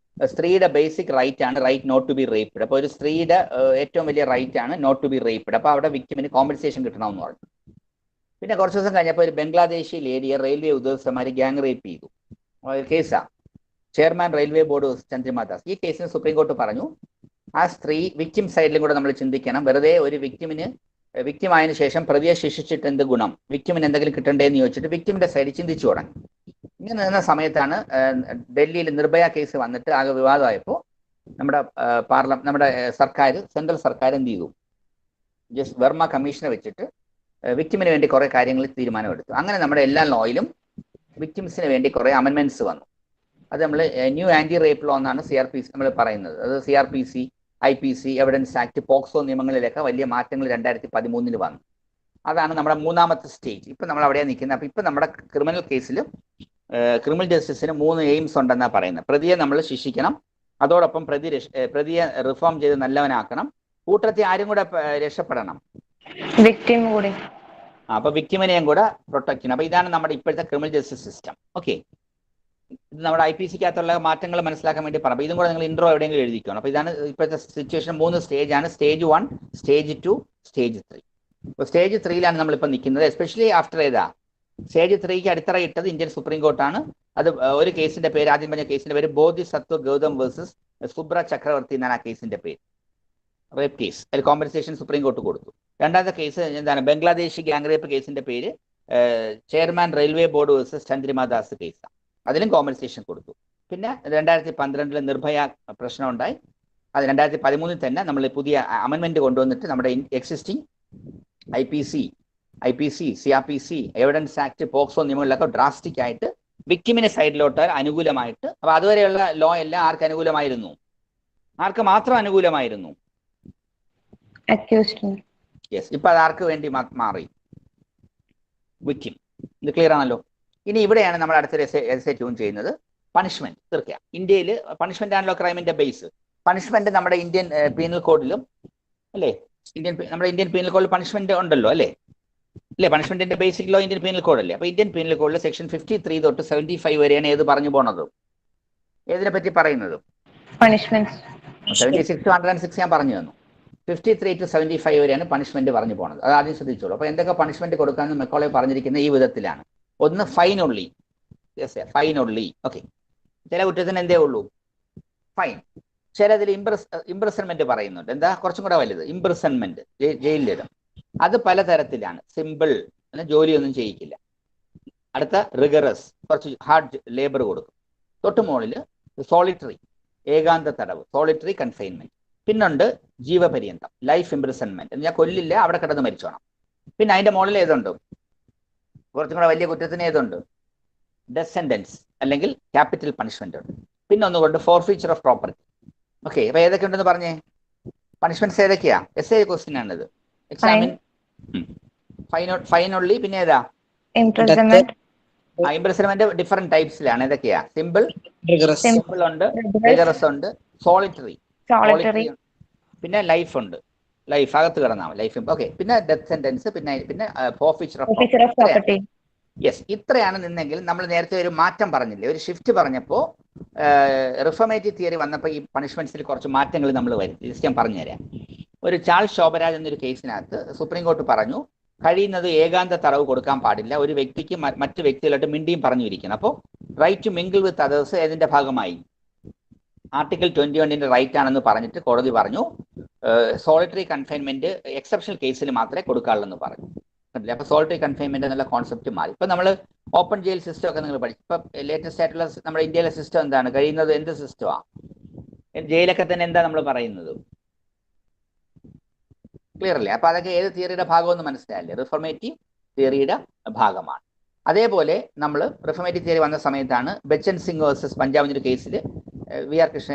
സ്ത്രീയുടെ ബേസിക് റൈറ്റ് ആണ് right not to be raped. അപ്പൊ ഒരു സ്ത്രീയുടെ ഏറ്റവും വലിയ റൈറ്റ് ആണ് നോട്ട് ടു ബി റേപ്ഡ്. അപ്പൊ അവിടെ വിക്ടിമിന് കോമ്പൻസേഷൻ കിട്ടണമെന്ന് പറഞ്ഞു. പിന്നെ കുറച്ച് ദിവസം കഴിഞ്ഞപ്പോൾ ഒരു ബംഗ്ലാദേശി ലേഡിയെ റെയിൽവേ ഉദ്യോഗസ്ഥന്മാർ ഗ്യാങ് റേപ്പ് ചെയ്തു. കേസാ. Chairman railway board ചന്ദ്രിമ Das. ഈ കേസിന് സുപ്രീം കോർട്ട് പറഞ്ഞു ആ സ്ത്രീ വിക്ടിം സൈഡിലും കൂടെ നമ്മൾ ചിന്തിക്കണം. വെറുതെ ഒരു വിക്ടിം ആയതിനു ശേഷം പ്രതിയെ ശിക്ഷിച്ചിട്ട് എന്ത് ഗുണം, വിക്ടിമിന് എന്തെങ്കിലും കിട്ടണ്ടേന്ന് ചോദിച്ചിട്ട് വിക്ടിമിന്റെ സൈഡിൽ ചിന്തിച്ചു തുടങ്ങി. ഇങ്ങനെ നിന്ന സമയത്താണ് ഡൽഹിയിൽ നിർഭയ കേസ് വന്നിട്ട് ആകെ വിവാദമായപ്പോൾ നമ്മുടെ സെൻട്രൽ സർക്കാർ എന്ത് ചെയ്തു? ജസ്റ്റ് വർമ്മ കമ്മീഷനെ വെച്ചിട്ട് വിക്ടിമിന് വേണ്ടി കുറെ കാര്യങ്ങൾ തീരുമാനമെടുത്തു. അങ്ങനെ നമ്മുടെ എല്ലാ ലോയിലും വിക്ടിംസിന് വേണ്ടി കുറെ അമെൻമെന്റ്സ് വന്നു. അത് നമ്മൾ ന്യൂ ആന്റി റേപ്പ് ലോ എന്നാണ് CRPC നമ്മൾ പറയുന്നത്. അത് CRPC, IPC, evidence act, POCSO നിയമങ്ങളിലൊക്കെ വലിയ മാറ്റങ്ങൾ 2013 വന്നു. അതാണ് നമ്മുടെ മൂന്നാമത്തെ സ്റ്റേജ്. ഇപ്പം നമ്മൾ അവിടെയാണ് നിൽക്കുന്നത്. അപ്പം ഇപ്പം നമ്മുടെ ക്രിമിനൽ കേസിലും ക്രിമിനൽ ജസ്റ്റിസിന് 3 എയിംസ് ഉണ്ടെന്നാണ് പറയുന്നത്. പ്രതിയെ നമ്മൾ ശിക്ഷിക്കണം, അതോടൊപ്പം പ്രതിയെ റിഫോം ചെയ്ത് നല്ലവനാക്കണം, കൂട്ടത്തിൽ ആരും കൂടെ രക്ഷപ്പെടണം, വിക്ടിം കൂടി. അപ്പൊ വിക്ടിമിനെയും കൂടെ പ്രൊട്ടക്ട് ചെയ്യണം. അപ്പൊ ഇതാണ് നമ്മുടെ ഇപ്പോഴത്തെ ക്രിമിനൽ ജസ്റ്റിസ് സിസ്റ്റം. ഓക്കെ, ഇത് നമ്മുടെ IPC-ക്കകത്തുള്ള മാറ്റങ്ങൾ മനസ്സിലാക്കാൻ വേണ്ടി പറഞ്ഞു. ഇതും കൂടെ നിങ്ങൾ ഇൻട്രോ എവിടെയെങ്കിലും എഴുതിക്കണം. അപ്പൊ ഇതാണ് ഇപ്പോഴത്തെ സിറ്റുവേഷൻ. 3 സ്റ്റേജാണ്. Stage 1, stage 2, stage 3. അപ്പോൾ സ്റ്റേജ് 3ലാണ് നമ്മളിപ്പോൾ നിൽക്കുന്നത്. എസ്പെഷ്യലി ആഫ്റ്റർ സ്റ്റേജ് 3ക്ക് അടിത്തറ ഇട്ടത് ഇന്ത്യൻ സുപ്രീം കോർട്ടാണ്. അത് ഒരു കേസിന്റെ പേര്, ആദ്യം പറഞ്ഞ കേസിന്റെ പേര് ബോധിസത്വ ഗൗതം വേഴ്സസ് സുബ്ര ചക്രവർത്തി എന്നാണ് ആ കേസിന്റെ പേര്. Rape case. അതിൽ കോമ്പൻസേഷൻ സുപ്രീം കോർട്ട് കൊടുത്തു. രണ്ടാമത്തെ കേസ് എന്താണ്? ബംഗ്ലാദേശി ഗ്യാങ് റേപ്പ് കേസിന്റെ പേര് chairman railway board versus ചന്ദ്രിമ Das കേസാണ്. അതിലും കോമ്പൻസേഷൻ കൊടുത്തു. പിന്നെ 2012 നിർഭയ പ്രശ്നം ഉണ്ടായി. അത് 2013 തന്നെ നമ്മൾ പുതിയ അമെൻമെന്റ് കൊണ്ടുവന്നിട്ട് നമ്മുടെ existing IPC, CRPC, evidence act, POCSO നിയമങ്ങളിലൊക്കെ drastic ആയിട്ട് വിക്ടിമിന്റെ സൈഡിലോട്ട് അനുകൂലമായിട്ട്. അപ്പൊ അതുവരെയുള്ള ലോ എല്ലാം ആർക്ക് അനുകൂലമായിരുന്നു? ആർക്ക് മാത്രം അനുകൂലമായിരുന്നു? യെസ്. ഇപ്പൊ അത് ആർക്ക് വേണ്ടി മാറി? വിക്ടിം. ഇത് ക്ലിയർ ആണല്ലോ. ഇനി ഇവിടെയാണ് നമ്മൾ അടുത്തൊരു എസ്സേ ട്യൂൺ ചെയ്യുന്നത്. പണിഷ്മെന്റ് തീർക്കുക. ഇന്ത്യയിൽ പണിഷ്മെന്റ് ആണല്ലോ ക്രൈമിന്റെ ബേസ്. പണിഷ്മെന്റ് നമ്മുടെ ഇന്ത്യൻ പീനൽ കോഡിലും അല്ലേ? നമ്മുടെ ഇന്ത്യൻ പീനൽ കോഡിൽ പണിഷ്മെന്റ് ഉണ്ടല്ലോ, അല്ലേ? പണിഷ്മെന്റിന്റെ basic law Indian penal code അല്ലേ? അപ്പൊ ഇന്ത്യൻ പീനൽ കോഡിൽ സെക്ഷൻ 53 തൊട്ട് 75 വരെയാണ് ഏത് പറഞ്ഞു പോണത്? ഏതിനെ പറ്റി പറയുന്നത്? 76 to 106 ഞാൻ പറഞ്ഞു തന്നു. 53 to 75 വരെയാണ് പണിഷ്മെന്റ് പറഞ്ഞു പോകുന്നത്. അത് ആദ്യം ശ്രദ്ധിച്ചോളൂ. അപ്പോൾ എന്തൊക്കെ പണിഷ്മെന്റ് കൊടുക്കാമെന്ന് മെക്കോളെ പറഞ്ഞിരിക്കുന്ന ഈ വിധത്തിലാണ്. ഒന്ന് fine only. Fine only. Okay, ചില കുറ്റത്തിന് എന്തേ ഉള്ളൂ? ഫൈൻ. ചിലതിൽ ഇംപ്രസൺമെന്റ് പറയുന്നുണ്ട്. എന്താ കുറച്ചും കൂടെ വലുത്? ഇംപ്രസൺമെന്റ്, ജയിലിലിടും. അത് പലതരത്തിലാണ്. സിമ്പിൾ, ജോലിയൊന്നും ചെയ്യിക്കില്ല. അടുത്ത റിഗറസ്, കുറച്ച് ഹാർഡ് ലേബർ കൊടുക്കും. തൊട്ട് മുകളിൽ സോളിറ്ററി, ഏകാന്ത തടവ്, സോളിറ്ററി കൺഫൈൻമെന്റ്. പിന്നുണ്ട് ജീവപര്യന്തം, ലൈഫ് ഇംപ്രിസൺമെന്റ്. ഞാൻ കൊല്ലില്ല, അവിടെ കിടന്ന് മരിച്ചോണം. പിന്നെ അതിന്റെ മുകളിൽ ഏതുണ്ട്? കുറച്ചും കൂടെ വലിയ കുറ്റത്തിന് ഏതുണ്ട്? ഡെത്ത് സെന്റൻസ് അല്ലെങ്കിൽ ക്യാപിറ്റൽ പണിഷ്മെന്റ് ഉണ്ട്. പിന്നെ ഒന്നുകൊണ്ട് ഫോർഫീച്ചർ ഓഫ് പ്രോപ്പർട്ടി. ഓക്കെ, അപ്പൊ ഏതൊക്കെ ഉണ്ടെന്ന് പറഞ്ഞേ. പണിഷ്മെന്റ്സ് ഏതൊക്കെയാ? എസ് എ ക്വസ്റ്റ്യൻ ആണിത്. Examine fine only. പിന്നെ ഏതാ? ഇംപ്രിസൺമെന്റ് ഡിഫറെന്റ് ടൈപ്സിലാണ്. ഏതൊക്കെയാ? സിമ്പിൾ ഉണ്ട്, റിഗറസ് ഉണ്ട്, സോളിറ്ററി, പിന്നെ ലൈഫ് ഉണ്ട്. ലൈഫ് അകത്ത് കിടന്നാ ലൈഫ്. ഓക്കെ, പിന്നെ ഡെത്ത് സെന്റൻസ്, പിന്നെ ഫോർഫീച്ചർ ഓഫ് പ്രോപ്പർട്ടി. യെസ്, ഇത്രയാണ് നിന്നെങ്കിൽ നമ്മൾ നേരത്തെ ഒരു മാറ്റം പറഞ്ഞില്ലേ, ഒരു ഷിഫ്റ്റ് പറഞ്ഞപ്പോൾ റിഫോർമേറ്റീവ് തിയറി വന്നപ്പോൾ ഈ പണിഷ്മെന്റ്സിൽ കുറച്ച് മാറ്റങ്ങൾ നമ്മൾ വരുത്തി. ജസ്റ്റ് ഞാൻ പറഞ്ഞുതരാം. ഒരു ചാൾസ് ശോഭരാജ് എന്നൊരു കേസിനകത്ത് സുപ്രീം കോർട്ട് പറഞ്ഞു കഴിയുന്നത് ഏകാന്ത തടവ് കൊടുക്കാൻ പാടില്ല, ഒരു വ്യക്തിക്ക് മറ്റു വ്യക്തികളായിട്ട് മിണ്ടിയും പറഞ്ഞിരിക്കണം. അപ്പോൾ right to mingle with others ഏതിന്റെ ഭാഗമായി? ആർട്ടിക്കിൾ 21 റൈറ്റ് ആണെന്ന് പറഞ്ഞിട്ട് കോടതി പറഞ്ഞു സോളിറ്ററി കൺഫൈൻമെന്റ് എക്സെപ്ഷണൽ കേസിൽ മാത്രമേ കൊടുക്കാറുള്ളൂ പറഞ്ഞു. അപ്പൊ സോളിറ്ററി കൺഫൈൻമെന്റ് എന്നുള്ള കോൺസെപ്റ്റ് മാറി. ഇപ്പൊ നമ്മൾ ഓപ്പൺ ജയിൽ സിസ്റ്റം ഒക്കെ നിങ്ങൾ പഠിച്ചു. ഇപ്പൊ ലേറ്റസ്റ്റ് ആയിട്ടുള്ള നമ്മുടെ ഇന്ത്യയിലെ സിസ്റ്റം എന്താണ്? കഴിയുന്നത് എന്ത് സിസ്റ്റമാണ്? ജയിലൊക്കെ തന്നെ എന്താ നമ്മൾ പറയുന്നത്? ക്ലിയർ അല്ലേ? അപ്പൊ അതൊക്കെ ഏത് തിയറിയുടെ ഭാഗമെന്ന് മനസ്സിലായല്ലേ? റിഫോർമേറ്റീവ് തിയറിയുടെ ഭാഗമാണ്. അതേപോലെ നമ്മൾ റിഫോർമേറ്റീവ് തിയറി വന്ന സമയത്താണ് ബച്ചൻ സിംഗ് വേഴ്സസ് പഞ്ചാബിന്റെ ഒരു കേസിൽ വി.ആർ. കൃഷ്ണ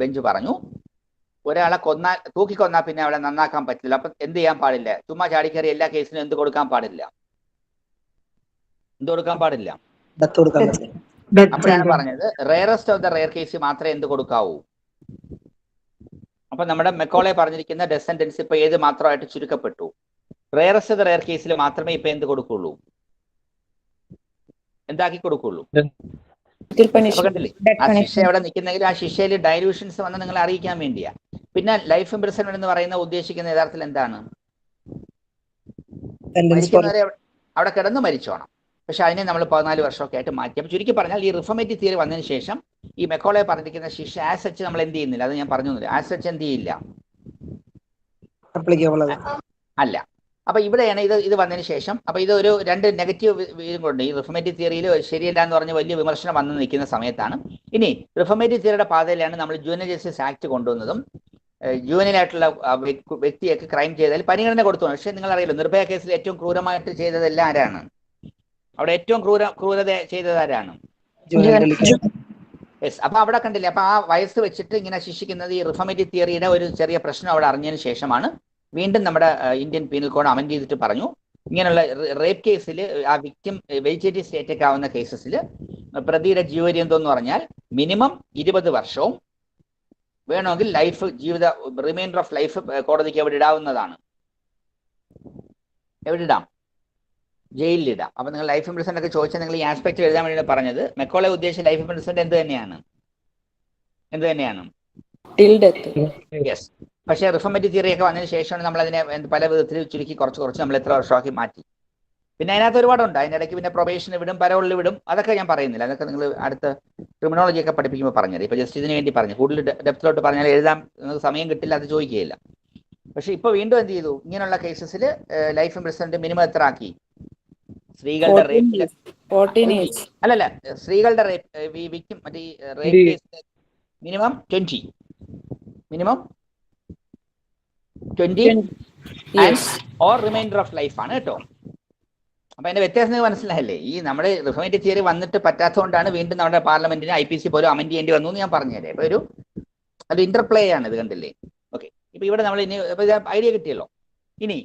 ബെഞ്ച് പറഞ്ഞു ഒരാളെ തൂക്കിക്കൊന്നാൽ പിന്നെ അവളെ നന്നാക്കാൻ പറ്റില്ല. അപ്പൊ എന്ത് ചെയ്യാൻ പാടില്ല? ചുമ്മാ ചാടിക്കയറി എല്ലാ കേസിനും എന്ത് കൊടുക്കാൻ പാടില്ല? എന്ത് കൊടുക്കാൻ പാടില്ല? അപ്പോഴാണ് പറഞ്ഞത് rarest of the rare case മാത്രമേ എന്ത് കൊടുക്കാവൂ. അപ്പൊ നമ്മുടെ മെക്കോളെ പറഞ്ഞിരിക്കുന്ന ഡെത്ത് സെന്റൻസ് ഇപ്പൊ ഏത് മാത്രമായിട്ട് ചുരുക്കപ്പെട്ടു? റെയറസ്റ്റ് ഓഫ് ദ റെയർ കേസിൽ മാത്രമേ ഇപ്പൊ എന്ത് കൊടുക്കുള്ളൂ? എന്താക്കി കൊടുക്കുള്ളൂ? കണ്ടില്ലേ, ആ ശിക്ഷ എവിടെ നിൽക്കുന്നെങ്കിലും ആ ശിക്ഷയിൽ ഡൈലൂഷൻസ് വന്ന് നിങ്ങളെ അറിയിക്കാൻ വേണ്ടിയാ. പിന്നെ ലൈഫ് ഇംപ്രിസൺമെന്റ് എന്ന് പറയുന്ന ഉദ്ദേശിക്കുന്ന യഥാർത്ഥത്തിൽ എന്താണ്? മരിക്കുന്നവരെ അവിടെ കിടന്ന് മരിച്ചോണം. പക്ഷെ അതിനെ നമ്മൾ 14 വർഷമൊക്കെ ആയിട്ട് മാറ്റി. അപ്പൊ ചുരുക്കി പറഞ്ഞാൽ ഈ റിഫോർമേറ്റീവ് തിയറി വന്നതിന് ശേഷം ഈ മെക്കോളെ പറഞ്ഞിരിക്കുന്ന ശിക്ഷ ആസ് സച്ച് നമ്മൾ എന്ത് ചെയ്യുന്നില്ല. അത് ഞാൻ പറഞ്ഞു ആസ് സച്ച് എന്ത് ചെയ്യില്ല, അല്ല. അപ്പൊ ഇവിടെയാണ് ഇത് വന്നതിന് ശേഷം അപ്പൊ ഇത് ഒരു രണ്ട് നെഗറ്റീവ് കൊണ്ട് ഈ റിഫോർമേറ്റീവ് തിയറിയിൽ ശരിയല്ല എന്ന് പറഞ്ഞ് വലിയ വിമർശനം വന്ന് നിൽക്കുന്ന സമയത്താണ് ഇനി റിഫോർമേറ്റീവ് തിയറിയുടെ പാതയിലാണ് നമ്മൾ ജുവനൈൽ ജസ്റ്റിസ് ആക്ട് കൊണ്ടുവന്നതും ജുവനൈലായിട്ടുള്ള വ്യക്തിയൊക്കെ ക്രൈം ചെയ്താൽ പരിഗണന കൊടുത്തു. പക്ഷെ നിങ്ങൾ അറിയില്ല, നിർഭയ കേസിൽ ഏറ്റവും ക്രൂരമായിട്ട് ചെയ്തതെല്ലാം ആരാണ്? അവിടെ ഏറ്റവും ക്രൂരത ചെയ്തത് ആരാണ്? യെസ്. അപ്പൊ അവിടെ കണ്ടില്ലേ, അപ്പൊ ആ വയസ്സ് വെച്ചിട്ട് ഇങ്ങനെ ശിക്ഷിക്കുന്നത് ഈ റിഫോർമേറ്റീവ് തിയറിയുടെ ഒരു ചെറിയ പ്രശ്നം അവിടെ അറിഞ്ഞതിന് ശേഷമാണ് വീണ്ടും നമ്മുടെ ഇന്ത്യൻ പീനൽ കോഡ് അമെൻഡ് ചെയ്തിട്ട് പറഞ്ഞു ഇങ്ങനെയുള്ള റേപ്പ് കേസിൽ ആ വിക്ടിം വെജിറ്റേറ്റീവ് സ്റ്റേറ്റൊക്കെ ആവുന്ന കേസസിൽ പ്രതിയുടെ ജീവപര്യന്തം എന്ന് പറഞ്ഞാൽ മിനിമം 20 വർഷവും വേണമെങ്കിൽ ലൈഫ് റിമൈൻഡർ ഓഫ് ലൈഫ് കോടതിക്ക് എവിടെ ഇടാവുന്നതാണ്. എവിടെ ഇടാം? ജയിലിലിടാം. അപ്പൊ നിങ്ങൾ ലൈഫ് ഇംപ്രിസൺമെന്റ് ഒക്കെ ചോദിച്ചാൽ നിങ്ങൾ ഈ ആസ്പെക്ട് എഴുതാൻ വേണ്ടിയാണ് പറഞ്ഞത്. മെക്കോളെ ഉദ്ദേശിച്ച ലൈഫ് ഇംപ്രിസൺമെന്റ് എന്ത് തന്നെയാണ്? യെസ്. പക്ഷേ റിഫോർമേറ്റീവ് തിയറി ഒക്കെ വന്നതിന് ശേഷമാണ് നമ്മൾ അതിനെ പല വിധത്തിൽ ചുരുക്കി കുറച്ച് നമ്മൾ എത്ര വർഷമാക്കി മാറ്റി. പിന്നെ അതിനകത്ത് ഒരുപാടുണ്ട്. അതിൻ്റെ ഇടയ്ക്ക് പിന്നെ പ്രൊബേഷന് വിടും, പരോളിൽ വിടും. അതൊക്കെ ഞാൻ പറയുന്നില്ല. അതൊക്കെ നിങ്ങൾ അടുത്ത ക്രിമിനോളജി ഒക്കെ പഠിപ്പിക്കുമ്പോൾ പറഞ്ഞത്. ഇപ്പൊ ജസ്റ്റ് ഇതിന് വേണ്ടി പറഞ്ഞു. കൂടുതൽ ഡെപ്തിലോട്ട് പറഞ്ഞാൽ എഴുതാൻ നിങ്ങൾക്ക് സമയം കിട്ടില്ല, അത് ചോദിക്കുകയില്ല. പക്ഷെ ഇപ്പൊ വീണ്ടും എന്ത് ചെയ്തു? ഇങ്ങനെയുള്ള കേസസിൽ ലൈഫ് ഇംപ്രിസൺമെന്റ് മിനിമം എത്ര ആക്കി? സ്ത്രീകളുടെ റേപ്പ് അല്ലല്ല, സ്ത്രീകളുടെ റേപ്പ് മറ്റേ rape case minimum 20 or remainder of life ആണ് കേട്ടോ. അപ്പൊ അതിന്റെ വ്യത്യാസം മനസ്സിലായല്ലേ? ഈ നമ്മുടെ റിഫോർമേറ്റീവ് തിയറി വന്നിട്ട് പറ്റാത്തതുകൊണ്ടാണ് വീണ്ടും നമ്മുടെ പാർലമെന്റിന് IPC പോലും അമെൻഡ് ചെയ്യേണ്ടി വന്നു എന്ന് ഞാൻ പറഞ്ഞുതരാം. ഇപ്പൊ ഒരു ഇന്റർപ്ലേ ആണ് ഇത്, കണ്ടില്ലേ? ഓക്കെ, ഇപ്പൊ ഇവിടെ നമ്മൾ ഇനി ഐഡിയ കിട്ടിയല്ലോ. ഇനി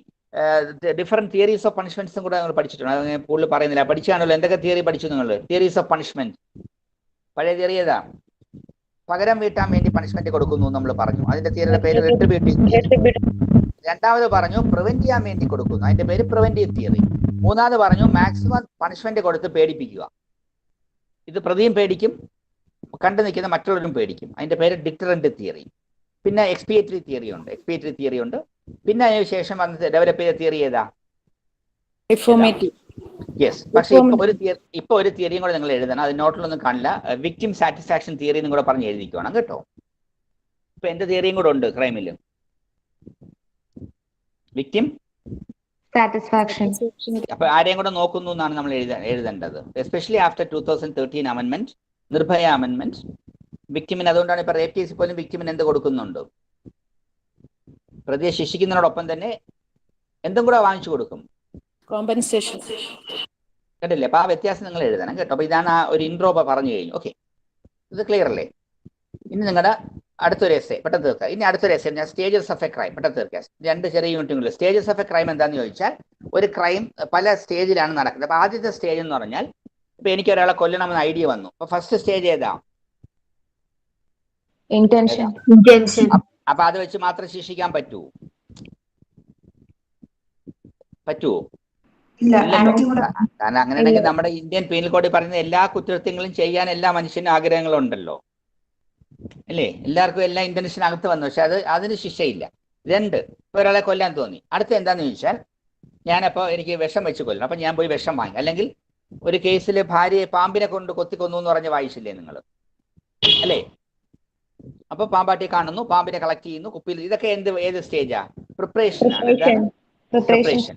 ഡിഫറെന്റ് തിയറീസ് ഓഫ് പണിഷ്മെന്റ്സും കൂടെ നമ്മൾ പഠിച്ചിട്ടുണ്ട്. അത് ഞാൻ കൂടുതൽ പറയുന്നില്ല. പഠിച്ചാണല്ലോ. എന്തൊക്കെ തിയറി പഠിച്ചു നിങ്ങൾ? Theories of punishment. പഴയ തിയറി ഏതാ? പകരം വീട്ടാൻ വേണ്ടി പണിഷ്മെന്റ് കൊടുക്കുന്നു നമ്മൾ പറഞ്ഞു. അതിന്റെ തിയറിയുടെ പേര് റെട്രിബ്യൂട്ടീവ്. രണ്ടാമത് പറഞ്ഞു പ്രിവെന്റ് ചെയ്യാൻ വേണ്ടി കൊടുക്കുന്നു, അതിന്റെ പേര് പ്രിവെന്റീവ് തിയറി. മൂന്നാമത് പറഞ്ഞു മാക്സിമം പണിഷ്മെന്റ് കൊടുത്ത് പേടിപ്പിക്കുക. ഇത് പ്രതിയും പേടിക്കും, കണ്ടു നിൽക്കുന്ന മറ്റുള്ളവരും പേടിക്കും. അതിന്റെ പേര് ഡിറ്ററന്റ് തിയറി. പിന്നെ എക്സ്പിയേറ്ററി തിയറി ഉണ്ട്. പിന്നെ അതിനുശേഷം വന്ന് ഡെവലപ്പ് ചെയ്ത തിയറി ഏതാ? റിഫോർമേറ്റീവ്. യെസ്. പക്ഷെ ഇപ്പൊ ഒരു തിയറിയും കൂടെ നിങ്ങൾ എഴുതണം. അത് നോട്ടിലൊന്നും കാണില്ല. വിക്ടിം സാറ്റിസ്ഫാക്ഷൻ തിയറി എന്നും കൂടെ പറഞ്ഞ് എഴുതിക്കണം കേട്ടോ. ഇപ്പൊ എന്റെ തിയറിയും കൂടെ ഉണ്ട് ക്രൈമിൽ. Victim satisfaction. അപ്പൊ ആരെയും കൂടെ നോക്കുന്നു എന്നാണ് നമ്മൾ എഴുതേണ്ടത്. Especially after 2013 amendment, Nirbhaya amendment. വിക്ടിമിന് അതുകൊണ്ടാണ് ഇപ്പൊ റേപ്പ് കേസിൽ പോലും വിക്ടിമിന് എന്ത് കൊടുക്കുന്നുണ്ട്? പ്രതിയെ ശിക്ഷിക്കുന്നതിനോടൊപ്പം തന്നെ എന്തും കൂടെ വാങ്ങിച്ചു കൊടുക്കും, കോമ്പൻസേഷൻ. കേട്ടില്ലേ? അപ്പൊ ആ വ്യത്യാസം നിങ്ങൾ എഴുതണം കേട്ടോ. അപ്പൊ ഇതാണ് ആ ഒരു ഇൻട്രോ പറഞ്ഞു കഴിഞ്ഞു. ഓക്കെ, ഇത് ക്ലിയർ അല്ലേ? ഇനി നിങ്ങളുടെ അടുത്തൊരു എസ്സേ പെട്ടെന്ന് തീർക്കുക. ഇനി അടുത്തൊരു എസ്സേ ഞാൻ സ്റ്റേജസ് ഓഫ് എ ക്രൈം പെട്ടെന്ന് തീർക്കുക. 2 ചെറിയ യൂണിറ്റുകളിൽ സ്റ്റേജസ് ഓഫ് എ ക്രൈം എന്താണെന്ന് ചോദിച്ചാൽ, ഒരു ക്രൈം പല സ്റ്റേജിലാണ് നടക്കുന്നത്. അപ്പൊ ആദ്യത്തെ സ്റ്റേജ് എന്ന് പറഞ്ഞാൽ, ഇപ്പൊ എനിക്ക് ഒരാളെ കൊല്ലണമെന്ന് ഐഡിയ വന്നു. അപ്പൊ ഫസ്റ്റ് സ്റ്റേജ് ഏതാ? ഇന്റൻഷൻ. അപ്പൊ അത് വെച്ച് മാത്രം ശിക്ഷിക്കാൻ പറ്റുമോ? കാരണം അങ്ങനെയാണെങ്കിൽ നമ്മുടെ ഇന്ത്യൻ പീനൽ കോഡിൽ പറയുന്ന എല്ലാ കുറ്റകൃത്യങ്ങളും ചെയ്യാൻ എല്ലാ മനുഷ്യനും ആഗ്രഹങ്ങളുണ്ടല്ലോ, അല്ലേ? എല്ലാവർക്കും എല്ലാ ഇന്റൻഷനകത്ത് വന്നു, പക്ഷെ അതിന് ശിക്ഷയില്ല. 2, ഇപ്പൊ ഒരാളെ കൊല്ലാൻ തോന്നി. അടുത്ത എന്താന്ന് ചോദിച്ചാൽ, ഞാനപ്പോ എനിക്ക് വിഷം വെച്ച് കൊല്ലണം. അപ്പൊ ഞാൻ പോയി വിഷം വാങ്ങി. അല്ലെങ്കിൽ ഒരു കേസിൽ ഭാര്യയെ പാമ്പിനെ കൊണ്ട് കൊത്തിക്കൊന്നു എന്ന് പറഞ്ഞ് വായിച്ചില്ലേ നിങ്ങൾ, അല്ലേ? അപ്പൊ പാമ്പാട്ടിയെ കാണുന്നു, പാമ്പിനെ കളക്ട് ചെയ്യുന്നു, കുപ്പിയിൽ. ഇതൊക്കെ ഏത് സ്റ്റേജാ? പ്രിപ്പറേഷൻ ആണ്. പ്രിപ്പറേഷൻ.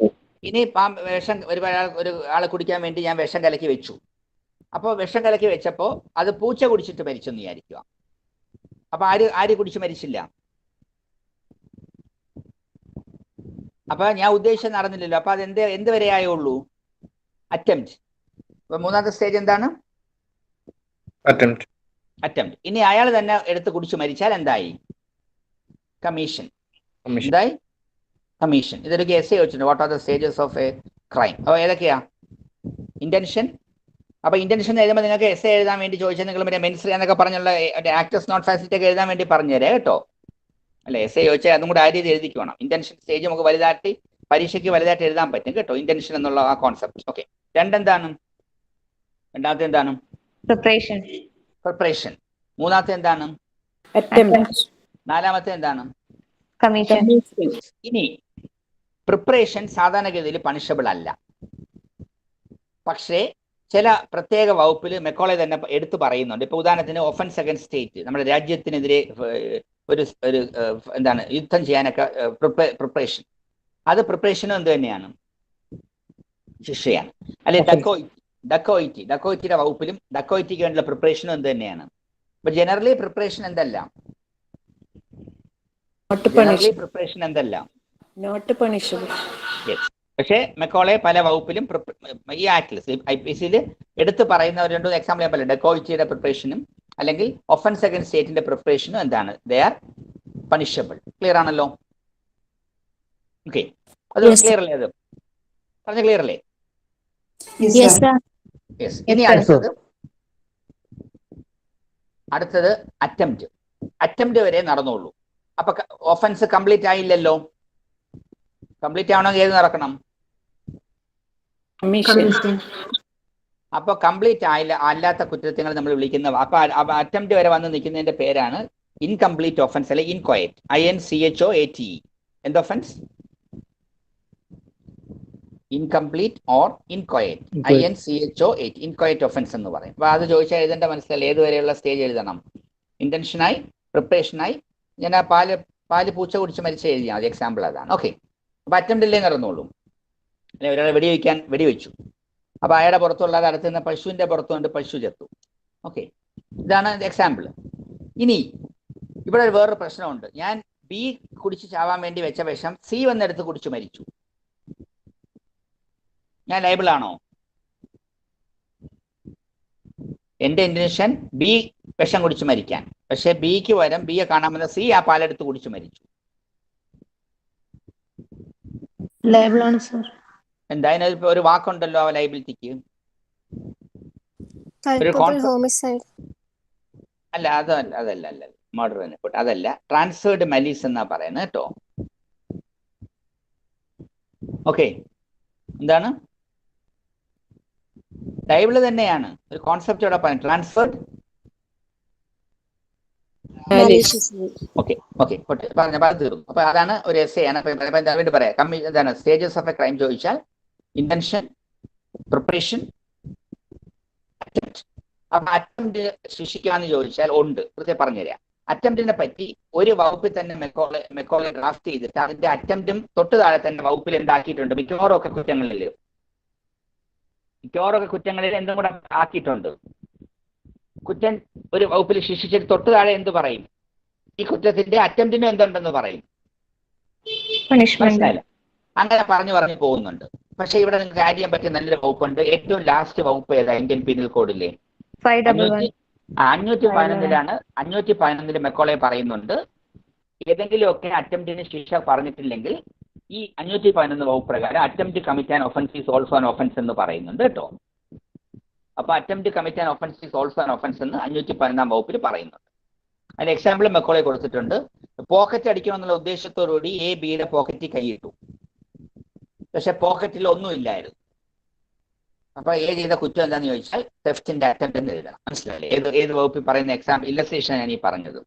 ഇനി വിഷം ഒരു ആളെ കുടിക്കാൻ വേണ്ടി ഞാൻ വിഷം കലക്കി വെച്ചു. അപ്പോൾ വിഷം കലക്കി വെച്ചപ്പോ അത് പൂച്ച കുടിച്ചിട്ട് മരിച്ചെന്ന് വിചാരിക്കുക. അപ്പൊ ആര് കുടിച്ച് മരിച്ചില്ല? അപ്പൊ ഞാൻ ഉദ്ദേശിച്ചത് നടന്നില്ലല്ലോ. അപ്പൊ അത് എന്ത് വരെ ആയുള്ളൂ? അറ്റംപ്റ്റ്. അപ്പൊ മൂന്നാമത്തെ സ്റ്റേജ് എന്താണ്? അറ്റംപ്റ്റ്. ഇനി അയാൾ തന്നെ എടുത്ത് കുടിച്ച് മരിച്ചാൽ എന്തായി? കമ്മീഷൻ. എന്തായി? കമ്മീഷൻ. ഇതൊരു എസ്സേ ചോദിച്ചിട്ടുണ്ട്, what are the stages of A crime. അപ്പോൾ ഏതൊക്കെയാ? ഇന്റൻഷൻ. അപ്പൊ ഇന്റൻഷൻ എഴുതുമ്പോൾ നിങ്ങൾക്ക് എസ്സേ എഴുതാൻ വേണ്ടി ചോദിച്ചാൽ നിങ്ങൾ മറ്റേ മെൻസ്രി എന്നൊക്കെ പറഞ്ഞുള്ള ആക്ടേഴ്സ് നോട്ട് ഫാസിലിറ്റി ഒക്കെ എഴുതാൻ വേണ്ടി പറഞ്ഞുതരാം കേട്ടോ. അല്ലെ, എസ്സേ ചോദിച്ചാൽ അതും കൂടെ ആ രീതി എഴുതിക്കണം. ഇന്റൻഷൻ സ്റ്റേജ് നമുക്ക് പരീക്ഷയ്ക്ക് വലുതായിട്ട് എഴുതാൻ പറ്റും കേട്ടോ, ഇന്റൻഷൻ എന്നുള്ള ആ കോൺസെപ്റ്റ്. ഓക്കെ. രണ്ടാമത്തെ എന്താണ്? പ്രിപ്പറേഷൻ. മൂന്നാമത്തെ എന്താണ്? നാലാമത്തെ എന്താണ്? കമ്മീഷൻ. ഇനി പ്രിപ്പറേഷൻ സാധാരണഗതിയിൽ പണിഷബിൾ അല്ല. പക്ഷേ ചില പ്രത്യേക വകുപ്പിൽ മെക്കോളെ തന്നെ എടുത്തു പറയുന്നുണ്ട്. ഇപ്പൊ ഉദാഹരണത്തിന് ഒഫൻസ് അഗൈൻസ്റ്റ് സ്റ്റേറ്റ്, നമ്മുടെ രാജ്യത്തിനെതിരെ ഒരു എന്താണ് യുദ്ധം ചെയ്യാനൊക്കെ പ്രിപ്പറേഷൻ, അത് പ്രിപ്പറേഷനും എന്ത് തന്നെയാണ്? ശിക്ഷയാണ്. അല്ലെ ഡക്കോയിറ്റിയുടെ വകുപ്പിലും ഡക്കോയിറ്റിക്ക് വേണ്ടിയുള്ള പ്രിപ്പറേഷനും എന്ത് തന്നെയാണ്? അപ്പൊ ജനറലി പ്രിപ്പറേഷൻ എന്തല്ല? പ്രിപ്പറേഷൻ എന്തല്ല? Not punishable. പക്ഷേ മെക്കോളെ പല വകുപ്പിലും ഈ ആക്ടിൽ IPC എടുത്ത് പറയുന്ന ഒരു 2 എക്സാമ്പിൾ ഞാൻ പറയാം. ഡക്കോയിറ്റിയുടെ പ്രിപ്പറേഷനും അല്ലെങ്കിൽ ഒഫൻസ് അഗൈൻസ്റ്റ് സ്റ്റേറ്റിന്റെ പ്രിപ്പറേഷനും എന്താണ്? They are punishable. ക്ലിയർ ആണല്ലോ? ഓക്കെ, അത് ക്ലിയർ അല്ലേ? അത് പറഞ്ഞ ക്ലിയർ അല്ലേ? ഇനി അടുത്തത് അറ്റംപ്റ്റ് വരെ നടന്നുള്ളൂ. അപ്പൊ ഒഫൻസ് കംപ്ലീറ്റ് ആയില്ലല്ലോ. കംപ്ലീറ്റ് ആവണമെങ്കിൽ ഏത് നടക്കണം? അപ്പൊ കംപ്ലീറ്റ് അല്ലാത്ത കുറ്റകൃത്യങ്ങൾ നമ്മൾ വിളിക്കുന്ന, അപ്പൊ അറ്റംപ്റ്റ് വരെ വന്ന് നിൽക്കുന്നതിന്റെ പേരാണ് ഇൻകംപ്ലീറ്റ് ഒഫൻസ്, അല്ലെ ഇൻകോയറ്റ്. INCHOATE. എന്ത് offence? Incomplete or ഇൻകോയറ്റ്. INCHOATE. ഇൻകോയറ്റ് offence എന്ന് പറയും. അപ്പൊ അത് ചോദിച്ചാൽ എഴുതേണ്ട മനസ്സിലായി ഏതുവരെയുള്ള സ്റ്റേജ് എഴുതണം? ഇന്റൻഷനായി, പ്രിപ്പറേഷനായി. ഞാൻ ആ പാല് പൂച്ച കുടിച്ച് മരിച്ച എഴുതിയാൽ മതി. എക്സാമ്പിൾ അതാണ്. ഓക്കെ. അപ്പൊ അറ്റംപ്റ്റില്ലേ നടന്നോളൂ. അല്ലെ, ഒരാളെ വെടിവെച്ചു. അപ്പൊ അയാളുടെ പുറത്തുള്ളത് അടുത്ത് നിന്ന് പശുവിന്റെ പുറത്തുകൊണ്ട് പശു ചത്തു. ഓക്കെ, ഇതാണ് എക്സാമ്പിൾ. ഇനി ഇവിടെ വേറൊരു പ്രശ്നമുണ്ട്. ഞാൻ B കുടിച്ച് ചാവാൻ വേണ്ടി വെച്ച വിഷം C വന്നെടുത്ത് കുടിച്ച് മരിച്ചു. ഞാൻ ലയബിൾ ആണോ? എന്റെ ഇന്റൻഷൻ B വിഷം കുടിച്ച് മരിക്കാൻ, പക്ഷെ Bക്ക് പകരം Bയെ കാണാൻ വന്ന C ആ പാലെടുത്ത് കുടിച്ച് മരിച്ചു. ലയബിളാണ് സർ. എന്താ അതിനൊരു ഒരു വാക്കുണ്ടല്ലോ ആ ലയബിലിറ്റിക്ക്? അല്ല, അതല്ല മർഡർ തന്നെ. അതല്ല, ട്രാൻസ്ഫേർഡ് മലീസ് എന്നാ പറയുന്നത് കേട്ടോ. ഓക്കെ, എന്താണ്? ലയബിൾ തന്നെയാണ്, ഒരു കോൺസെപ്റ്റ് ഇവിടെ പറയാം. ട്രാൻസ്ഫേർഡ് ഓക്കെ ഓക്കെ പറഞ്ഞ തീർന്നു. അപ്പൊ അതാണ് ഒരു എസ് ആണ്. വീണ്ടും പറയാം. എന്താണ് സ്റ്റേജസ് ഓഫ് എ ക്രൈം ചോദിച്ചാൽ ഇന്റൻഷൻ, പ്രിപ്പറേഷൻ, അറ്റംപ്റ്റ്. അപ്പൊ അറ്റംപ്റ്റ് ശിക്ഷിക്കാന്ന് ചോദിച്ചാൽ ഉണ്ട്, കൃത്യം പറഞ്ഞുതരാം. അറ്റംപ്റ്റിനെ പറ്റി ഒരു വകുപ്പിൽ തന്നെ മെക്കോളെ ഡ്രാഫ്റ്റ് ചെയ്തിട്ട് അതിന്റെ അറ്റംപ്റ്റും തൊട്ട് താഴെ തന്നെ വകുപ്പിൽ എന്താക്കിയിട്ടുണ്ട്. മിക്കവാറും ഒക്കെ കുറ്റങ്ങളിൽ എന്തും കൂടെ ആക്കിയിട്ടുണ്ട്. കുറ്റം ഒരു വകുപ്പിൽ ശിക്ഷിച്ചിട്ട് തൊട്ട് താഴെ എന്ത് പറയും? ഈ കുറ്റത്തിന്റെ അറ്റംപ്റ്റിനും എന്തുണ്ടെന്ന് പറയും. മനസ്സിലായില്ല? അങ്ങനെ പറഞ്ഞു പോകുന്നുണ്ട്. പക്ഷെ ഇവിടെ നിങ്ങൾക്ക് ആഡ് ചെയ്യാൻ പറ്റിയ നല്ലൊരു വകുപ്പുണ്ട്. ഏറ്റവും ലാസ്റ്റ് വകുപ്പ് ഏതാ ഇന്ത്യൻ പീനൽ കോഡിലെ? 511 മെക്കോളെ പറയുന്നുണ്ട്, ഏതെങ്കിലുമൊക്കെ അറ്റംപ്റ്റിന് ശിക്ഷ പറഞ്ഞിട്ടില്ലെങ്കിൽ ഈ 511 വകുപ്പ് പ്രകാരം attempt commit an offence is also an offence എന്ന് പറയുന്നുണ്ട് കേട്ടോ. അപ്പൊ attempt commit an offence is also an offence എന്ന് 511 വകുപ്പിൽ പറയുന്നുണ്ട്. അതിന് എക്സാമ്പിൾ മെക്കോളെ കൊടുത്തിട്ടുണ്ട്. പോക്കറ്റ് അടിക്കണമെന്നുള്ള ഉദ്ദേശത്തോടുകൂടി എ ബിയുടെ പോക്കറ്റിൽ കൈയിട്ടു, പക്ഷെ പോക്കറ്റിൽ ഒന്നുമില്ലായിരുന്നു. അപ്പൊ എ ചെയ്ത കുറ്റം എന്താന്ന് ചോദിച്ചാൽ തെഫ്റ്റിന്റെ അറ്റംപ്റ്റ് എന്ന് എഴുതണം. മനസ്സിലായില്ലേ? ഏത് വകുപ്പിൽ പറയുന്ന എക്സാമ്പിൾ ഇല്ലസ്ട്രേഷൻ ഞാൻ ഈ പറഞ്ഞത്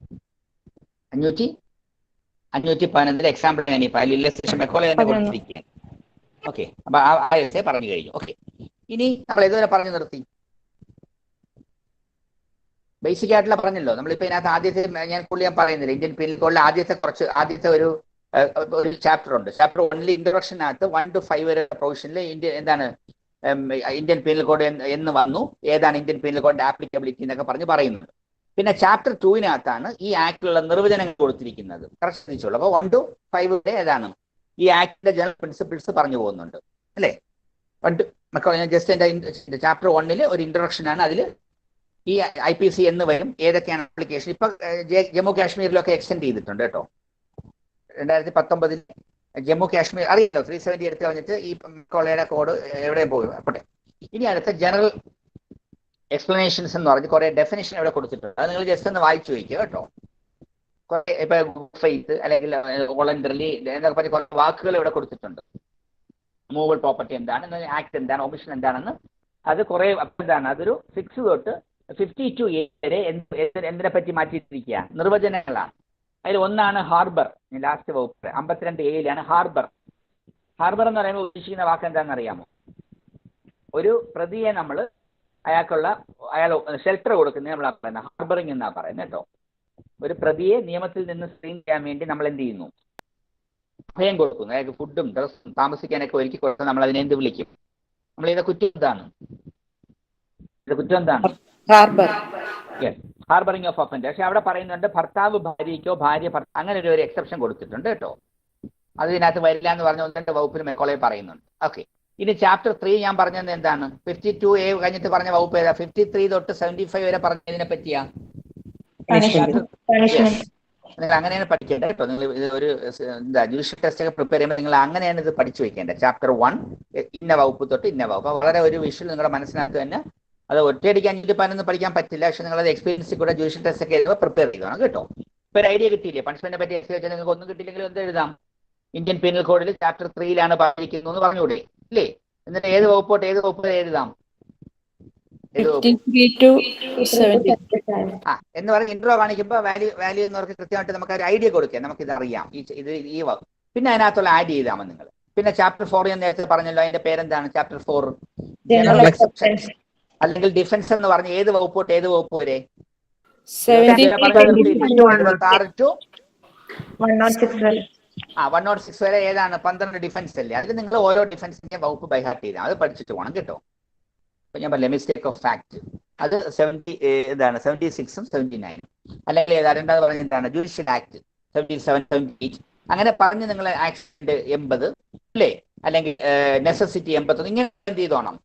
511 എക്സാമ്പിൾ ഞാൻ ഈ പറയാം. ഇല്ലസ്ട്രേഷൻ മെക്കോളെ തന്നെ കൊടുത്തിരിക്കുകയാണ്. ഓക്കെ, അപ്പൊ ആ എസ് പറഞ്ഞു കഴിഞ്ഞു. ഓക്കെ, ഇനി നമ്മൾ ഇതുവരെ പറഞ്ഞു നിർത്തി. ബേസിക് ആയിട്ടുള്ള പറഞ്ഞല്ലോ. നമ്മളിപ്പോ ഇതിനകത്ത് ആദ്യത്തെ ഞാൻ പറയുന്നില്ല. ഇന്ത്യൻ പീനൽ കോഡിലെ ആദ്യത്തെ ഒരു ചാപ്റ്റർ ഉണ്ട്. ചാപ്റ്റർ 1 ഇൻട്രൊഡക്ഷനകത്ത് 1 to 5 വരെ പ്രൊവിഷനിൽ ഇന്ത്യൻ പീനൽ കോഡ് എന്ന് വന്നു, ഏതാണ് ഇന്ത്യൻ പീനൽ കോഡിന്റെ ആപ്ലിക്കബിലിറ്റി എന്നൊക്കെ പറയുന്നുണ്ട്. പിന്നെ ചാപ്റ്റർ 2 ഈ ആക്ടിലുള്ള നിർവചനങ്ങൾ കൊടുത്തിരിക്കുന്നത്. കറക്റ്റ് ശ്രദ്ധിച്ചോളൂ. അപ്പൊ 1 to 5 വരെ ഏതാണ് ഈ ആക്ടിന്റെ ജനറൽ പ്രിൻസിപ്പിൾസ് പറഞ്ഞു പോകുന്നുണ്ട് അല്ലേ? ജസ്റ്റ് എന്റെ ചാപ്റ്റർ 1 ഒരു ഇൻട്രൊഡക്ഷൻ ആണ്. അതിൽ ഈ IPC എന്ന് വരും, ഏതൊക്കെയാണ് ആപ്ലിക്കേഷൻ. ഇപ്പൊ ജമ്മു കാശ്മീരിലൊക്കെ എക്സ്റ്റെൻഡ് ചെയ്തിട്ടുണ്ട് കേട്ടോ. 2019 ജമ്മു കാശ്മീർ അറിയാലോ, 370 എടുത്ത് കളഞ്ഞിട്ട് ഈ കോളയുടെ കോഡ് എവിടെയും പോകും. അപ്പോട്ടെ, ഇനി അടുത്ത ജനറൽ എക്സ്പ്ലനേഷൻസ് എന്ന് പറഞ്ഞ് കുറെ ഡെഫിനേഷൻ ഇവിടെ കൊടുത്തിട്ടുണ്ട്. അത് നിങ്ങൾ ജസ്റ്റ് ഒന്ന് വായിച്ചു വയ്ക്കുക കേട്ടോ. കുറെ ഇപ്പൊ ഫെയ്ത്ത് അല്ലെങ്കിൽ വോളണ്ടറിലി എന്നൊക്കെ പറഞ്ഞ് കുറെ വാക്കുകൾ ഇവിടെ കൊടുത്തിട്ടുണ്ട്. മൂവൽ പ്രോപ്പർട്ടി എന്താണ്, ആക്ട് എന്താണ്, ഒമിഷൻ എന്താണെന്ന് അത് കുറെ എന്താണ്. അതൊരു 6 തൊട്ട് 52A വരെ എന്തിനെ പറ്റി മാറ്റിയിട്ടിരിക്കുക നിർവചനങ്ങളാണ്. അതിൽ ഒന്നാണ് ഹാർബർ. ലാസ്റ്റ് വകുപ്പ് 52A ഹാർബർ. ഹാർബർ എന്ന് പറയുമ്പോൾ ഉദ്ദേശിക്കുന്ന വാക്ക് എന്താണെന്ന് അറിയാമോ? ഒരു പ്രതിയെ നമ്മൾ അയാൾ ഷെൽട്ടർ കൊടുക്കുന്നത് നമ്മൾ പറയുന്നത് ഹാർബറിങ് എന്നാ പറയുന്നത് കേട്ടോ. ഒരു പ്രതിയെ നിയമത്തിൽ നിന്ന് സ്ക്രീൻ ചെയ്യാൻ വേണ്ടി നമ്മൾ എന്ത് ചെയ്യുന്നു? ഭയം കൊടുക്കുന്നു. അയാൾക്ക് ഫുഡും ഡ്രസ്സും താമസിക്കാനൊക്കെ ഒരുക്കി കൊടുത്താൽ നമ്മൾ അതിനെ എന്ത് വിളിക്കും? നമ്മൾ ചെയ്ത കുറ്റം എന്താണ്? ഹാർബറിംഗ് ഓഫ് ഒഫൻഡ്. പക്ഷെ അവിടെ പറയുന്നുണ്ട് ഭർത്താവ് ഭാര്യയ്ക്കോ ഭാര്യ അങ്ങനെ ഒരു എക്സെപ്ഷൻ കൊടുത്തിട്ടുണ്ട് കേട്ടോ. അത് ഇതിനകത്ത് വരില്ല എന്ന് പറഞ്ഞ 1-2 വകുപ്പിൽ മെക്കോളെ പറയുന്നുണ്ട്. ഓക്കെ, ഇനി ചാപ്റ്റർ 3 ഞാൻ പറഞ്ഞത് എന്താണ്? 52A കഴിഞ്ഞിട്ട് പറഞ്ഞ വകുപ്പ് ഏതാ? 53 തൊട്ട് 75 വരെ പറഞ്ഞതിനെ പറ്റിയാ. നിങ്ങൾ അങ്ങനെയാണ് പഠിക്കേണ്ടത് കേട്ടോ. നിങ്ങൾ ഇത് ഒരു ജുഡീഷ്യൽ ടെസ്റ്റ് ഒക്കെ പ്രിപ്പയർ ചെയ്യുമ്പോൾ നിങ്ങൾ അങ്ങനെയാണ് ഇത് പഠിച്ചു വെക്കേണ്ടത്. ചാപ്റ്റർ 1 ഇന്ന വകുപ്പ് തൊട്ട് ഇന്ന വകുപ്പ്. വളരെ ഒരു വിഷ്വൽ നിങ്ങളുടെ മനസ്സിനകത്ത് തന്നെ. അത് ഒറ്റയടിക്ക് 5-11 പഠിക്കാൻ പറ്റില്ല. പക്ഷെ നിങ്ങളത് എക്സ്പീരിയൻസിൽ കൂടെ ജുഡീഷ്യൽ ടെസ്റ്റ് ഒക്കെ എഴുതുമ്പോൾ പ്രിപ്പയർ ചെയ്യണം കേട്ടോ. ഇപ്പൊ ഒരു ഐഡിയ കിട്ടിയില്ലേ? പണിഷ്മെന്റിനെ പറ്റി എക്സ്പ്ലെയിൻ ചെയ്താൽ നിങ്ങൾക്ക് ഒന്നും കിട്ടിയില്ലെങ്കിൽ എന്ത് എഴുതാം? ഇന്ത്യൻ പീനൽ കോഡിൽ ചാപ്റ്റർ 3 പറഞ്ഞിരിക്കുന്നു എന്ന് പറഞ്ഞുകൂടെ ഇല്ലേ? എന്നിട്ട് ഏത് വകുപ്പോട്ട് ഏത് വകുപ്പ് എഴുതാം? എന്ന് പറഞ്ഞ് ഇൻട്രോ കാണിക്കുമ്പോൾ വാല്യൂ എന്നവർക്ക് കൃത്യമായിട്ട് നമുക്ക് ഒരു ഐഡിയ കൊടുക്കാം. നമുക്കിത് അറിയാം ഈ വകുപ്പ്. പിന്നെ അതിനകത്തുള്ള ആഡ് ചെയ്താൽ മതി നിങ്ങൾ. പിന്നെ ചാപ്റ്റർ 4 ഞാൻ നേരത്തെ പറഞ്ഞല്ലോ, അതിന്റെ പേരെന്താണ്? ചാപ്റ്റർ 4 ജനറൽ എക്സെപ്ഷൻസ് അല്ലെങ്കിൽ ഡിഫൻസ് എന്ന് പറഞ്ഞ ഏത് വകുപ്പോട്ട് ഏത് വകുപ്പ് വരെ? 106 വരെ ഏതാണ്? 12 ഡിഫൻസ് അല്ലേ? അതിൽ നിങ്ങൾ ഓരോ ഡിഫൻസിന്റെ വകുപ്പ് ബൈഹാർട്ട് ചെയ്താൽ അത് പഠിച്ചിട്ട് പോകണം കേട്ടോ. അപ്പൊ ഞാൻ പറഞ്ഞില്ലേ മിസ്റ്റേക്ക് ഓഫ് ഫാക്ട്, അത് 76ഉം 79 അല്ലെങ്കിൽ രണ്ടാമത് പറഞ്ഞ എന്താണ്? ജുഡീഷ്യൽ ആക്ട് 77, 78 അങ്ങനെ പറഞ്ഞ് നിങ്ങൾ ആക്സിഡന്റ് 80 അല്ലേ? അല്ലെങ്കിൽ നെസസിറ്റി 81 ഇങ്ങനെ എന്ത് ചെയ്തോണം?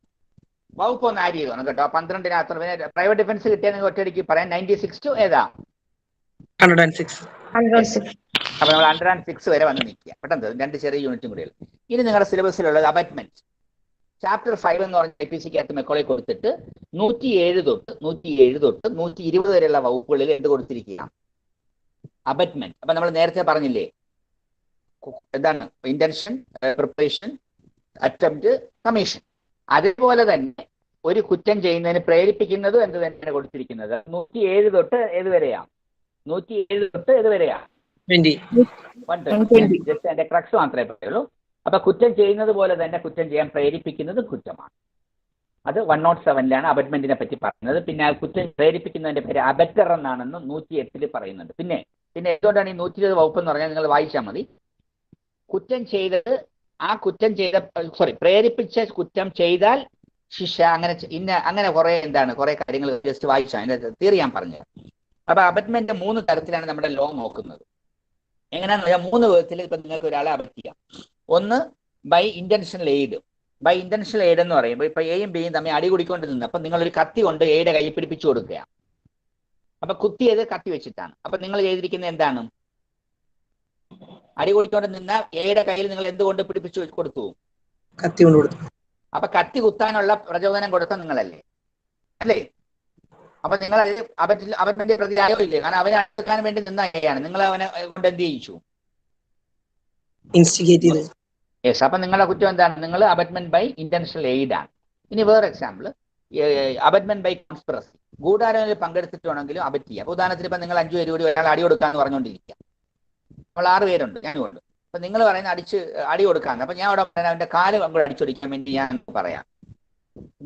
വകുപ്പ് ഒന്ന് ആഡ് ചെയ്തോണം കേട്ടോ. 12-നകത്ത് പ്രൈവറ്റ് ഡിഫൻസ് കിട്ടിയാൽ നിങ്ങൾ ഒറ്റയടിക്ക് പറയാം 96 to ഏതാ? 106. അപ്പൊ നമ്മൾ 106 വരെ വന്ന് നിൽക്കുക. പെട്ടെന്ന് 2 ചെറിയ യൂണിറ്റും കൂടി. ഇനി നിങ്ങളുടെ സിലബസിലുള്ളത് അബറ്റ്മെന്റ്. ചാപ്റ്റർ 5 എന്ന് പറഞ്ഞ IPCക്കകത്ത് മെക്കോളെ കൊടുത്തിട്ട് 107 തൊട്ട് 120 വരെയുള്ള വകുപ്പുകളിൽ എന്ത് കൊടുത്തിരിക്കുക? അബറ്റ്മെന്റ്. അപ്പൊ നമ്മൾ നേരത്തെ പറഞ്ഞില്ലേ എന്താണ്? Intention, preparation, attempt, commission. അതുപോലെ തന്നെ ഒരു കുറ്റം ചെയ്യുന്നതിന് പ്രേരിപ്പിക്കുന്നത് എന്ത് തന്നെയാണ് കൊടുത്തിരിക്കുന്നത്? 107 തൊട്ട് ഏത് വരെയാ? 107 തൊട്ട് ഇത് വരെയാ 20. 120. ജസ്റ്റ് അതിന്റെ ക്രക്സ് മാത്രമേ പറയുള്ളൂ. അപ്പൊ കുറ്റം ചെയ്യുന്നത് പോലെ തന്നെ കുറ്റം ചെയ്യാൻ പ്രേരിപ്പിക്കുന്നത് കുറ്റമാണ്. അത് 107 അബറ്റ്മെന്റിനെ പറ്റി പറയുന്നത്. പിന്നെ ആ കുറ്റം പ്രേരിപ്പിക്കുന്നതിന്റെ പേര് അബറ്റർ എന്നാണെന്ന് 108 പറയുന്നുണ്ട്. പിന്നെ എന്തുകൊണ്ടാണ് ഈ 120 വകുപ്പ് എന്ന് പറഞ്ഞാൽ നിങ്ങൾ വായിച്ചാൽ മതി. കുറ്റം ചെയ്തത് പ്രേരിപ്പിച്ച കുറ്റം ചെയ്താൽ ശിക്ഷ, അങ്ങനെ കുറെ കാര്യങ്ങൾ ജസ്റ്റ് വായിച്ചാൽ അതിന്റെ തിയറി ഞാൻ പറഞ്ഞത്. അപ്പൊ അബറ്റ്മെന്റ് 3 തരത്തിലാണ് നമ്മുടെ ലോ നോക്കുന്നത്. എങ്ങനെയാണെന്ന് പറയാം, 3 വിധത്തിൽ ഇപ്പൊ നിങ്ങൾക്ക് ഒരാളെ അബറ്റ് ചെയ്യാം. ഒന്ന് by intentional aid. By intentional aid എന്ന് പറയുമ്പോൾ ഇപ്പൊ എയും ബിയും തമ്മിൽ അടി കൂടിക്കൊണ്ട് നിന്ന് അപ്പൊ നിങ്ങൾ ഒരു കത്തി കൊണ്ട് എയുടെ കൈ പിടിപ്പിച്ചു കൊടുക്കുക. അപ്പൊ കുത്തിയത് കത്തി വെച്ചിട്ടാണ്. അപ്പൊ നിങ്ങൾ ചെയ്തിരിക്കുന്നത് എന്താണ്? അടി കൂടിക്കൊണ്ട് നിന്ന എയുടെ കയ്യിൽ നിങ്ങൾ എന്തുകൊണ്ട് പിടിപ്പിച്ചു കൊടുത്തു? കത്തി കൊണ്ട് കൊടുത്തു. അപ്പൊ കത്തി കുത്താനുള്ള പ്രചോദനം കൊടുത്ത നിങ്ങളല്ലേ, അല്ലേ? അപ്പൊ നിങ്ങൾ അവന്റെ പ്രതിയായോ ഇല്ലേ? കാരണം അവനെ അടുക്കാൻ വേണ്ടി നിന്ന എയാണ്. നിങ്ങൾ അവനെ കൊണ്ട് എന്ത് ചെയ്യിച്ചു? ഇൻസ്റ്റിഗേറ്റ് ചെയ്ത്. യെസ്. അപ്പൊ നിങ്ങളുടെ കുറ്റം എന്താണ്? നിങ്ങൾ അബറ്റ്മെന്റ് ബൈ ഇന്റൻഷണൽ എയ്ഡ് ആണ്. ഇനി വേറെ എക്സാമ്പിൾ, അബറ്റ്മെന്റ് ബൈ കോൺസ്പിറസി. ഗൂഢാലോചനയിൽ പങ്കെടുത്തിട്ടുണ്ടെങ്കിലും അബറ്റ് ചെയ്യാം. ഉദാഹരണത്തിന് ഇപ്പൊ നിങ്ങൾ 5 പേര് കൂടി ഒരാൾ അടി കൊടുക്കാന്ന് പറഞ്ഞുകൊണ്ടിരിക്കുക. നമ്മൾ 6 പേരുണ്ട്, ഞാനുണ്ട്. അപ്പൊ നിങ്ങൾ പറയുന്ന അടി കൊടുക്കാന്ന്. അപ്പൊ ഞാൻ അവിടെ അവന്റെ കാല് അങ്ങോട്ട് അടിച്ചൊടിക്കാൻ വേണ്ടി ഞാൻ പറയാം.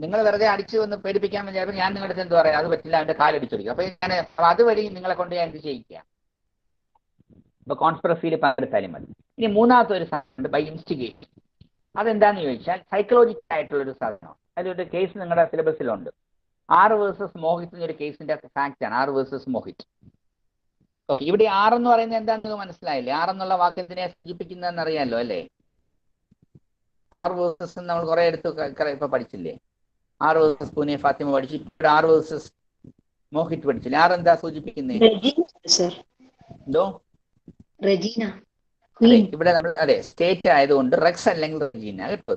നിങ്ങൾ വെറുതെ അടിച്ചു വന്ന് പേടിപ്പിക്കാൻ വേണ്ടി ഞാൻ നിങ്ങളുടെ അടുത്ത് എന്ത് പറയാം? അത് പറ്റില്ല, അവന്റെ കാല് അടിച്ചൊടിക്കും. അപ്പൊ ഞാൻ അതുവഴി നിങ്ങളെ കൊണ്ട് ഞാൻ എന്ത് ചെയ്യിക്കാം? ഇപ്പൊ കോൺസ്പിറസിയിൽ പങ്കെടുത്താലും മതി. ഇനി മൂന്നാമത്തെ ഒരു സാധനം ബൈ ഇൻസ്റ്റിഗേറ്റ്. അതെന്താന്ന് ചോദിച്ചാൽ സൈക്കോളജിക്കൽ ആയിട്ടുള്ള ഒരു സാധനമാണ്. അതിലൊരു കേസ് നിങ്ങളുടെ സിലബസിലുണ്ട്. 6 വേഴ്സസ് മോഹിത് എന്നൊരു കേസിന്റെ ഫാക്റ്റ് ആണ്. 6 വേഴ്സസ് മോഹിത്. ഇവിടെ 6 എന്ന് പറയുന്നത് എന്താണെന്ന് മനസ്സിലായില്ലേ? 6 എന്നുള്ള വാക്ക് എന്തിനെ സൂചിപ്പിക്കുന്നതെന്ന് അറിയാലോ, അല്ലേ? 6 വേഴ്സസ് നമ്മൾ കുറെ എടുത്ത് ഇപ്പൊ പഠിച്ചില്ലേ? 6 വേഴ്സസ് പൂനെ ഫാത്തിമ പഠിച്ചു. ഇപ്പോൾ 6 വേഴ്സസ് മോഹിത് പഠിച്ചില്ലേ? 6 എന്താ സൂചിപ്പിക്കുന്നത്? എന്തോ ഇവിടെ നമ്മൾ സ്റ്റേറ്റ് ആയതുകൊണ്ട് റെക്സ് അല്ലെങ്കിൽ റെജീന കേട്ടോ.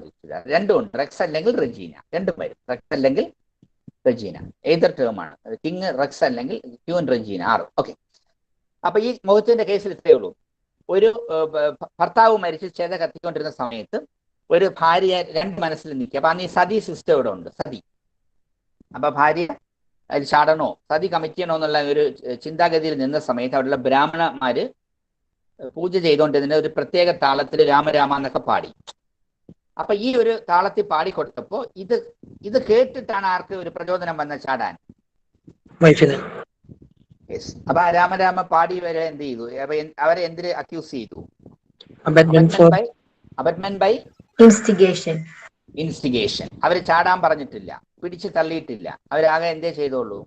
രണ്ടും ഉണ്ട്, റെക്സ് അല്ലെങ്കിൽ റെജീന, രണ്ടും വരും. റെക്സ് അല്ലെങ്കിൽ റെജീന ഏതൊരു ടേമാണ്. കിങ് റെക്സ് അല്ലെങ്കിൽ ക്യൂൻ റെജീന 6. ഓക്കെ. അപ്പൊ ഈ മോഹിത്തിന്റെ കേസിൽ ഇത്രയേ ഉള്ളൂ. ഒരു ഭർത്താവ് മരിച്ച് ചേത കത്തിക്കൊണ്ടിരുന്ന സമയത്ത് ഒരു ഭാര്യ 2 മനസ്സിൽ നിൽക്കുക. അപ്പൊ അന്ന് ഈ സതി സിസ്റ്റം ഇവിടെ ഉണ്ട്, സതി. അപ്പൊ ഭാര്യ അതിൽ ചാടണോ സതി കമ്മിറ്റ് ചെയ്യണോ എന്നുള്ള ഒരു ചിന്താഗതിയിൽ നിന്ന സമയത്ത് അവിടെയുള്ള ബ്രാഹ്മണന്മാര് പൂജ ചെയ്തുകൊണ്ടിരുന്ന ഒരു പ്രത്യേക താളത്തിൽ രാമരാമ എന്നൊക്കെ പാടി. അപ്പൊ ഈ ഒരു താളത്തിൽ പാടിക്കൊടുത്തപ്പോ ഇത് കേട്ടിട്ടാണ് ആർക്ക് ഒരു പ്രചോദനം വന്ന ചാടാൻ? യെസ്. അപ്പൊ ആ രാമരാമ പാടി വരെ എന്ത് ചെയ്തു? അപ്പൊ അവരെ എന്തിന് അക്യൂസ് ചെയ്തു? Abetment by instigation. അവര് ചാടാൻ പറഞ്ഞിട്ടില്ല, പിടിച്ച് തള്ളിയിട്ടില്ല. അവരാകെ എന്തേ ചെയ്തോളൂ?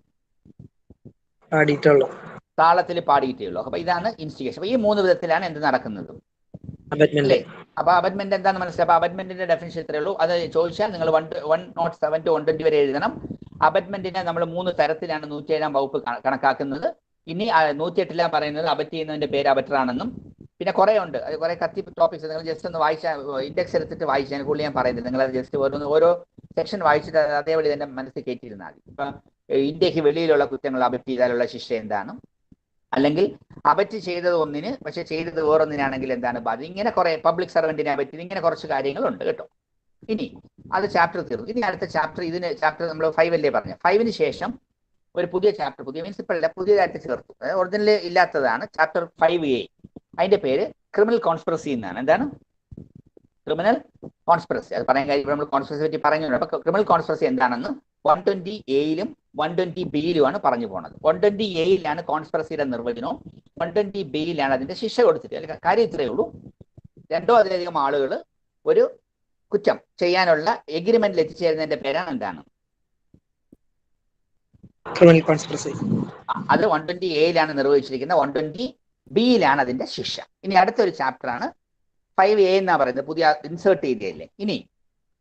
താളത്തിൽ പാടിയിട്ടേ ഉള്ളൂ. അപ്പൊ ഇതാണ് ഇൻസ്റ്റിഗേഷൻ. അപ്പൊ ഈ 3 വിധത്തിലാണ് എന്ത് നടക്കുന്നത്, അല്ലേ? അപ്പൊ അബറ്റ്മെന്റ് എന്താണെന്ന് മനസ്സിലായി. അപ്പൊ അബറ്റ്മെന്റിന്റെ ഡെഫിനിഷൻ ഇത്രയേ ഉള്ളൂ. അത് ചോദിച്ചാൽ നിങ്ങൾ 107 to 120 വരെ എഴുതണം. അബറ്റ്മെന്റിനെ നമ്മൾ 3 തരത്തിലാണ് 107 വകുപ്പ് കണക്കാക്കുന്നത്. ഇനി 108 പറയുന്നത് അബറ്റ് ചെയ്യുന്നതിന്റെ പേര് അബറ്റർ ആണെന്നും. പിന്നെ കുറെ ഉണ്ട്, കുറെ കത്തി ടോപ്പിക്സ്. നിങ്ങൾ ജസ്റ്റ് ഒന്ന് വായിച്ചാൽ, ഇൻഡെക്സ് എടുത്തിട്ട് വായിച്ചാൽ കൂടുതൽ ഞാൻ പറയുന്നത്. നിങ്ങൾ ജസ്റ്റ് ഓരോ സെക്ഷൻ വായിച്ചിട്ട് അതേപടി തന്നെ മനസ്സിൽ കയറ്റിയിരുന്നാൽ മതി. ഇപ്പൊ ഇന്ത്യക്ക് വെളിയിലുള്ള കുറ്റങ്ങൾ അബറ്റ് ചെയ്താലുള്ള ശിക്ഷ എന്താണ്, അല്ലെങ്കിൽ അബറ്റ് ചെയ്തത് ഒന്നിന് പക്ഷെ ചെയ്തത് വേറൊന്നിനാണെങ്കിൽ എന്താണ് ബാധ. ഇങ്ങനെ കുറെ പബ്ലിക് സർവന്റിനെ അബറ്റ്, ഇങ്ങനെ കുറച്ച് കാര്യങ്ങളുണ്ട് കേട്ടോ. ഇനി അത് ചാപ്റ്റർ തീർന്നു. ഇനി അടുത്ത ചാപ്റ്റർ, ചാപ്റ്റർ നമ്മൾ 5 അല്ലേ പറഞ്ഞു. 5-ന് ശേഷം ഒരു പുതിയ ചാപ്റ്റർ, പുതിയ മീൻസ് ഇപ്പോഴല്ല, പുതിയതായിട്ട് ചേർത്തു. ഒറിജിനൽ ഇല്ലാത്തതാണ്. Chapter 5A. അതിന്റെ പേര് ക്രിമിനൽ കോൺസ്പിറസി എന്നാണ്. എന്താണ്? Criminal conspiracy. അത് പറയാൻ കാര്യം നമ്മൾ കോൺസ്പിറസി പറ്റി പറഞ്ഞു. അപ്പൊ ക്രിമിനൽ കോൺസ്പിറസി എന്താണെന്ന് 120A-ലും 120B-ലുമാണ് പറഞ്ഞു പോണത്. 120A-ലാണ് കോൺസ്പിറസിയുടെ നിർവചനവും 120B-ലാണ് അതിന്റെ ശിക്ഷ കൊടുത്തിട്ട്. കാര്യം ഇത്രയേ ഉള്ളൂ. 2 അതിലധികം ആളുകൾ ഒരു കുറ്റം ചെയ്യാനുള്ള എഗ്രിമെന്റിൽ എത്തിച്ചേരുന്നതിന്റെ പേരാണ് എന്താണ്? Criminal conspiracy. അത് 120A-ലാണ് നിർവഹിച്ചിരിക്കുന്നത്. 120B-ലാണ് അതിന്റെ ശിക്ഷ. ഇനി അടുത്തൊരു ചാപ്റ്ററാണ് 5A എന്നാ പറയുന്നത്, പുതിയ ഇൻസേർട്ട് ചെയ്തതല്ലേ. ഇനി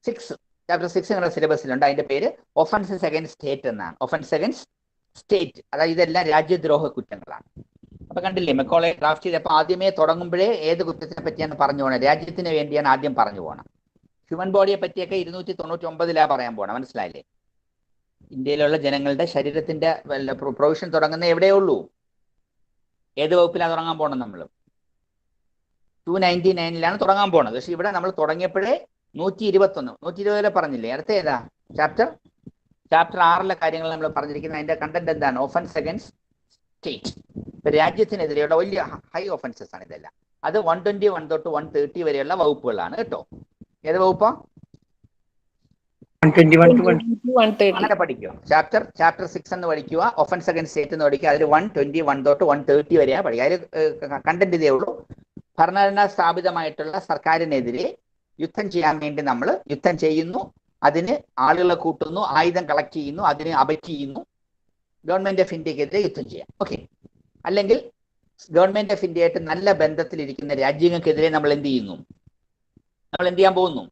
6, ചാപ്റ്റർ 6 നിങ്ങളുടെ സിലബസിലുണ്ട്. അതിന്റെ പേര് ഒഫൻസസ് അഗൈൻസ്റ്റ് സ്റ്റേറ്റ് എന്നാണ്. ഒഫൻസ് അഗൈൻസ്റ്റ് സ്റ്റേറ്റ്, അതായത് ഇതെല്ലാം രാജ്യദ്രോഹ കുറ്റങ്ങളാണ്. അപ്പൊ കണ്ടില്ലേ, മെക്കോളെ ഡ്രാഫ്റ്റ് ചെയ്തപ്പോൾ ആദ്യമേ തുടങ്ങുമ്പോഴേ ഏത് കുറ്റത്തിനെ പറ്റിയാണ് പറഞ്ഞു പോകണം? രാജ്യത്തിന് വേണ്ടിയാണ് ആദ്യം പറഞ്ഞു പോകണം. ഹ്യൂമൻ ബോഡിയെ പറ്റിയൊക്കെ 299 പറയാൻ പോകണം. മനസ്സിലായില്ലേ? ഇന്ത്യയിലുള്ള ജനങ്ങളുടെ ശരീരത്തിന്റെ പ്രൊവിഷൻ തുടങ്ങുന്ന എവിടെയേ ഉള്ളൂ? ഏത് വകുപ്പിലാണ് തുടങ്ങാൻ പോകണം? നമ്മൾ 299 തുടങ്ങാൻ പോണത്. പക്ഷെ ഇവിടെ നമ്മൾ തുടങ്ങിയപ്പോഴേ 120 പറഞ്ഞില്ലേ? അടുത്ത ഏതാ ചാപ്റ്റർ? ചാപ്റ്റർ 6 കാര്യങ്ങൾ നമ്മൾ പറഞ്ഞിരിക്കുന്നത്. അതിന്റെ കണ്ടന്റ് എന്താണ്? Offence against state. ഇപ്പൊ രാജ്യത്തിനെതിരെയുള്ള വലിയ ഹൈ ഒഫൻസസ് ആണ് ഇതെല്ലാം. അത് 121 തൊട്ട് 130 വരെയുള്ള വകുപ്പുകളാണ് കേട്ടോ. ഏത് വകുപ്പാ? 121 to 130. അങ്ങനെ പഠിക്കുക. ചാപ്റ്റർ 6 എന്ന് പഠിക്കുക, ഒഫൻസ് അഗൈൻസ്റ്റ് സ്റ്റേറ്റ് എന്ന് പഠിക്കുക. അതിൽ 121 തൊട്ട് 130 വരെയാണ് പഠിക്കുക. അതിൽ കണ്ടന്റ് ഇതേ ഉള്ളൂ. ഭരണഘടനാ സ്ഥാപിതമായിട്ടുള്ള സർക്കാരിനെതിരെ യുദ്ധം ചെയ്യാൻ വേണ്ടി നമ്മൾ യുദ്ധം ചെയ്യുന്നു, അതിന് ആളുകളെ കൂട്ടുന്നു, ആയുധം കളക്ട് ചെയ്യുന്നു, അതിന് അബറ്റ് ചെയ്യുന്നു. ഗവൺമെന്റ് ഓഫ് ഇന്ത്യക്കെതിരെ യുദ്ധം ചെയ്യാം. ഓക്കെ. അല്ലെങ്കിൽ ഗവൺമെന്റ് ഓഫ് ഇന്ത്യയായിട്ട് നല്ല ബന്ധത്തിലിരിക്കുന്ന രാജ്യങ്ങൾക്കെതിരെ നമ്മൾ എന്ത് ചെയ്യുന്നു? നമ്മൾ എന്ത് ചെയ്യാൻ പോകുന്നു?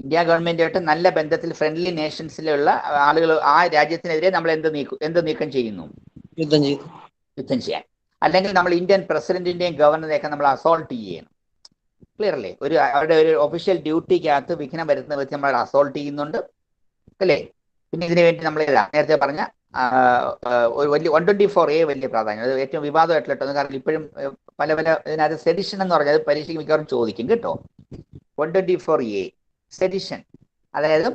ഇന്ത്യ ഗവൺമെന്റുമായിട്ട് നല്ല ബന്ധത്തിൽ ഫ്രണ്ട്ലി നേഷൻസിലുള്ള ആളുകൾ, ആ രാജ്യത്തിനെതിരെ നമ്മൾ എന്ത് നീക്കം ചെയ്യുന്നു? യുദ്ധം ചെയ്യാൻ. അല്ലെങ്കിൽ നമ്മൾ ഇന്ത്യൻ പ്രസിഡന്റിന്റെയും ഗവർണറെയൊക്കെ നമ്മൾ അസോൾട്ട് ചെയ്യണം. ക്ലിയർ അല്ലേ? അവരുടെ ഒരു ഒഫീഷ്യൽ ഡ്യൂട്ടിക്കകത്ത് വിഘ്നം വരുന്ന വെച്ച് നമ്മൾ അസോൾട്ട് ചെയ്യുന്നുണ്ട് അല്ലേ? പിന്നെ ഇതിനു വേണ്ടി നമ്മൾ നേരത്തെ പറഞ്ഞ ഒരു വലിയ 124A വലിയ പ്രാധാന്യം, അത് ഏറ്റവും വിവാദമായിട്ടുള്ള. കാരണം ഇപ്പോഴും പല ഇതിനകത്ത് സെഡിഷൻ എന്ന് പറഞ്ഞാൽ അത് പരീക്ഷയ്ക്ക് മിക്കവാറും ചോദിക്കും കേട്ടോ. 124A സെഡിഷൻ, അതായത്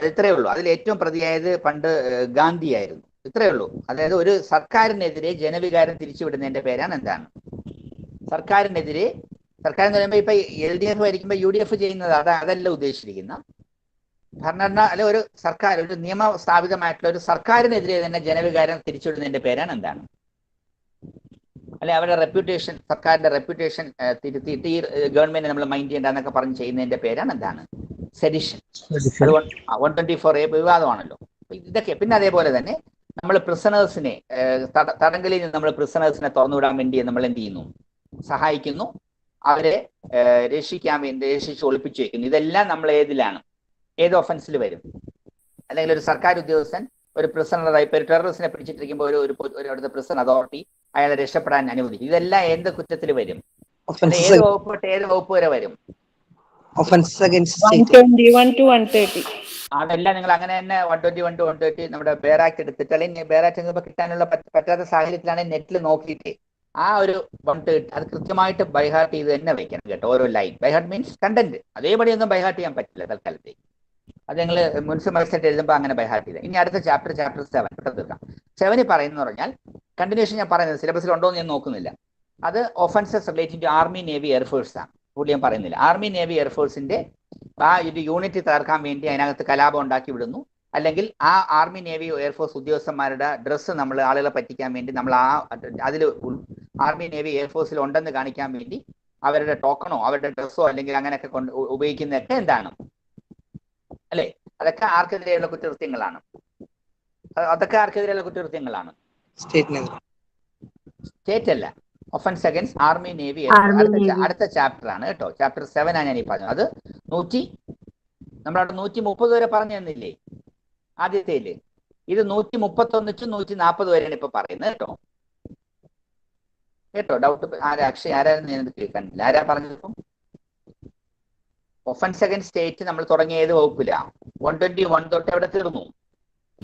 ഇത്രയേ ഉള്ളൂ. അതിൽ ഏറ്റവും പ്രതിയായത് പണ്ട് ഗാന്ധി ആയിരുന്നു. ഇത്രയേ ഉള്ളൂ. അതായത് ഒരു സർക്കാരിനെതിരെ ജനവികാരം തിരിച്ചുവിടുന്നതിന്റെ പേരാണ് എന്താണ്? സർക്കാരിനെതിരെ. സർക്കാർ എന്ന് പറയുമ്പോൾ ഇപ്പൊ LDF ഭരിക്കുമ്പോൾ UDF ചെയ്യുന്നത് അതല്ല ഉദ്ദേശിച്ചിരിക്കുന്ന. ഭരണഘടന അല്ലെ ഒരു സർക്കാർ, ഒരു നിയമ സ്ഥാപിതമായിട്ടുള്ള ഒരു സർക്കാരിനെതിരെ തന്നെ ജനവികാരം തിരിച്ചുവിടുന്നതിന്റെ പേരാണ് എന്താണ്? അല്ലെ അവരുടെ റെപ്യൂട്ടേഷൻ, സർക്കാരിന്റെ റെപ്യൂട്ടേഷൻ തിരുത്തിയിട്ട് ഈ ഗവൺമെന്റ് നമ്മൾ മൈൻഡ് ചെയ്യേണ്ടെന്നൊക്കെ പറഞ്ഞ് ചെയ്യുന്നതിന്റെ പേരാണ് എന്താണ്? സെഡിഷൻ. അതുകൊണ്ട് 124A വിവാദമാണല്ലോ ഇതൊക്കെ. പിന്നെ അതേപോലെ തന്നെ നമ്മൾ പ്രിസണേഴ്സിനെ തടങ്കലിൽ നിന്ന് നമ്മൾ പ്രിസണേഴ്സിനെ തുറന്നുവിടാൻ വേണ്ടി നമ്മൾ എന്ത് ചെയ്യുന്നു? സഹായിക്കുന്നു. അവരെ രക്ഷിച്ച് ഒളിപ്പിച്ചു വെക്കുന്നു. ഇതെല്ലാം നമ്മൾ ഏത് ഒഫൻസിൽ വരും? അല്ലെങ്കിൽ ഒരു സർക്കാർ ഉദ്യോഗസ്ഥൻ ഒരു പ്രിസണറായി ഇപ്പൊ ഒരു ടെററിസ്റ്റിനെ പിടിച്ചിട്ടിരിക്കുമ്പോൾ ഒരു പ്രിസൺ അതോറിറ്റി അയാളെ രക്ഷപ്പെടാൻ അനുവദിക്കും. ഇതെല്ലാം എന്ത് കുറ്റത്തിൽ വരും? ഏത് വകുപ്പ് വരെ വരും? 121 to 130. അതെല്ലാം നിങ്ങൾ അങ്ങനെ തന്നെ 121 to 130 നമ്മുടെ ബേറാക്ട് എടുത്തിട്ട്, അല്ലെങ്കിൽ ബേറാക്ട് കിട്ടാനുള്ള പറ്റാത്ത സാഹചര്യത്തിലാണെങ്കിൽ നെറ്റിൽ നോക്കിയിട്ട് ആ ഒരു 130 അത് കൃത്യമായിട്ട് ബൈഹാർട്ട് ചെയ്ത് തന്നെ വെക്കണം കേട്ടോ. ഓരോ ലൈൻ ബൈഹാർട്ട് മീൻസ് കണ്ടന്റ് അതേപടി ഒന്നും ബൈഹാർട്ട് ചെയ്യാൻ പറ്റില്ല തൽക്കാലത്തേക്ക്. അത് നിങ്ങൾ മുനിസിപ്പൽ മജിസ്ട്രേറ്റ് എഴുതുമ്പോൾ അങ്ങനെ ബൈഹാർട്ട് ചെയ്ത്. ഇനി അടുത്ത ചാപ്റ്റർ 7 തീർക്കാം. 7 പറയുന്നത് പറഞ്ഞാൽ കണ്ടിന്യൂഷൻ ഞാൻ പറയുന്നത് സിലബസിൽ ഉണ്ടോ എന്ന് ഞാൻ നോക്കുന്നില്ല. അത് offences relating to army navy air force ആണ്. കൂടുതൽ ഞാൻ പറയുന്നില്ല. ആർമി നേവി എയർഫോഴ്സിന്റെ ആ ഒരു യൂണിറ്റ് തകർക്കാൻ വേണ്ടി അതിനകത്ത് കലാപം ഉണ്ടാക്കി വിടുന്നു, അല്ലെങ്കിൽ ആ ആർമി നേവി എയർഫോഴ്സ് ഉദ്യോഗസ്ഥന്മാരുടെ ഡ്രസ്സ് നമ്മൾ ആളുകളെ പറ്റിക്കാൻ വേണ്ടി നമ്മൾ അതിൽ ആർമി നേവി എയർഫോഴ്സിൽ ഉണ്ടെന്ന് കാണിക്കാൻ വേണ്ടി അവരുടെ ടോക്കണോ അവരുടെ ഡ്രസ്സോ അല്ലെങ്കിൽ അങ്ങനെയൊക്കെ ഉപയോഗിക്കുന്നതൊക്കെ എന്താണ്? അല്ലെ? അതൊക്കെ ആർക്കെതിരെയുള്ള കുറ്റകൃത്യങ്ങളാണ്. സ്റ്റേറ്റ് അല്ല, ഒഫൻസ് അഗൈൻസ്റ്റ് ആർമി നേവി. അടുത്ത ചാപ്റ്റർ ആണ് കേട്ടോ. ചാപ്റ്റർ 7 ആണ് ഞാൻ ഈ പറഞ്ഞത്. അത് നമ്മളവിടെ 130 വരെ പറഞ്ഞു തന്നില്ലേ ആദ്യത്തേല്? ഇത് 131 to 140 വരെയാണ് ഇപ്പൊ പറയുന്നത് കേട്ടോ. ഡൗട്ട് ആരായിരുന്നു ഞാനത് കേൾക്കാനില്ല. ആരാ പറഞ്ഞതിപ്പം? ഒഫൻസ് അഗൈൻസ്റ്റ് സ്റ്റേറ്റ് നമ്മൾ തുടങ്ങിയ ഏത് വകുപ്പിലാ? 121 തൊട്ട് എവിടെ തീർന്നു?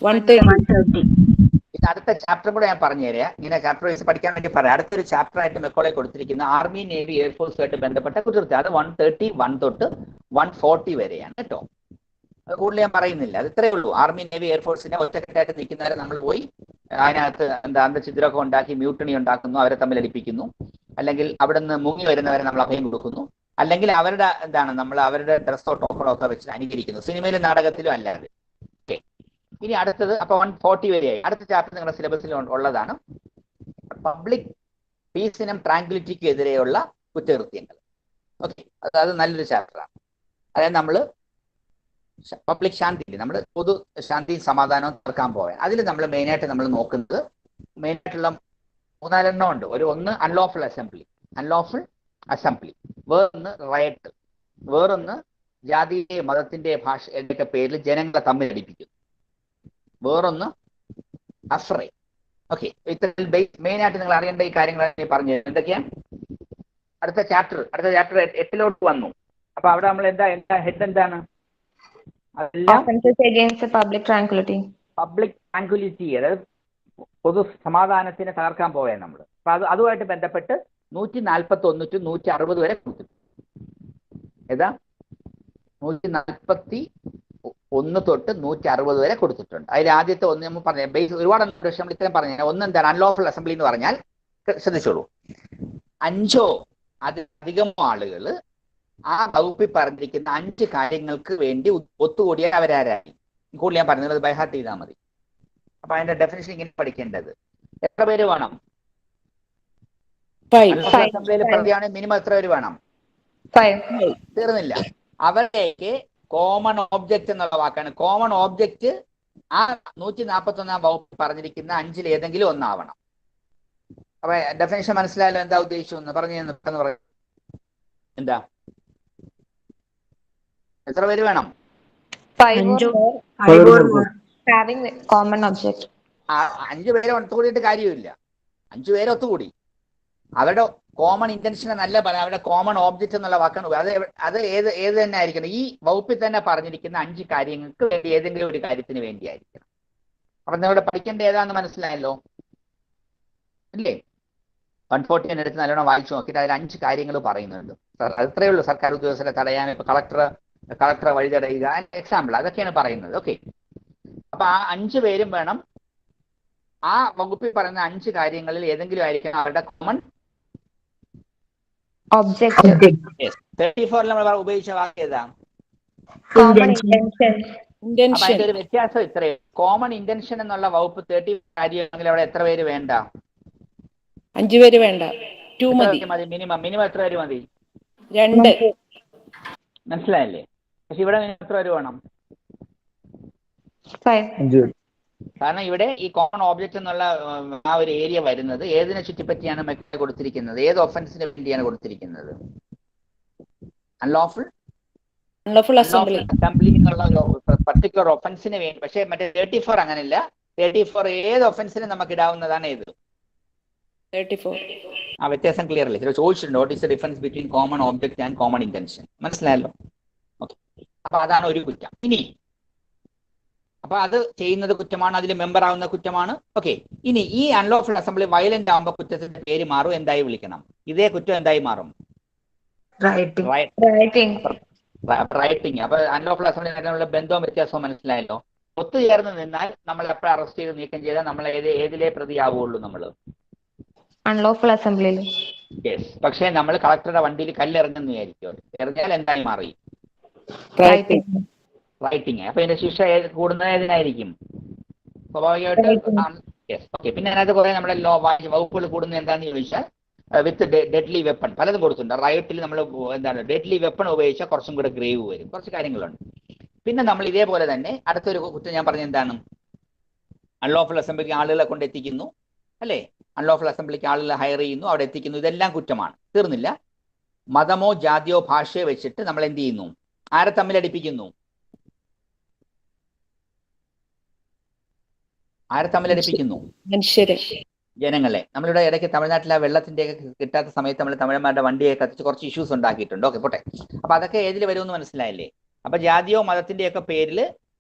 130. ഇത് അടുത്ത ചാപ്റ്റർ കൂടെ ഞാൻ പറഞ്ഞു തരാം. ഇങ്ങനെ ചാപ്റ്റർ വൈസ് പഠിക്കാൻ വേണ്ടി പറയാം. അടുത്തൊരു ചാപ്റ്റർ ആയിട്ട് മെക്കോളെ കൊടുത്തിരിക്കുന്ന ആർമി നേവി എയർഫോഴ്സുമായിട്ട് ബന്ധപ്പെട്ട കുറ്റകൃത്യം. അത് 131 തൊട്ട് 140 വരെയാണ് കേട്ടോ. അത് കൂടുതൽ ഞാൻ പറയുന്നില്ല. അത് ഇത്രയേ ഉള്ളൂ. ആർമി നേവി എയർഫോഴ്സിനെ ഒറ്റക്കെട്ടായിട്ട് നിൽക്കുന്നവരെ നമ്മൾ പോയി അതിനകത്ത് അന്തഛിദ്രമൊക്കെ ഉണ്ടാക്കി മ്യൂട്ടണി ഉണ്ടാക്കുന്നു, അവരെ തമ്മിൽ അടിപ്പിക്കുന്നു, അല്ലെങ്കിൽ അവിടെ നിന്ന് മുങ്ങി വരുന്നവരെ നമ്മൾ അഭയം കൊടുക്കുന്നു, അല്ലെങ്കിൽ അവരുടെ നമ്മൾ അവരുടെ ഡ്രസ്സോ ടോക്കണോ ഒക്കെ വെച്ച് അനുകരിക്കുന്നു, സിനിമയിലും നാടകത്തിലും അല്ലാതെ. ഓക്കെ. ഇനി അടുത്തത് അപ്പൊ 140 വരെയായി. അടുത്ത ചാപ്റ്റർ നിങ്ങളുടെ സിലബസിൽ ഉള്ളതാണ് പബ്ലിക് പീസിനും ട്രാങ്ക്വിലിറ്റിക്കും എതിരെയുള്ള കുറ്റകൃത്യങ്ങൾ. ഓക്കെ. അത് നല്ലൊരു ചാപ്റ്ററാണ്. അതായത് നമ്മൾ പബ്ലിക് ശാന്തി, നമ്മൾ പൊതു ശാന്തിയും സമാധാനവും തീർക്കാൻ പോയാൽ അതിൽ നമ്മൾ മെയിനായിട്ട് നമ്മൾ നോക്കുന്നത് മെയിനായിട്ടുള്ള 3-4 ഉണ്ട്. ഒന്ന് അൺലോഫുൾ അസംബ്ലി, വേറൊന്ന് റയറ്റ്, വേറൊന്ന് ജാതിയെ മതത്തിന്റെ ഭാഷയുടെ പേരിൽ ജനങ്ങളെ തമ്മിൽ അടിപ്പിക്കുന്നു, വേറൊന്ന് അഫ്രൈ. ഓക്കെ. ഇത്തരത്തിൽ മെയിനായിട്ട് നിങ്ങൾ അറിയേണ്ട ഈ കാര്യങ്ങൾ പറഞ്ഞു. എന്തൊക്കെയാണ്? അടുത്ത ചാപ്റ്റർ 8 വന്നു. അപ്പൊ അവിടെ നമ്മൾ എന്താ ഹെഡ് എന്താണ്? പബ്ലിക് ട്രാങ്ക്വിലിറ്റി, അതായത് പൊതു സമാധാനത്തിന് തകർക്കാൻ പോയാൽ നമ്മൾ. അപ്പൊ അതുമായിട്ട് ബന്ധപ്പെട്ട് 141 to 160 വരെ കൊടുത്തിട്ടുണ്ട്. ഏതാ? 141 1 തൊട്ട് 160 വരെ കൊടുത്തിട്ടുണ്ട്. അതിൽ ആദ്യത്തെ ഒന്ന് നമ്മൾ പറഞ്ഞ ബേസ് ഒരുപാട് നമ്മൾ ഇത്രയും പറഞ്ഞു. ഒന്ന് എന്താണ് അൺലോഫുൾ അസംബ്ലി എന്ന് പറഞ്ഞാൽ ശ്രദ്ധിച്ചോളൂ, 5 അതിലധികം ആളുകൾ ആ വകുപ്പിൽ പറഞ്ഞിരിക്കുന്ന 5 കാര്യങ്ങൾക്ക് വേണ്ടി ഒത്തുകൂടിയാൽ അവരാരായി. കൂടുതൽ ഞാൻ പറഞ്ഞത് ബൈ ഹാർട്ട് ചെയ്താൽ മതി. അപ്പൊ അതിന്റെ ഡെഫിനിഷൻ ഇങ്ങനെ പഠിക്കേണ്ടത്. എത്ര പേര് വേണം? അസംബ്ലിയിൽ പ്രതിയാണ് മിനിമം എത്ര പേര് വേണം? 5. തീർന്നില്ല. അവരുടെയൊക്കെ കോമൺ ഓബ്ജക്റ്റ് എന്നുള്ള വാക്കാണ്. കോമൺ ഓബ്ജക്റ്റ് ആ 141 വകുപ്പ് പറഞ്ഞിരിക്കുന്ന 5-ൽ ഏതെങ്കിലും ഒന്നാവണം. അപ്പൊ ഡെഫിനേഷൻ മനസ്സിലായല്ലോ എന്താ ഉദ്ദേശിച്ചു പറഞ്ഞു. എന്താ എത്ര പേര് വേണം? 5 having common object. 5 പേരെ ഒത്തുകൂടിയിട്ട് കാര്യമില്ല. 5 പേരെ ഒത്തുകൂടി അവരുടെ കോമൺ ഇന്റൻഷൻ എന്നല്ല പറയാം, അവരുടെ കോമൺ ഓബ്ജക്റ്റ് എന്നുള്ള വാക്കാണ്. അത് ഏത് തന്നെ ആയിരിക്കണം. ഈ വകുപ്പിൽ തന്നെ പറഞ്ഞിരിക്കുന്ന 5 കാര്യങ്ങൾക്ക് വേണ്ടി ഏതെങ്കിലും ഒരു കാര്യത്തിന് വേണ്ടിയായിരിക്കണം. അപ്പൊ നിങ്ങളുടെ പഠിക്കേണ്ട ഏതാണെന്ന് മനസ്സിലായല്ലോ അല്ലേ? 140 എടുത്ത് നല്ലോണം വായിച്ചു നോക്കിയിട്ട് അതിൽ 5 കാര്യങ്ങൾ പറയുന്നുണ്ട്. അത്രയേ ഉള്ളൂ. സർക്കാർ ഉദ്യോഗസ്ഥരെ തടയാൻ ഇപ്പൊ കളക്ടറെ വഴി തടയുക, എക്സാമ്പിൾ അതൊക്കെയാണ് പറയുന്നത്. ഓക്കെ, അപ്പൊ ആ 5 പേരും വേണം. ആ വകുപ്പിൽ പറയുന്ന 5 കാര്യങ്ങളിൽ ഏതെങ്കിലും ആയിരിക്കും അവരുടെ കോമൺ Object. 34 നമ്മൾ ഉപയോഗിച്ച വാക്ക് ഏതാ? Common intention. അപ്പൊ അതിന്റെ ഒരു വ്യത്യാസം ഇത്രയും. കോമൺ ഇന്റൻഷൻ എന്നുള്ള വകുപ്പ് 30 കാര്യമെങ്കിൽ അവിടെ എത്ര പേര് വേണ്ട? 5 പേര് വേണ്ട. 2 മതി. മിനിമം എത്ര പേര് മതി? 2. മനസ്സിലായല്ലേ? പക്ഷെ ഇവിടെ എത്ര പേര് വേണം? 5. കാരണം ഇവിടെ ഈ കോമൺ ഓബ്ജക്റ്റ് എന്നുള്ള ആ ഒരു ഏരിയ വരുന്നത് ഏതിനെ ചുറ്റിപ്പറ്റിയാണ് കൊടുത്തിരിക്കുന്നത്? ഏത് ഒഫൻസിന് വേണ്ടിയാണ് കൊടുത്തിരിക്കുന്നത്? അൺലോഫുൾ അസംബ്ലി എന്നുള്ള പർട്ടിക്കുലർ ഒഫൻസിന് വേണ്ടി. പക്ഷേ മറ്റേ 34 അങ്ങനെയല്ല. 34 ഏത് ഒഫൻസിനും നമുക്ക് ഇടാവുന്നതാണ്. ഏത് 34? ആ വ്യത്യാസം ക്ലിയർ അല്ലേ? ചില ചോദിച്ചിട്ടുണ്ട് what is the difference between common object and common intention. മനസ്സിലായല്ലോ? ഓക്കെ, അപ്പൊ അതാണ് ഒരു കുറ്റം. ഇനി അപ്പൊ അത് ചെയ്യുന്നത് കുറ്റമാണ്, അതിൽ മെമ്പർ ആവുന്ന കുറ്റമാണ്. ഓക്കെ, ഇനി ഈ അൺലോഫുൾ അസംബ്ലി വയലന്റ് ആകുമ്പോൾ കുറ്റത്തിന്റെ പേര് മാറും. എന്തായി വിളിക്കണം? ഇതേ കുറ്റം എന്തായി മാറും? റൈറ്റിംഗ്. അപ്പൊ അൺലോഫുൾ അസംബ്ലി ബന്ധവും വ്യത്യാസവും മനസ്സിലായല്ലോ? ഒത്തുചേർന്ന് നിന്നാൽ നമ്മൾ എപ്പോഴും അറസ്റ്റ് ചെയ്ത് നീക്കം ചെയ്താൽ നമ്മൾ ഏതിലെ പ്രതിയാവുള്ളൂ? നമ്മൾ അൺലോഫുൾ അസംബ്ലിയിൽ. യെസ്. പക്ഷേ നമ്മൾ കളക്ടറുടെ വണ്ടിയിൽ കല്ലെറിഞ്ഞെന്ന് വിചാരിക്കും. എറിഞ്ഞാൽ എന്തായി മാറി? റൈറ്റിംഗ്. അപ്പൊ ഇതിന്റെ ശിക്ഷ കൂടുന്നത് ഏതിനായിരിക്കും? സ്വാഭാവികമായിട്ട്. യെസ്. ഓക്കെ, പിന്നെ അതിനകത്ത് കുറെ നമ്മുടെ വകുപ്പുകൾ കൂടുന്നത് എന്താണെന്ന് ചോദിച്ചാൽ വിത്ത് ഡെഡ്ലി വെപ്പൺ പലതും കൊടുത്തിട്ടുണ്ട്. റൈറ്റിൽ നമ്മൾ എന്താണ് ഡെഡ്ലി വെപ്പൺ ഉപയോഗിച്ചാൽ കുറച്ചും കൂടെ ഗ്രേവ് വരും. കുറച്ച് കാര്യങ്ങളുണ്ട്. പിന്നെ നമ്മൾ ഇതേപോലെ തന്നെ അടുത്തൊരു കുറ്റം ഞാൻ പറഞ്ഞ എന്താണ്? അൺലോഫുൾ അസംബ്ലിക്ക് ആളുകളെ കൊണ്ട് എത്തിക്കുന്നു അല്ലേ? അൺലോഫുൾ അസംബ്ലിക്ക് ആളുകളെ ഹയർ ചെയ്യുന്നു, അവിടെ എത്തിക്കുന്നു. ഇതെല്ലാം കുറ്റമാണ്. തീർന്നില്ല. മതമോ ജാതിയോ ഭാഷയോ വെച്ചിട്ട് നമ്മൾ എന്ത് ചെയ്യുന്നു? ആരെ തമ്മിലടിപ്പിക്കുന്നു? ആരെ തമ്മിലടിപ്പിക്കുന്നു? മനുഷ്യരെ, ജനങ്ങളെ. നമ്മളിവിടെ ഇടയ്ക്ക് തമിഴ്നാട്ടിലെ വെള്ളത്തിന്റെ ഒക്കെ കിട്ടാത്ത സമയത്ത് നമ്മൾ തമിഴന്മാരുടെ വണ്ടിയെ കത്തിച്ച് കുറച്ച് ഇഷ്യൂസ് ഉണ്ടാക്കിയിട്ടുണ്ട്. ഓക്കെ, പോട്ടെ. അപ്പൊ അതൊക്കെ ഏതിൽ വരുമെന്ന് മനസ്സിലായില്ലേ? അപ്പൊ ജാതിയോ മതത്തിന്റെയൊക്കെ പേരിൽ,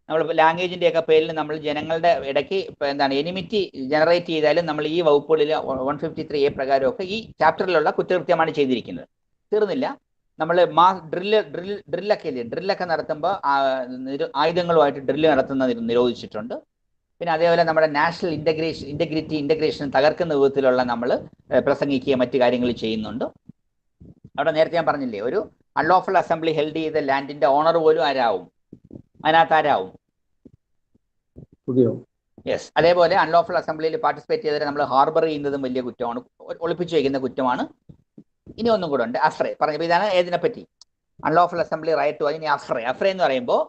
നമ്മൾ ലാംഗ്വേജിന്റെ ഒക്കെ പേരിൽ നമ്മൾ ജനങ്ങളുടെ ഇടയ്ക്ക് എന്താണ് എനിമിറ്റി ജനറേറ്റ് ചെയ്താലും നമ്മൾ ഈ വകുപ്പുകളിൽ 153A പ്രകാരമൊക്കെ ഈ ചാപ്റ്ററിലുള്ള കുറ്റകൃത്യമാണ് ചെയ്തിരിക്കുന്നത്. തീർന്നില്ല. നമ്മൾ ഡ്രില്ലൊക്കെ ഇല്ലേ? ഡ്രില്ലൊക്കെ നടത്തുമ്പോൾ ആയുധങ്ങളുമായിട്ട് ഡ്രില്ല് നടത്തുന്നത് നിരോധിച്ചിട്ടുണ്ട്. പിന്നെ അതേപോലെ നമ്മുടെ നാഷണൽ ഇന്റഗ്രേഷൻ തകർക്കുന്ന വിധത്തിലുള്ള നമ്മൾ പ്രസംഗിക്കുകയും മറ്റു കാര്യങ്ങൾ ചെയ്യുന്നുണ്ട്. അവിടെ നേരത്തെ ഞാൻ പറഞ്ഞില്ലേ, ഒരു അൺലോഫുൾ അസംബ്ലി ഹെൽഡ് ചെയ്ത ലാൻഡിന്റെ ഓണർ പോലും ആരാവും? അതിനകത്ത് ആരാവും? യെസ്. അതേപോലെ അൺലോഫുൾ അസംബ്ലിയിൽ പാർട്ടിസിപ്പേറ്റ് ചെയ്തവരെ നമ്മൾ ഹാർബർ ചെയ്യുന്നതും വലിയ കുറ്റമാണ്, ഒളിപ്പിച്ചു വയ്ക്കുന്ന കുറ്റമാണ്. ഇനി ഒന്നും കൂടെ ഉണ്ട്, അഫ്രെ. പറഞ്ഞപ്പോൾ ഇതാണ് ഏതിനെപ്പറ്റി? Unlawful assembly right. ഇനി അഫ്രെ എന്ന് പറയുമ്പോൾ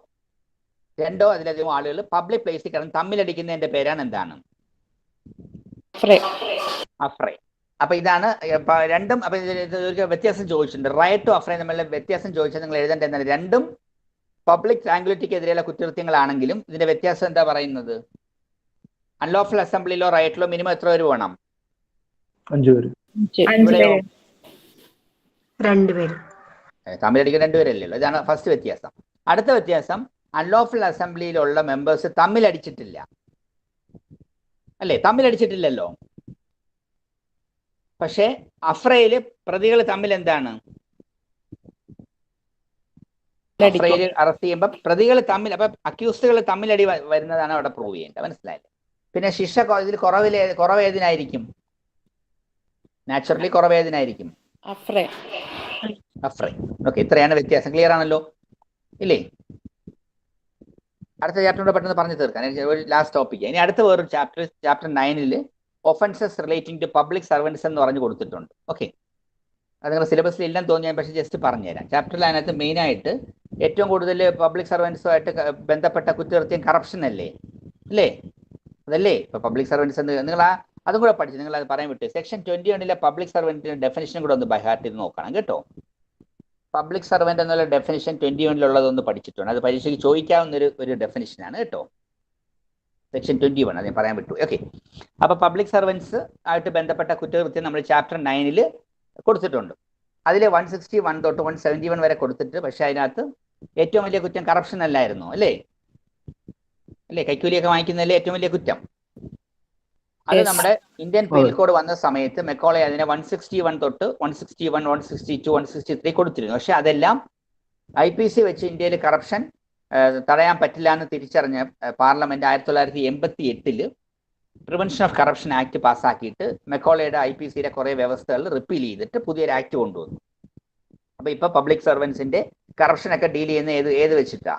2 അതിലധികം ആളുകൾ പബ്ലിക് പ്ലേസിൽ കിടന്ന് തമ്മിലടിക്കുന്നതിന്റെ പേരാണ് എന്താണ്? അഫ്രെ. അപ്പൊ ഇതാണ് രണ്ടും. അപ്പൊ വ്യത്യാസം ചോദിച്ചിട്ടുണ്ട്. റൈറ്റും അഫ്രയും തമ്മിലുള്ള വ്യത്യാസം ചോദിച്ചാൽ നിങ്ങൾ എഴുതേണ്ട എന്താണ്? രണ്ടും പബ്ലിക് ട്രാങ്ക്വിലിറ്റിക്ക് എതിരെയുള്ള കുറ്റകൃത്യങ്ങളാണെങ്കിലും ഇതിന്റെ വ്യത്യാസം എന്താ പറയുന്നത്? അൺലോഫുൾ അസംബ്ലിയിലോ റൈറ്റിലോ മിനിമം എത്ര പേര് വേണം? 5 പേര്. തമ്മിലടിക്കുന്ന 2 പേരല്ലേ ഉള്ളൂ. ഇതാണ് ഫസ്റ്റ് വ്യത്യാസം. അടുത്ത വ്യത്യാസം, അൺലോഫുൾ അസംബ്ലിയിലുള്ള മെമ്പേഴ്സ് തമ്മിലടിച്ചിട്ടില്ല അല്ലേ? തമ്മിലടിച്ചിട്ടില്ലല്ലോ. പക്ഷെ അഫ്രയില് പ്രതികൾ തമ്മിൽ എന്താണ്? അഫ്രയിൽ അറസ്റ്റ് ചെയ്യുമ്പോൾ പ്രതികൾ തമ്മിൽ, അപ്പൊ അക്യൂസ്ഡുകൾ തമ്മിലടി വരുന്നതാണ് അവിടെ പ്രൂവ് ചെയ്യേണ്ടത്. മനസ്സിലായില്ലേ? പിന്നെ ശിക്ഷ ഇതിൽ കുറവ് ഏതിനായിരിക്കും? നാച്ചുറലി കുറവ് ഏതിനായിരിക്കും? അഫ്രൈ. ഓക്കെ, ഇത്രയാണ് വ്യത്യാസം. ക്ലിയർ ആണല്ലോ ഇല്ലേ? അടുത്ത ചാപ്റ്ററിനോട് പെട്ടെന്ന് പറഞ്ഞു തീർക്കാൻ ഒരു ലാസ്റ്റ് ടോപ്പിക്. ഇനി അടുത്ത വേറൊരു chapter 9 offences relating to public servants എന്ന് പറഞ്ഞു കൊടുത്തിട്ടുണ്ട്. ഓക്കെ, അത് നിങ്ങളുടെ സിലബസിൽ ഇല്ലെന്ന് തോന്നി, ഞാൻ പക്ഷേ ജസ്റ്റ് പറഞ്ഞുതരാം. ചാപ്റ്ററിൽ അതിനകത്ത് മെയിനായിട്ട് ഏറ്റവും കൂടുതൽ പബ്ലിക് സർവൻസുമായിട്ട് ബന്ധപ്പെട്ട കുറ്റകൃത്യം കറപ്ഷൻ അല്ലേ? അതല്ലേ ഇപ്പൊ പബ്ലിക് സർവൻസ് എന്ന് നിങ്ങൾ അതും കൂടെ പഠിച്ചു, നിങ്ങൾ അത് പറയാൻ വിട്ടു. സെക്ഷൻ 21 പബ്ലിക് സർവൻറ്റിന്റെ ഡെഫിനിഷനും കൂടെ ഒന്ന് ബൈഹാർട്ട് ചെയ്ത് നോക്കണം കേട്ടോ. പബ്ലിക് സർവന്റ് എന്നുള്ള ഡെഫിനിഷൻ 21 പഠിച്ചിട്ടുണ്ട്. അത് പരീക്ഷയ്ക്ക് ചോദിക്കാവുന്ന ഒരു ഡെഫിനിഷനാണ് കേട്ടോ. സെക്ഷൻ 21 അത് ഞാൻ പറയാൻ വിട്ടു. ഓക്കെ, അപ്പൊ പബ്ലിക് സർവൻസ് ആയിട്ട് ബന്ധപ്പെട്ട കുറ്റകൃത്യം നമ്മൾ ചാപ്റ്റർ 9 കൊടുത്തിട്ടുണ്ട്. അതിൽ 161 തൊട്ട് 171 വരെ കൊടുത്തിട്ട്, പക്ഷെ അതിനകത്ത് ഏറ്റവും വലിയ കുറ്റം കറപ്ഷൻ അല്ലായിരുന്നു അല്ലേ? കൈക്കൂലിയൊക്കെ വാങ്ങിക്കുന്നതല്ലേ ഏറ്റവും വലിയ കുറ്റം? അത് നമ്മുടെ ഇന്ത്യൻ പീനൽ കോഡ് വന്ന സമയത്ത് മെക്കോളെ അതിനെ 161 തൊട്ട് 161, 162, 163 കൊടുത്തിരുന്നു. പക്ഷെ അതെല്ലാം IPC വെച്ച് ഇന്ത്യയിൽ കറപ്ഷൻ തടയാൻ പറ്റില്ല എന്ന് തിരിച്ചറിഞ്ഞ parliament 1988 prevention of corruption act പാസ്സാക്കിയിട്ട് മെക്കോളയുടെ IPCയുടെ കുറെ വ്യവസ്ഥകൾ റിപ്പീൽ ചെയ്തിട്ട് പുതിയൊരു ആക്ട് കൊണ്ടുവന്നു. അപ്പൊ ഇപ്പൊ പബ്ലിക് സർവൻസിന്റെ കറപ്ഷനൊക്കെ ഡീൽ ചെയ്യുന്ന ഏത് വെച്ചിട്ടാ?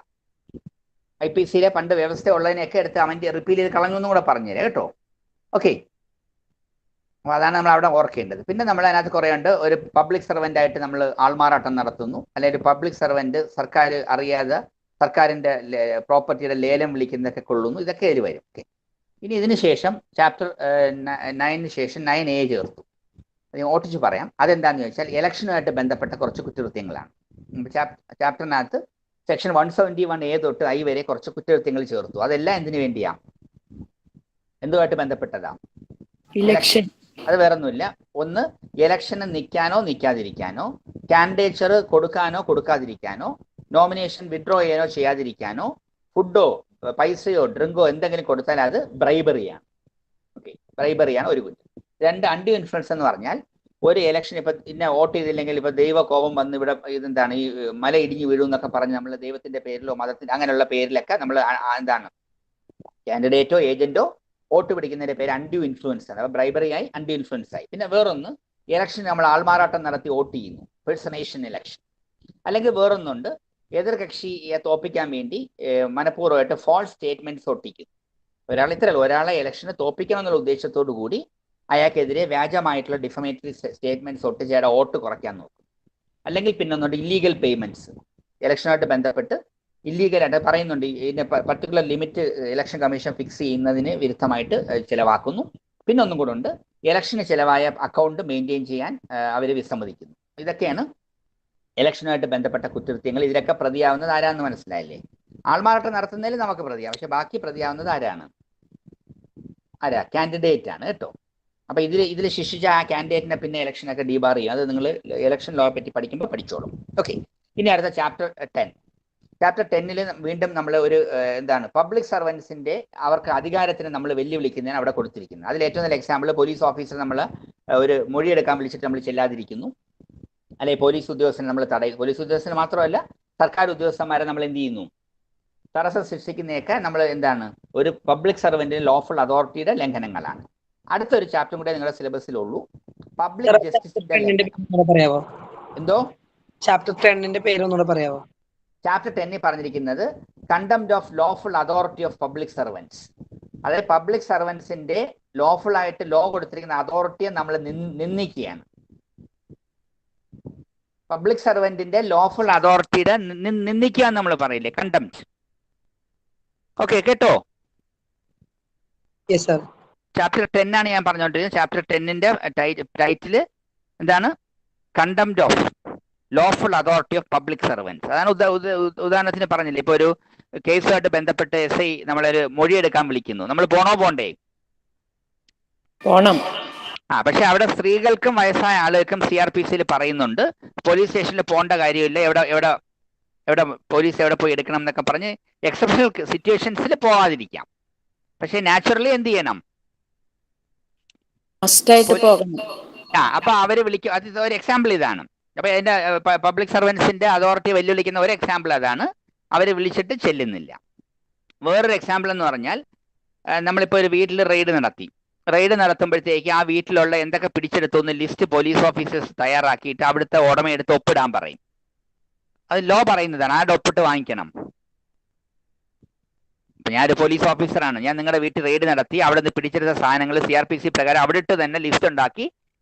IPCയിലെ പണ്ട് വ്യവസ്ഥ ഉള്ളതിനെയൊക്കെ എടുത്ത് അവന്റെ റിപ്പീൽ ചെയ്ത് കളഞ്ഞു എന്നും കൂടെ പറഞ്ഞുതരാം കേട്ടോ. ഓക്കെ, അപ്പോൾ അതാണ് നമ്മൾ അവിടെ ഓർക്കേണ്ടത്. പിന്നെ നമ്മൾ അതിനകത്ത് കുറേ ഉണ്ട്. ഒരു പബ്ലിക് സർവൻ്റ് ആയിട്ട് നമ്മൾ ആൾമാറാട്ടം നടത്തുന്നു, അല്ലെങ്കിൽ ഒരു പബ്ലിക് സർവൻ്റ് സർക്കാർ അറിയാതെ സർക്കാരിൻ്റെ പ്രോപ്പർട്ടിയുടെ ലേലം വിളിക്കുന്നതൊക്കെ കൊള്ളുന്നു, ഇതൊക്കെ ഇതിൽ വരും. ഓക്കെ, ഇനി ഇതിന് ശേഷം ചാപ്റ്റർ 9 ശേഷം 9A ചേർത്തു. അത് ഞാൻ ഓട്ടിച്ച് പറയാം. അതെന്താണെന്ന് ചോദിച്ചാൽ ഇലക്ഷനുമായിട്ട് ബന്ധപ്പെട്ട കുറച്ച് കുറ്റകൃത്യങ്ങളാണ്. ചാപ്റ്ററിനകത്ത് സെക്ഷൻ 171A തൊട്ട് I വരെ കുറച്ച് കുറ്റകൃത്യങ്ങൾ ചേർത്തു. അതെല്ലാം എന്തിനു വേണ്ടിയാ? എന്തുമായിട്ട് ബന്ധപ്പെട്ടതാ? ഇലക്ഷൻ. അത് വേറൊന്നുമില്ല. ഒന്ന്, ഇലക്ഷന് നിൽക്കാനോ നിൽക്കാതിരിക്കാനോ, കാൻഡിഡേച്ചർ കൊടുക്കാനോ കൊടുക്കാതിരിക്കാനോ, നോമിനേഷൻ വിഡ്രോ ചെയ്യാനോ ചെയ്യാതിരിക്കാനോ, ഫുഡോ പൈസയോ ഡ്രിങ്കോ എന്തെങ്കിലും കൊടുത്താൽ അത് ബ്രൈബറിയാണ്. ഓക്കെ, ബ്രൈബറിയാണ് ഒരു കുറ്റം. 2, അൺഡ്യൂ ഇൻഫ്ലുവൻസ് എന്ന് പറഞ്ഞാൽ ഒരു ഇലക്ഷൻ ഇപ്പൊ ഇന്ന വോട്ട് ചെയ്തില്ലെങ്കിൽ ഇപ്പൊ ദൈവകോപം വന്ന് ഇവിടെ ഇതെന്താണ് ഈ മല ഇടിഞ്ഞു വീഴും എന്നൊക്കെ പറഞ്ഞ് നമ്മൾ ദൈവത്തിന്റെ പേരിലോ മതത്തിന്റെ അങ്ങനെയുള്ള പേരിലൊക്കെ നമ്മൾ എന്താണ് കാൻഡിഡേറ്റോ ഏജന്റോ വോട്ട് പിടിക്കുന്നതിന്റെ പേര് അൺഡ്യൂ ഇൻഫ്ലുവൻസ് ആണ്. അപ്പോൾ ബ്രൈബറി ആയി, അൺഡ്യൂ ഇൻഫ്ലുവൻസ് ആയി. പിന്നെ വേറൊന്ന്, ഇലക്ഷൻ നമ്മൾ ആൾമാറാട്ടം നടത്തി വോട്ട് ചെയ്യുന്നു, പേഴ്സണേഷൻ ഇലക്ഷൻ. അല്ലെങ്കിൽ വേറൊന്നുണ്ട്, എതിർ കക്ഷിയെ തോപ്പിക്കാൻ വേണ്ടി മനഃപൂർവ്വമായിട്ട് ഫോൾസ് സ്റ്റേറ്റ്മെന്റ്സ് ഒട്ടിക്കുന്നു. ഒരാളെ ഇലക്ഷന് തോപ്പിക്കണം എന്നുള്ള ഉദ്ദേശത്തോടു കൂടി അയാൾക്കെതിരെ വ്യാജമായിട്ടുള്ള ഡിഫമേറ്ററി സ്റ്റേറ്റ്മെന്റ്സ് ഒട്ടിച്ച് അയാളുടെ വോട്ട് കുറയ്ക്കാൻ നോക്കും. അല്ലെങ്കിൽ പിന്നെ ഒന്നുണ്ട് ഇല്ലീഗൽ പേയ്മെന്റ്സ്. ഇലക്ഷനുമായിട്ട് ബന്ധപ്പെട്ട് ഇല്ലീഗലായിട്ട് പറയുന്നുണ്ട്, ഇതിന്റെ particular limit election commission fix ചെയ്യുന്നതിന് വിരുദ്ധമായിട്ട് ചിലവാക്കുന്നു. പിന്നെ ഒന്നും കൂടെ ഉണ്ട്, ഇലക്ഷന് ചിലവായ അക്കൗണ്ട് മെയിൻറ്റെയിൻ ചെയ്യാൻ അവർ വിസമ്മതിക്കുന്നു. ഇതൊക്കെയാണ് ഇലക്ഷനുമായിട്ട് ബന്ധപ്പെട്ട കുറ്റകൃത്യങ്ങൾ. ഇതിലൊക്കെ പ്രതിയാവുന്നത് ആരാന്ന് മനസ്സിലായില്ലേ? ആൾമാറാട്ടം നടത്തുന്നതിൽ നമുക്ക് പ്രതിയാവും, പക്ഷെ ബാക്കി പ്രതിയാവുന്നത് ആരാണ്? കാൻഡിഡേറ്റ് ആണ് കേട്ടോ. അപ്പൊ ഇതിൽ ശിക്ഷിച്ച ആ കാൻഡിഡേറ്റിനെ പിന്നെ ഇലക്ഷനൊക്കെ ഡീബാർ ചെയ്യും. അത് നിങ്ങൾ ഇലക്ഷൻ ലോ പറ്റി പഠിക്കുമ്പോൾ പഠിച്ചോളും. ഓക്കെ, ഇനി അടുത്ത ചാപ്റ്റർ 10. ചാപ്റ്റർ 10 വീണ്ടും നമ്മൾ ഒരു എന്താണ് പബ്ലിക് സർവൻസിന്റെ അവർക്ക് അധികാരത്തിന് നമ്മൾ വെല്ലുവിളിക്കുന്നതിന് അവിടെ കൊടുത്തിരിക്കുന്നത്. അതിൽ ഏറ്റവും നല്ല എക്സാമ്പിൾ, പോലീസ് ഓഫീസർ നമ്മൾ ഒരു മൊഴിയെടുക്കാൻ വിളിച്ചിട്ട് നമ്മൾ ചെല്ലാതിരിക്കുന്നു, അല്ലെ പോലീസ് ഉദ്യോഗസ്ഥനെ നമ്മൾ തടയും. പോലീസ് ഉദ്യോഗസ്ഥന് മാത്രമല്ല, സർക്കാർ ഉദ്യോഗസ്ഥന്മാരെ നമ്മൾ എന്ത് ചെയ്യുന്നു? തടസ്സം സൃഷ്ടിക്കുന്നതൊക്കെ നമ്മൾ എന്താണ് ഒരു പബ്ലിക് സർവന്റിന് ലോഫുൾ അതോറിറ്റിയുടെ ലംഘനങ്ങളാണ്. അടുത്തൊരു ചാപ്റ്റർ കൂടെ നിങ്ങളുടെ സിലബസിലുള്ളൂ, പബ്ലിക് ജസ്റ്റിസിന്റെ. എന്തോ ചാപ്റ്റർ 10ന്റെ പേരൊന്നുകൂടെ പറയാമോ? ചാപ്റ്റർ 10 പറഞ്ഞിരിക്കുന്നത് contempt of lawful authority of public servants. അതായത് പബ്ലിക് സർവൻസിന്റെ ലോഫുൾ ആയിട്ട് ലോ കൊടുത്തിരിക്കുന്ന അതോറിറ്റിയെ നമ്മൾ നിന്ദിക്കുകയാണ്. പബ്ലിക് സർവന്റിന്റെ ലോഫുൾ അതോറിറ്റിയുടെ നിന്ദിക്കുക എന്ന് നമ്മൾ പറയില്ലേ, കണ്ടംപ്റ്റ്. ഓക്കെ, കേട്ടോ? ചാപ്റ്റർ 10 ആണ് ഞാൻ പറഞ്ഞുകൊണ്ടിരുന്നത്. ചാപ്റ്റർ 10ന്റെ ടൈറ്റിൽ എന്താണ്? Contempt of lawful authority of public servants. അതാണ് ഉദാഹരണത്തിന് പറഞ്ഞില്ലേ, ഇപ്പൊ ഒരു കേസുമായിട്ട് ബന്ധപ്പെട്ട് SI നമ്മളൊരു മൊഴിയെടുക്കാൻ വിളിക്കുന്നു, നമ്മൾ പോണ്ടേ? പോണം. പക്ഷെ അവിടെ സ്ത്രീകൾക്കും വയസ്സായ ആളുകൾക്കും CRPCയിൽ പറയുന്നുണ്ട് പോലീസ് സ്റ്റേഷനിൽ പോകേണ്ട കാര്യമില്ല, എവിടെ പോലീസ് എവിടെ പോയി എടുക്കണം എന്നൊക്കെ പറഞ്ഞ് എക്സെപ്ഷണൽ സിറ്റുവേഷൻസിൽ പോകാതിരിക്കാം. പക്ഷെ നാച്ചുറലി എന്ത് ചെയ്യണം? പോകണം. അപ്പൊ അവര് വിളിക്കും. അത് ഒരു എക്സാമ്പിൾ ഇതാണ്. അപ്പൊ അതിന്റെ പബ്ലിക് സർവൻസിന്റെ അതോറിറ്റി വെല്ലുവിളിക്കുന്ന ഒരു എക്സാമ്പിൾ അതാണ്. അവര് വിളിച്ചിട്ട് ചെല്ലുന്നില്ല. വേറൊരു എക്സാമ്പിൾ എന്ന് പറഞ്ഞാൽ നമ്മളിപ്പോൾ ഒരു വീട്ടിൽ റെയ്ഡ് നടത്തുമ്പോഴത്തേക്ക് ആ വീട്ടിലുള്ള എന്തൊക്കെ പിടിച്ചെടുത്തു എന്ന് ലിസ്റ്റ് പോലീസ് ഓഫീസേഴ്സ് തയ്യാറാക്കിയിട്ട് അവിടുത്തെ ഉടമയെടുത്ത് ഒപ്പിടാൻ പറയും. അത് ലോ പറയുന്നതാണ്, ആരുടെ ഒപ്പിട്ട് വാങ്ങിക്കണം. ഇപ്പൊ ഞാനൊരു പോലീസ് ഓഫീസറാണ്, ഞാൻ നിങ്ങളുടെ വീട്ടിൽ റെയ്ഡ് നടത്തി അവിടെ നിന്ന് പിടിച്ചെടുത്ത സാധനങ്ങൾ CRPC പ്രകാരം അവിടെ ഇട്ട് തന്നെ ലിസ്റ്റ് ഉണ്ടാക്കി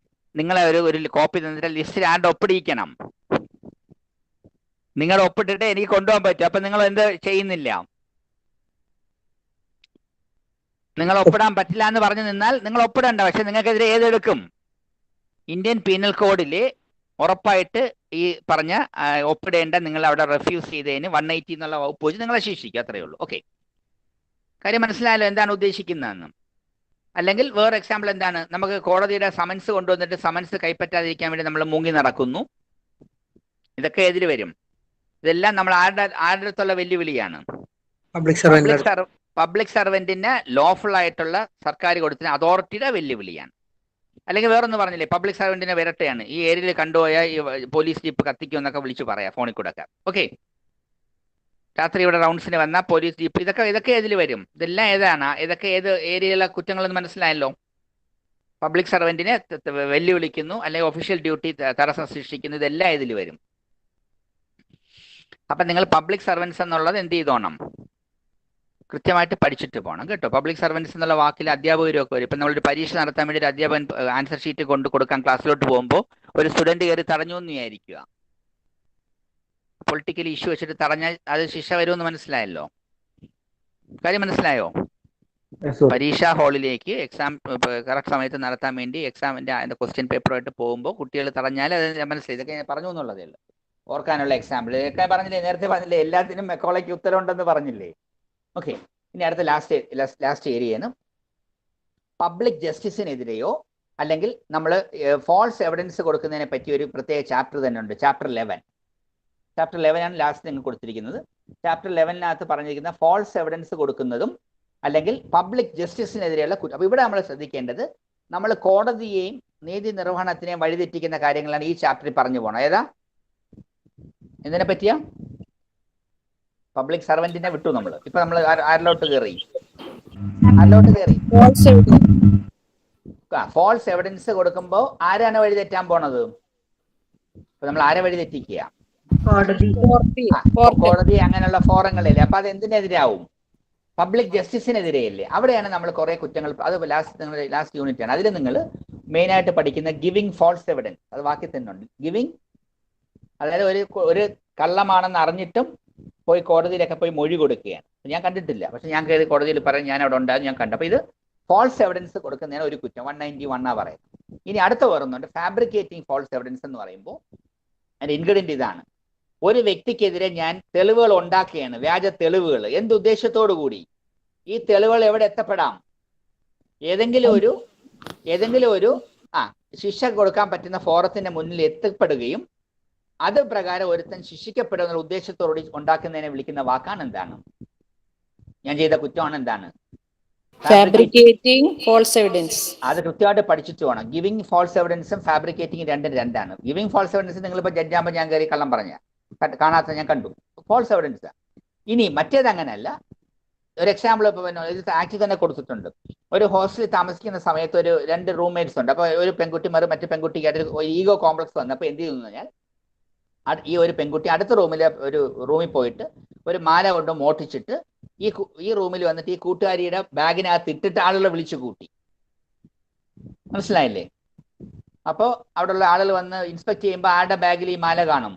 നിങ്ങളെ ഒരു കോപ്പി തന്നിട്ട് ലിസ്റ്റിൽ ആരുടെ ഒപ്പിടിക്കണം. നിങ്ങളുടെ ഒപ്പിട്ടിട്ട് എനിക്ക് കൊണ്ടുപോകാൻ പറ്റും. അപ്പൊ നിങ്ങൾ എന്ത് ചെയ്യുന്നില്ല? നിങ്ങൾ ഒപ്പിടാൻ പറ്റില്ല എന്ന് പറഞ്ഞു നിന്നാൽ നിങ്ങൾ ഒപ്പിടണ്ട. പക്ഷെ നിങ്ങൾക്കെതിരെ ഏതെടുക്കും? ഇന്ത്യൻ പീനൽ കോഡില് ഉറപ്പായിട്ട് ഈ പറഞ്ഞ ഒപ്പിടേണ്ട നിങ്ങൾ അവിടെ റെഫ്യൂസ് ചെയ്തതിന് 180 എന്നുള്ള വകുപ്പ് വെച്ച് നിങ്ങളെ ശിക്ഷിക്കും. അത്രയേ ഉള്ളൂ. ഓക്കെ, കാര്യം മനസ്സിലായല്ലോ എന്താണ് ഉദ്ദേശിക്കുന്നതെന്ന്. അല്ലെങ്കിൽ വേറെ എക്സാമ്പിൾ എന്താണ്? നമുക്ക് കോടതിയുടെ സമൻസ് കൊണ്ടുവന്നിട്ട് സമൻസ് കൈപ്പറ്റാതിരിക്കാൻ വേണ്ടി നമ്മൾ മുങ്ങി നടക്കുന്നു. ഇതൊക്കെ എതിര് വരും. ഇതെല്ലാം നമ്മൾ ആരുടെ അടുത്തുള്ള വെല്ലുവിളിയാണ്? പബ്ലിക് സർവന്റിന് ലോഫുൾ ആയിട്ടുള്ള സർക്കാർ കൊടുത്തിന് അതോറിറ്റിയുടെ വെല്ലുവിളിയാണ്. അല്ലെങ്കിൽ വേറൊന്ന് പറഞ്ഞില്ലേ, പബ്ലിക് സർവന്റിനെ വിരട്ടെയാണ്. ഈ ഏരിയയിൽ കണ്ടുപോയ ഈ പോലീസ് ജീപ്പ് കത്തിക്കും എന്നൊക്കെ വിളിച്ചു പറയാം ഫോണിൽ കൂടെ ഒക്കെ. ഓക്കെ, രാത്രി ഇവിടെ റൗണ്ട്സിന് വന്ന പോലീസ് ജീപ്പ്, ഇതൊക്കെ ഏതിൽ വരും? ഇതെല്ലാം ഏതാണ്? ഇതൊക്കെ ഏത് ഏരിയയിലെ കുറ്റങ്ങളെന്ന് മനസ്സിലായല്ലോ. പബ്ലിക് സർവന്റിനെ വെല്ലുവിളിക്കുന്നു അല്ലെങ്കിൽ ഒഫീഷ്യൽ ഡ്യൂട്ടി തടസ്സം സൃഷ്ടിക്കുന്നു, ഇതെല്ലാം ഇതിൽ വരും. അപ്പൊ നിങ്ങൾ പബ്ലിക് സർവൻസ് എന്നുള്ളത് എന്ത് ചെയ്തോണം? കൃത്യമായിട്ട് പഠിച്ചിട്ട് പോകണം കേട്ടോ. പബ്ലിക് സർവൻസ് എന്നുള്ള വാക്കിൽ അധ്യാപകരും ഒക്കെ വരും. ഇപ്പം നമ്മളൊരു പരീക്ഷ നടത്താൻ വേണ്ടി ഒരു അധ്യാപകൻ ആൻസർ ഷീറ്റ് കൊണ്ട് കൊടുക്കാൻ ക്ലാസ്സിലോട്ട് പോകുമ്പോൾ ഒരു സ്റ്റുഡന്റ് കയറി തടഞ്ഞു എന്ന് വിചാരിക്കുക. പൊളിറ്റിക്കൽ ഇഷ്യൂ വെച്ചിട്ട് തടഞ്ഞാൽ അത് ശിക്ഷ വരുമെന്ന് മനസ്സിലായല്ലോ. കാര്യം മനസ്സിലായോ? പരീക്ഷാ ഹാളിലേക്ക് എക്സാം കറക്റ്റ് സമയത്ത് നടത്താൻ വേണ്ടി എക്സാമിന്റെ ക്വസ്റ്റ്യൻ പേപ്പറുമായിട്ട് പോകുമ്പോൾ കുട്ടികൾ തടഞ്ഞാൽ അത് മനസ്സിലായി. ഇതൊക്കെ ഞാൻ പറഞ്ഞു എന്നുള്ളതേ ഉള്ളൂ. ഓർക്കാനുള്ള എക്സാമ്പിൾ ഇതൊക്കെ പറഞ്ഞില്ലേ, നേരത്തെ പറഞ്ഞില്ലേ, എല്ലാത്തിനും മെക്കോളയ്ക്ക് ഉത്തരവുണ്ടെന്ന് പറഞ്ഞില്ലേ. ഓക്കെ, ഇനി അടുത്ത ലാസ്റ്റ് ഏരിയയാണ് പബ്ലിക് ജസ്റ്റിസിനെതിരെയോ അല്ലെങ്കിൽ നമ്മൾ ഫോൾസ് എവിഡൻസ് കൊടുക്കുന്നതിനെ പറ്റി ഒരു പ്രത്യേക ചാപ്റ്റർ തന്നെ ഉണ്ട്. ചാപ്റ്റർ 11 ആണ് ലാസ്റ്റ് നിങ്ങൾ കൊടുത്തിരിക്കുന്നത്. ചാപ്റ്റർ 11 പറഞ്ഞിരിക്കുന്ന ഫോൾസ് എവിഡൻസ് കൊടുക്കുന്നതും അല്ലെങ്കിൽ പബ്ലിക് ജസ്റ്റിസിനെതിരെയുള്ള കുറ്റം. അപ്പൊ ഇവിടെ നമ്മൾ ശ്രദ്ധിക്കേണ്ടത്, നമ്മൾ കോടതിയെയും നീതി നിർവഹണത്തിനെയും വഴിതെറ്റിക്കുന്ന കാര്യങ്ങളാണ് ഈ ചാപ്റ്ററിൽ പറഞ്ഞു പോകണം. ഏതാ? എന്തിനെ പറ്റിയാ? പബ്ലിക് സർവന്റിനെ വിട്ടു നമ്മൾ. ഇപ്പൊ നമ്മൾ ആരിലോട്ട് കയറി? ഫോൾസ് എവിഡൻസ് കൊടുക്കുമ്പോ ആരാണ് വഴിതെറ്റാൻ പോണത്? ഇപ്പൊ നമ്മൾ ആരെ വഴിതെറ്റിക്കുക? കോടതി അങ്ങനെയുള്ള ഫോറങ്ങളില്ലേ. അപ്പൊ അത് എന്തിനെതിരാവും? പബ്ലിക് ജസ്റ്റിസിനെതിരെയല്ലേ. അവിടെയാണ് നമ്മൾ കുറെ കുറ്റങ്ങൾ, അത് ലാസ്റ്റ് യൂണിറ്റ് ആണ്. അതിൽ നിങ്ങൾ മെയിൻ ആയിട്ട് പഠിക്കുന്ന ഗിവിംഗ് ഫോൾസ് എവിഡൻസ്, അത് വാക്കി തന്നെ ഉണ്ട്. ഗിവിംഗ് അതായത് ഒരു കള്ളമാണെന്ന് അറിഞ്ഞിട്ടും പോയി കോടതിയിലൊക്കെ പോയി മൊഴി കൊടുക്കുകയാണ്. ഞാൻ കണ്ടിട്ടില്ല, പക്ഷെ ഞാൻ കയറി കോടതിയിൽ പറയും ഞാൻ അവിടെ ഉണ്ടാകും, ഞാൻ കണ്ടു. അപ്പൊ ഇത് ഫോൾസ് എവിഡൻസ് കൊടുക്കുന്നതിന് ഒരു കുറ്റം 191 പറയുന്നത്. ഇനി അടുത്ത വേറൊന്നുണ്ട്, ഫാബ്രിക്കേറ്റിംഗ് ഫോൾസ് എവിഡൻസ് എന്ന് പറയുമ്പോൾ അതിന്റെ ഇൻഗ്രീഡിയന്റ് ഇതാണ്: ഒരു വ്യക്തിക്കെതിരെ ഞാൻ തെളിവുകൾ ഉണ്ടാക്കുകയാണ്, വ്യാജ തെളിവുകൾ. എന്ത് ഉദ്ദേശത്തോടു കൂടി? ഈ തെളിവുകൾ എവിടെ എത്തപ്പെടാം? ഏതെങ്കിലും ഒരു ശിക്ഷ കൊടുക്കാൻ പറ്റുന്ന ഫോറത്തിന്റെ മുന്നിൽ എത്തപ്പെടുകയും അത് പ്രകാരം ഒരുത്തൻ ശിക്ഷിക്കപ്പെടുന്ന ഉദ്ദേശത്തോടുകൂടി ഉണ്ടാക്കുന്നതിനെ വിളിക്കുന്ന വാക്കാണ് എന്താണ്? ഞാൻ ചെയ്ത കുറ്റമാണ് എന്താണ്? Fabricating false evidence. അത് കൃത്യമായിട്ട് പഠിച്ചിട്ട് വേണം. ഗിവിംഗ് ഫോൾസ് എവിഡൻസും ഫാബ്രിക്കേറ്റിംഗ് രണ്ടാണ്. ഗിവിംഗ് ഫോൾസ് എവിഡൻസ് നിങ്ങളിപ്പോൾ ജഡ്ജാകുമ്പോൾ ഞാൻ കയറി കള്ളം പറഞ്ഞ കാണാത്ത ഞാൻ കണ്ടു, ഫോൾസ് എവിഡൻസ്. ഇനി മറ്റേത് അങ്ങനെയല്ല. ഒരു എക്സാമ്പിൾ ഇപ്പോൾ ആക്ട് തന്നെ കൊടുത്തിട്ടുണ്ട്. ഒരു ഹോസ്റ്റലിൽ താമസിക്കുന്ന സമയത്ത് ഒരു 2 റൂംമേറ്റ്സ് ഉണ്ട്. അപ്പോൾ ഒരു പെൺകുട്ടി മറ്റു പെൺകുട്ടിക്കായിട്ട് ഈഗോ കോംപ്ലക്സ് വന്നു. അപ്പോൾ എന്ത് ചെയ്യുന്നു കഴിഞ്ഞാൽ ഈ ഒരു പെൺകുട്ടി അടുത്ത റൂമിൽ പോയിട്ട് ഒരു മാല കൊണ്ട് മോട്ടിച്ചിട്ട് ഈ റൂമിൽ വന്നിട്ട് ഈ കൂട്ടുകാരിയുടെ ബാഗിനകത്ത് ഇട്ടിട്ട് ആളുകളെ വിളിച്ചു കൂട്ടി. മനസ്സിലായില്ലേ? അപ്പോൾ അവിടെയുള്ള ആളുകൾ വന്ന് ഇൻസ്പെക്ട് ചെയ്യുമ്പോൾ ആരുടെ ബാഗിൽ ഈ മാല കാണും?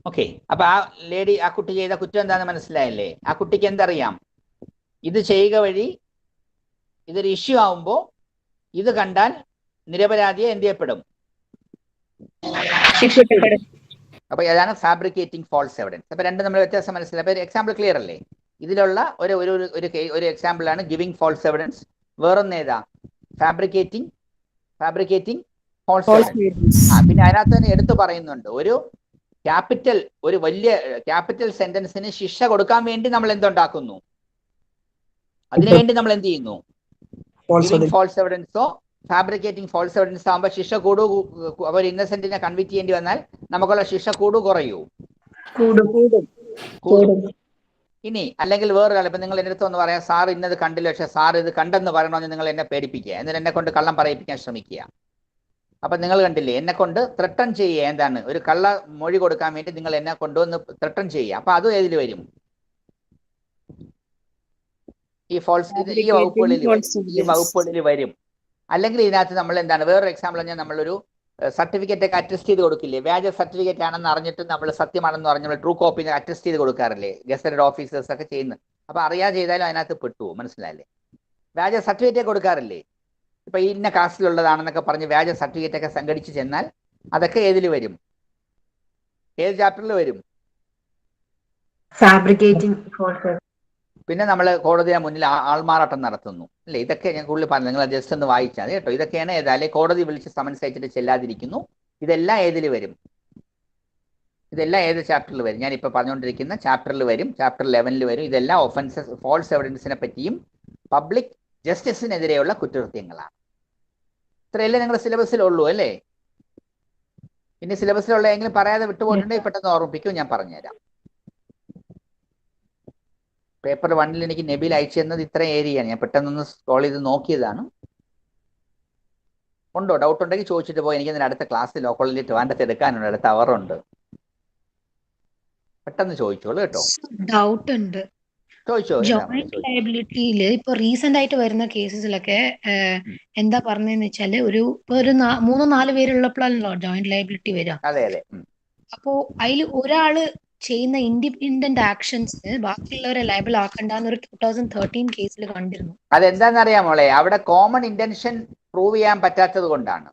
ഓക്കെ, അപ്പൊ ആ കുട്ടി ചെയ്ത കുറ്റം എന്താണെന്ന് മനസ്സിലായല്ലേ? ആ കുട്ടിക്ക് എന്തറിയാം? ഇത് ചെയ്യുക വഴി ഇതൊരു ഇഷ്യൂ ആവുമ്പോ ഇത് കണ്ടാൽ നിരപരാധിയെ എന്ത് ചെയ്യപ്പെടും? അപ്പൊ ഏതാണ് ഫാബ്രിക്കേറ്റിംഗ് ഫോൾസ് എവിഡൻസ്. അപ്പൊ രണ്ടും നമ്മൾ വ്യത്യാസം മനസ്സിലായി. അപ്പൊ എക്സാമ്പിൾ ക്ലിയർ അല്ലേ? ഇതിലുള്ള ഒരു എക്സാമ്പിൾ ആണ് ഗിവിംഗ് ഫോൾസ് എവിഡൻസ്. വേറൊന്ന് ഏതാ? Fabricating false evidence. പിന്നെ അതിനകത്ത് തന്നെ എടുത്തു പറയുന്നുണ്ട്, ഒരു വലിയ ക്യാപിറ്റൽ സെന്റൻസിന് ശിക്ഷ കൊടുക്കാൻ വേണ്ടി നമ്മൾ എന്തുണ്ടാക്കുന്നു? അതിനുവേണ്ടി നമ്മൾ എന്ത് ചെയ്യുന്നു? false false evidence fabricating false evidence ആകുമ്പോൾ ശിക്ഷ അവർ ഇന്നസെന്റിനെ കൺവിക്ട് ചെയ്യേണ്ടി വന്നാൽ നമുക്കുള്ള ശിക്ഷ കുറയൂ? കൂടും. ഇനി അല്ലെങ്കിൽ വേറൊരാൾ ഇപ്പൊ നിങ്ങൾ എൻ്റെ അടുത്ത് ഒന്ന് പറയാം, സാർ ഇന്നത് കണ്ടില്ല, പക്ഷെ സാർ ഇത് കണ്ടെന്ന് പറയണമെന്ന് നിങ്ങൾ എന്നെ പേടിപ്പിക്കുക, എന്നിട്ട് എന്നെ കൊണ്ട് കള്ളം പറയിപ്പിക്കാൻ ശ്രമിക്കുക. അപ്പൊ നിങ്ങൾ കണ്ടില്ലേ, എന്നെ കൊണ്ട് ത്രട്ടൺ ചെയ്യുക, എന്താണ് ഒരു കള്ള മൊഴി കൊടുക്കാൻ വേണ്ടി നിങ്ങൾ എന്നെ കൊണ്ടുവന്ന് ത്രട്ടൺ ചെയ്യുക. അപ്പൊ അതും ഏതിൽ വരും? ഈ വകുപ്പുകളിൽ വരും. അല്ലെങ്കിൽ ഇതിനകത്ത് നമ്മൾ എന്താണ്, വേറൊരു എക്സാമ്പിൾ പറഞ്ഞാൽ നമ്മളൊരു സർട്ടിഫിക്കറ്റ് ഒക്കെ അറ്റസ്റ്റ് ചെയ്ത് കൊടുക്കില്ലേ, വ്യാജ സർട്ടിഫിക്കറ്റ് ആണെന്ന് അറിഞ്ഞിട്ട് നമ്മൾ സത്യമാണെന്ന് പറഞ്ഞ് നമ്മൾ ട്രൂ കോപ്പി അറ്റസ്റ്റ് ചെയ്ത് കൊടുക്കാറില്ലേ, ഗസറ്റഡ് ഓഫീസേഴ്സ് ഒക്കെ ചെയ്യുന്നത്. അപ്പൊ അറിയാതെ ചെയ്താലും അതിനകത്ത് പെട്ടു, മനസ്സിലായില്ലേ? വ്യാജ സർട്ടിഫിക്കറ്റ് കൊടുക്കാറില്ലേ, ഇപ്പൊ ഇന്ന കാസ്റ്റിലുള്ളതാണെന്നൊക്കെ പറഞ്ഞ് വ്യാജ സർട്ടിഫിക്കറ്റ് ഒക്കെ സംഘടിച്ച് ചെന്നാൽ അതൊക്കെ ഏതിൽ വരും? ഏത് ചാപ്റ്ററിൽ വരും? ഫാബ്രിക്കേറ്റിംഗ്. പിന്നെ നമ്മൾ കോടതിയുടെ മുന്നിൽ ആൾമാറാട്ടം നടത്തുന്നു അല്ലേ, ഇതൊക്കെ ഞാൻ കൂടുതൽ പറഞ്ഞു, നിങ്ങൾ ജസ്റ്റ് ഒന്ന് വായിച്ചാൽ മതി കേട്ടോ. ഇതൊക്കെയാണ് ഏതായാലും കോടതി വിളിച്ച് സമൻസ് അയച്ചിട്ട് ചെല്ലാതിരിക്കുന്നു. ഇതെല്ലാം ഏതിൽ വരും? ഇതെല്ലാം ഏത് ചാപ്റ്ററിൽ വരും? ഞാൻ ഇപ്പൊ പറഞ്ഞുകൊണ്ടിരിക്കുന്ന ചാപ്റ്ററിൽ വരും, ചാപ്റ്റർ 11 വരും. ഇതെല്ലാം ഒഫൻസസ്, ഫോൾസ് എവിഡൻസിനെ പറ്റിയും പബ്ലിക് ജസ്റ്റിസിനെതിരെയുള്ള കുറ്റകൃത്യങ്ങളാണ്. ഇത്രയല്ലേ നിങ്ങളുടെ സിലബസിലുള്ളൂ അല്ലേ? ഇനി സിലബസിലുള്ള എങ്കിലും പറയാതെ വിട്ടുപോയിട്ടുണ്ടെങ്കിൽ പെട്ടെന്ന് ഓർമ്മിപ്പിക്കും, ഞാൻ പറഞ്ഞുതരാം. പേപ്പർ 1 എനിക്ക് നബീൽ അയച്ചു തന്നത് ഇത്ര ഏരിയയാണ്, ഞാൻ പെട്ടെന്നൊന്ന് സ്ക്രോൾ ചെയ്ത് നോക്കിയതാണ്. ഉണ്ടോ? ഡൗട്ട് ഉണ്ടെങ്കിൽ ചോദിച്ചിട്ട് പോയി. എനിക്ക് അടുത്ത ക്ലാസ്സിൽ ലോ കോളേജിൽ ട്രിവാൻഡ്രത്ത് എടുക്കാനുണ്ട്, അടുത്ത അവറുണ്ട്. പെട്ടെന്ന് ചോദിച്ചോളൂ കേട്ടോ. ഡൗട്ട് ഉണ്ട്. ചോദിച്ചോ. ജോയിന്റ് ലയബിലിറ്റിയിൽ ഇപ്പൊ റീസെന്റ് ആയിട്ട് വരുന്ന കേസസിലൊക്കെ എന്താ പറഞ്ഞതെന്ന് വെച്ചാല് ഒരു 3-4 പേരുള്ളപ്പോഴാണല്ലോ ജോയിന്റ് ലയബിലിറ്റി വരിക. അതെ അതെ. അപ്പോ അതിൽ ഒരാള് ചെയ്യുന്ന ഇൻഡിപെൻഡന്റ് ആക്ഷൻസിന് ബാക്കിയുള്ളവരെ ലയബിൾ ആക്കണ്ടെന്ന് ഒരു 2013 കേസിൽ കണ്ടിരുന്നു. അതെന്താണെന്നറിയാം മോളെ, അവിടെ കോമൺ ഇന്റൻഷൻ പ്രൂവ് ചെയ്യാൻ പറ്റാത്തത് കൊണ്ടാണ്.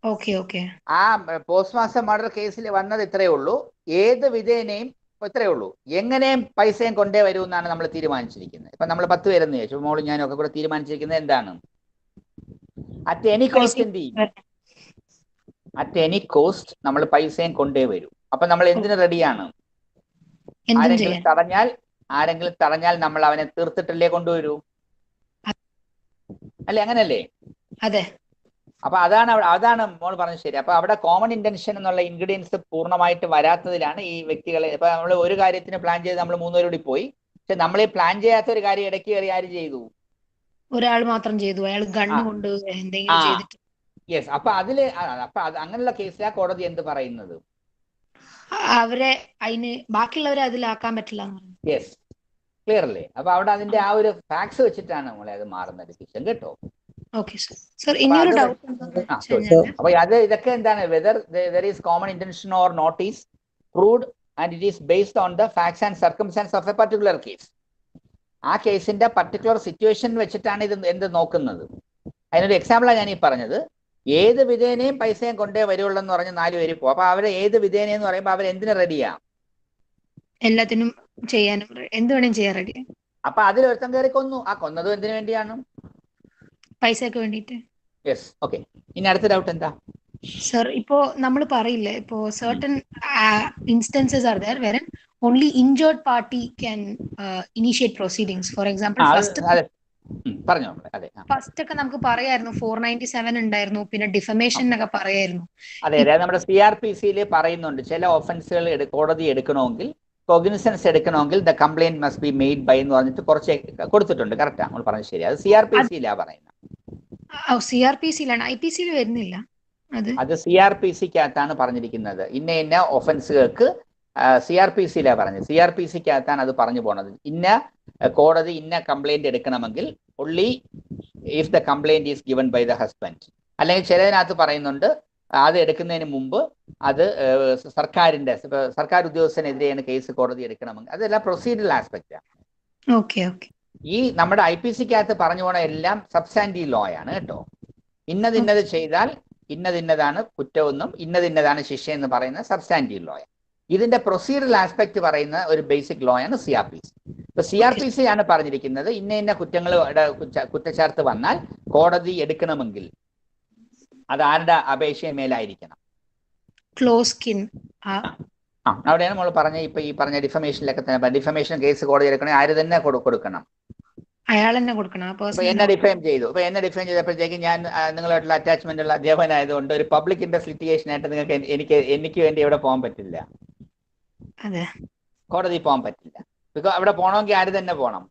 ഓക്കെ. ആ പോസ്റ്റ് മാസ്റ്റർ മർഡർ കേസിൽ വന്നത് ഇത്രയേ ഉള്ളൂ, ഏത് വിധേനയും ഇത്രയേ ഉള്ളൂ, എങ്ങനെയും പൈസയും കൊണ്ടേ വരൂ എന്നാണ് നമ്മൾ തീരുമാനിച്ചിരിക്കുന്നത്. ഇപ്പൊ നമ്മൾ 10 പേരെന്ന് ചോദിച്ചു, മോളും ഞാനും ഒക്കെ കൂടെ തീരുമാനിച്ചിരിക്കുന്നത് എന്താണ്? അറ്റ് എനി കോസ്റ്റ് എന്ത് ചെയ്യും? അറ്റ് എനി കോസ്റ്റ് നമ്മൾ പൈസയും കൊണ്ടേ വരൂ. അപ്പൊ നമ്മൾ എന്തിനു റെഡിയാണ്? ആരെങ്കിലും തടഞ്ഞാൽ നമ്മൾ അവനെ തീർത്തിട്ടല്ലേ കൊണ്ടുവരൂ, അല്ലെ? അങ്ങനല്ലേ? അതെ. അപ്പൊ അതാണ് മോൾ പറഞ്ഞത് ശരി. അപ്പൊ അവിടെ കോമൺ ഇന്റൻഷൻ എന്നുള്ള ഇൻഗ്രീഡിയൻസ് പൂർണ്ണമായിട്ട് വരാത്തതിലാണ് ഈ വ്യക്തികളെ. ഇപ്പൊ നമ്മൾ ഒരു കാര്യത്തിന് പ്ലാൻ ചെയ്ത് നമ്മൾ 3 പേരോടി പോയി, പക്ഷെ നമ്മൾ ഈ പ്ലാൻ ചെയ്യാത്ത ഒരു കാര്യം ഇടയ്ക്ക് കയറി ആര് ചെയ്തു? ഒരാൾ മാത്രം ചെയ്തു, അയാൾ ഗണ്ണ് കൊണ്ട് എന്തെങ്കിലും ചെയ്തിട്ട്. യെസ്. അപ്പൊ അങ്ങനെയുള്ള കേസിലാ കോടതി എന്ത് പറയുന്നത്? അവരെ ബാക്കിയുള്ളവരെ അതിലാക്കാൻ പറ്റില്ല. യെസ്, ക്ലിയർ അല്ലേ? അപ്പൊ അവിടെ അതിന്റെ ആ ഒരു ഫാക്ട്സ് വെച്ചിട്ടാണ് നമ്മളെ അത് മാറുന്ന ഡിസിഷൻ കേട്ടോ. അപ്പൊ ഇതൊക്കെ എന്താണ്, whether there is common intention or not is proved and it is based on the facts and circumstances of a particular case. ആ കേസിന്റെ പർട്ടിക്കുലർ സിറ്റുവേഷൻ വെച്ചിട്ടാണ് ഇത് എന്ത് നോക്കുന്നത്. അതിനൊരു എക്സാമ്പിളാണ് ഞാൻ ഈ പറഞ്ഞത്. ഏത് വിധേനയും പൈസയും കൊണ്ടേ വരുള്ളൂ എന്ന് പറഞ്ഞ് 4 പേര് പോകും. അപ്പൊ അവരെ ഏത് വിധേനയെന്ന് പറയുമ്പോൾ അവരെന്തിനു റെഡിയാ? എല്ലാത്തിനും ചെയ്യാനും എന്ത് വേണേലും ചെയ്യാൻ റെഡിയാ. അപ്പൊ അതിലൊരുത്തം കയറി കൊന്നു. ആ കൊന്നതും എന്തിനു വേണ്ടിയാണ്? പൈസക്ക് വേണ്ടിട്ട്. യെസ്. ഓക്കെ. ഇനി അടുത്ത ഡൗട്ട് എന്താ സർ? ഇപ്പോ നമ്മൾ പറയില്ലേ, ഇപ്പോ certain instances are there where only injured party can initiate proceedings. For example first ഒക്കെ നമുക്ക് പറയായിരുന്നു 497 ഉണ്ടായിരുന്നു, പിന്നെ ഡിഫമേഷൻ എന്നൊക്കെ പറയായിരുന്നു. അതെ, നമ്മുടെ CRPC പറയുന്നുണ്ട് ചില ഒഫൻസുകൾ കോടതി എടുക്കണമെങ്കിൽ, കോഗ്നിസൻസ് എടുക്കണമെങ്കിൽ the complaint must be made by എന്ന് പറഞ്ഞിട്ട് കുറച്ച് കൊടുത്തിട്ടുണ്ട്. കറക്റ്റാ നമ്മൾ പറഞ്ഞത് ശരി. അത് CRPC-ലാ പറയുന്നത്. CRPC-ലാണ്, IPC-ൽ വരുന്നില്ല. അത് CRPC-ക്കകത്താണ് പറഞ്ഞിരിക്കുന്നത്. ഇന്ന ഒഫൻസുകൾക്ക് CRPC-ലാ പറഞ്ഞത്. CRPC-ക്കകത്താണ് അത് പറഞ്ഞു പോണത്. ഇന്ന കോടതി ഇന്ന കംപ്ലൈന്റ് എടുക്കണമെങ്കിൽ only if the complaint is given by the husband. അല്ലെങ്കിൽ ചിലതിനകത്ത് പറയുന്നുണ്ട് അത് എടുക്കുന്നതിന് മുമ്പ് അത് സർക്കാർ ഉദ്യോഗസ്ഥനെതിരെയാണ് കേസ് കോടതി എടുക്കണമെങ്കിൽ. അതെല്ലാം പ്രൊസീഡറൽ ആസ്പെക്റ്റാണ്. ഈ നമ്മുടെ IPC-ക്കകത്ത് പറഞ്ഞു പോണ എല്ലാം സബ്സ്റ്റാൻറ്റീവ് ലോ ആണ് കേട്ടോ. ഇന്നത് ചെയ്താൽ ഇന്നതാണ് കുറ്റമെന്നും ഇന്നതാണ് ശിക്ഷ എന്ന് പറയുന്ന സബ്സ്റ്റാൻറ്റീവ് ലോ. ഇതിന്റെ പ്രൊസീഡറൽ ആസ്പെക്ട് പറയുന്ന ഒരു ബേസിക് ലോ ആണ് CRPC. ഇപ്പൊ CRPC ആണ് പറഞ്ഞിരിക്കുന്നത് ഇന്ന കുറ്റങ്ങളുടെ കുറ്റച്ചാർത്ത് വന്നാൽ കോടതി എടുക്കണമെങ്കിൽ അത് ആരുടെ അപേക്ഷമേലായിരിക്കണം? അവിടെയാണ് നമ്മൾ പറഞ്ഞ ഇപ്പൊ ഈ പറഞ്ഞ ഡിഫമേഷനിലൊക്കെ തന്നെ ഡിഫമേഷൻ കേസ് കോടതി എടുക്കണമെങ്കിൽ ആര് തന്നെ കൊടുക്കണം? അയാൾ തന്നെ കൊടുക്കണം ആ ഇപ്പൊ പേഴ്സൺ എന്നെ ഡിഫൈൻ ചെയ്തു. ഇപ്പൊ എന്നെ ഡിഫൈൻ ചെയ്തപ്പോഴത്തേക്ക് ഞാൻ നിങ്ങളായിട്ടുള്ള അറ്റാച്ച്മെന്റ് ഉള്ള അധ്യാപകനായതുകൊണ്ട് ഒരു പബ്ലിക് ഇൻട്രസ്റ്റ് ലിറ്റിഗേഷൻ ആയിട്ട് നിങ്ങൾക്ക് എനിക്ക് വേണ്ടി എവിടെ പോകാൻ പറ്റില്ല, അതെ കോടതി പോകാൻ പറ്റില്ല. ബിക്കോസ് അവിടെ പോകണമെങ്കിൽ ആര് തന്നെ പോകണം?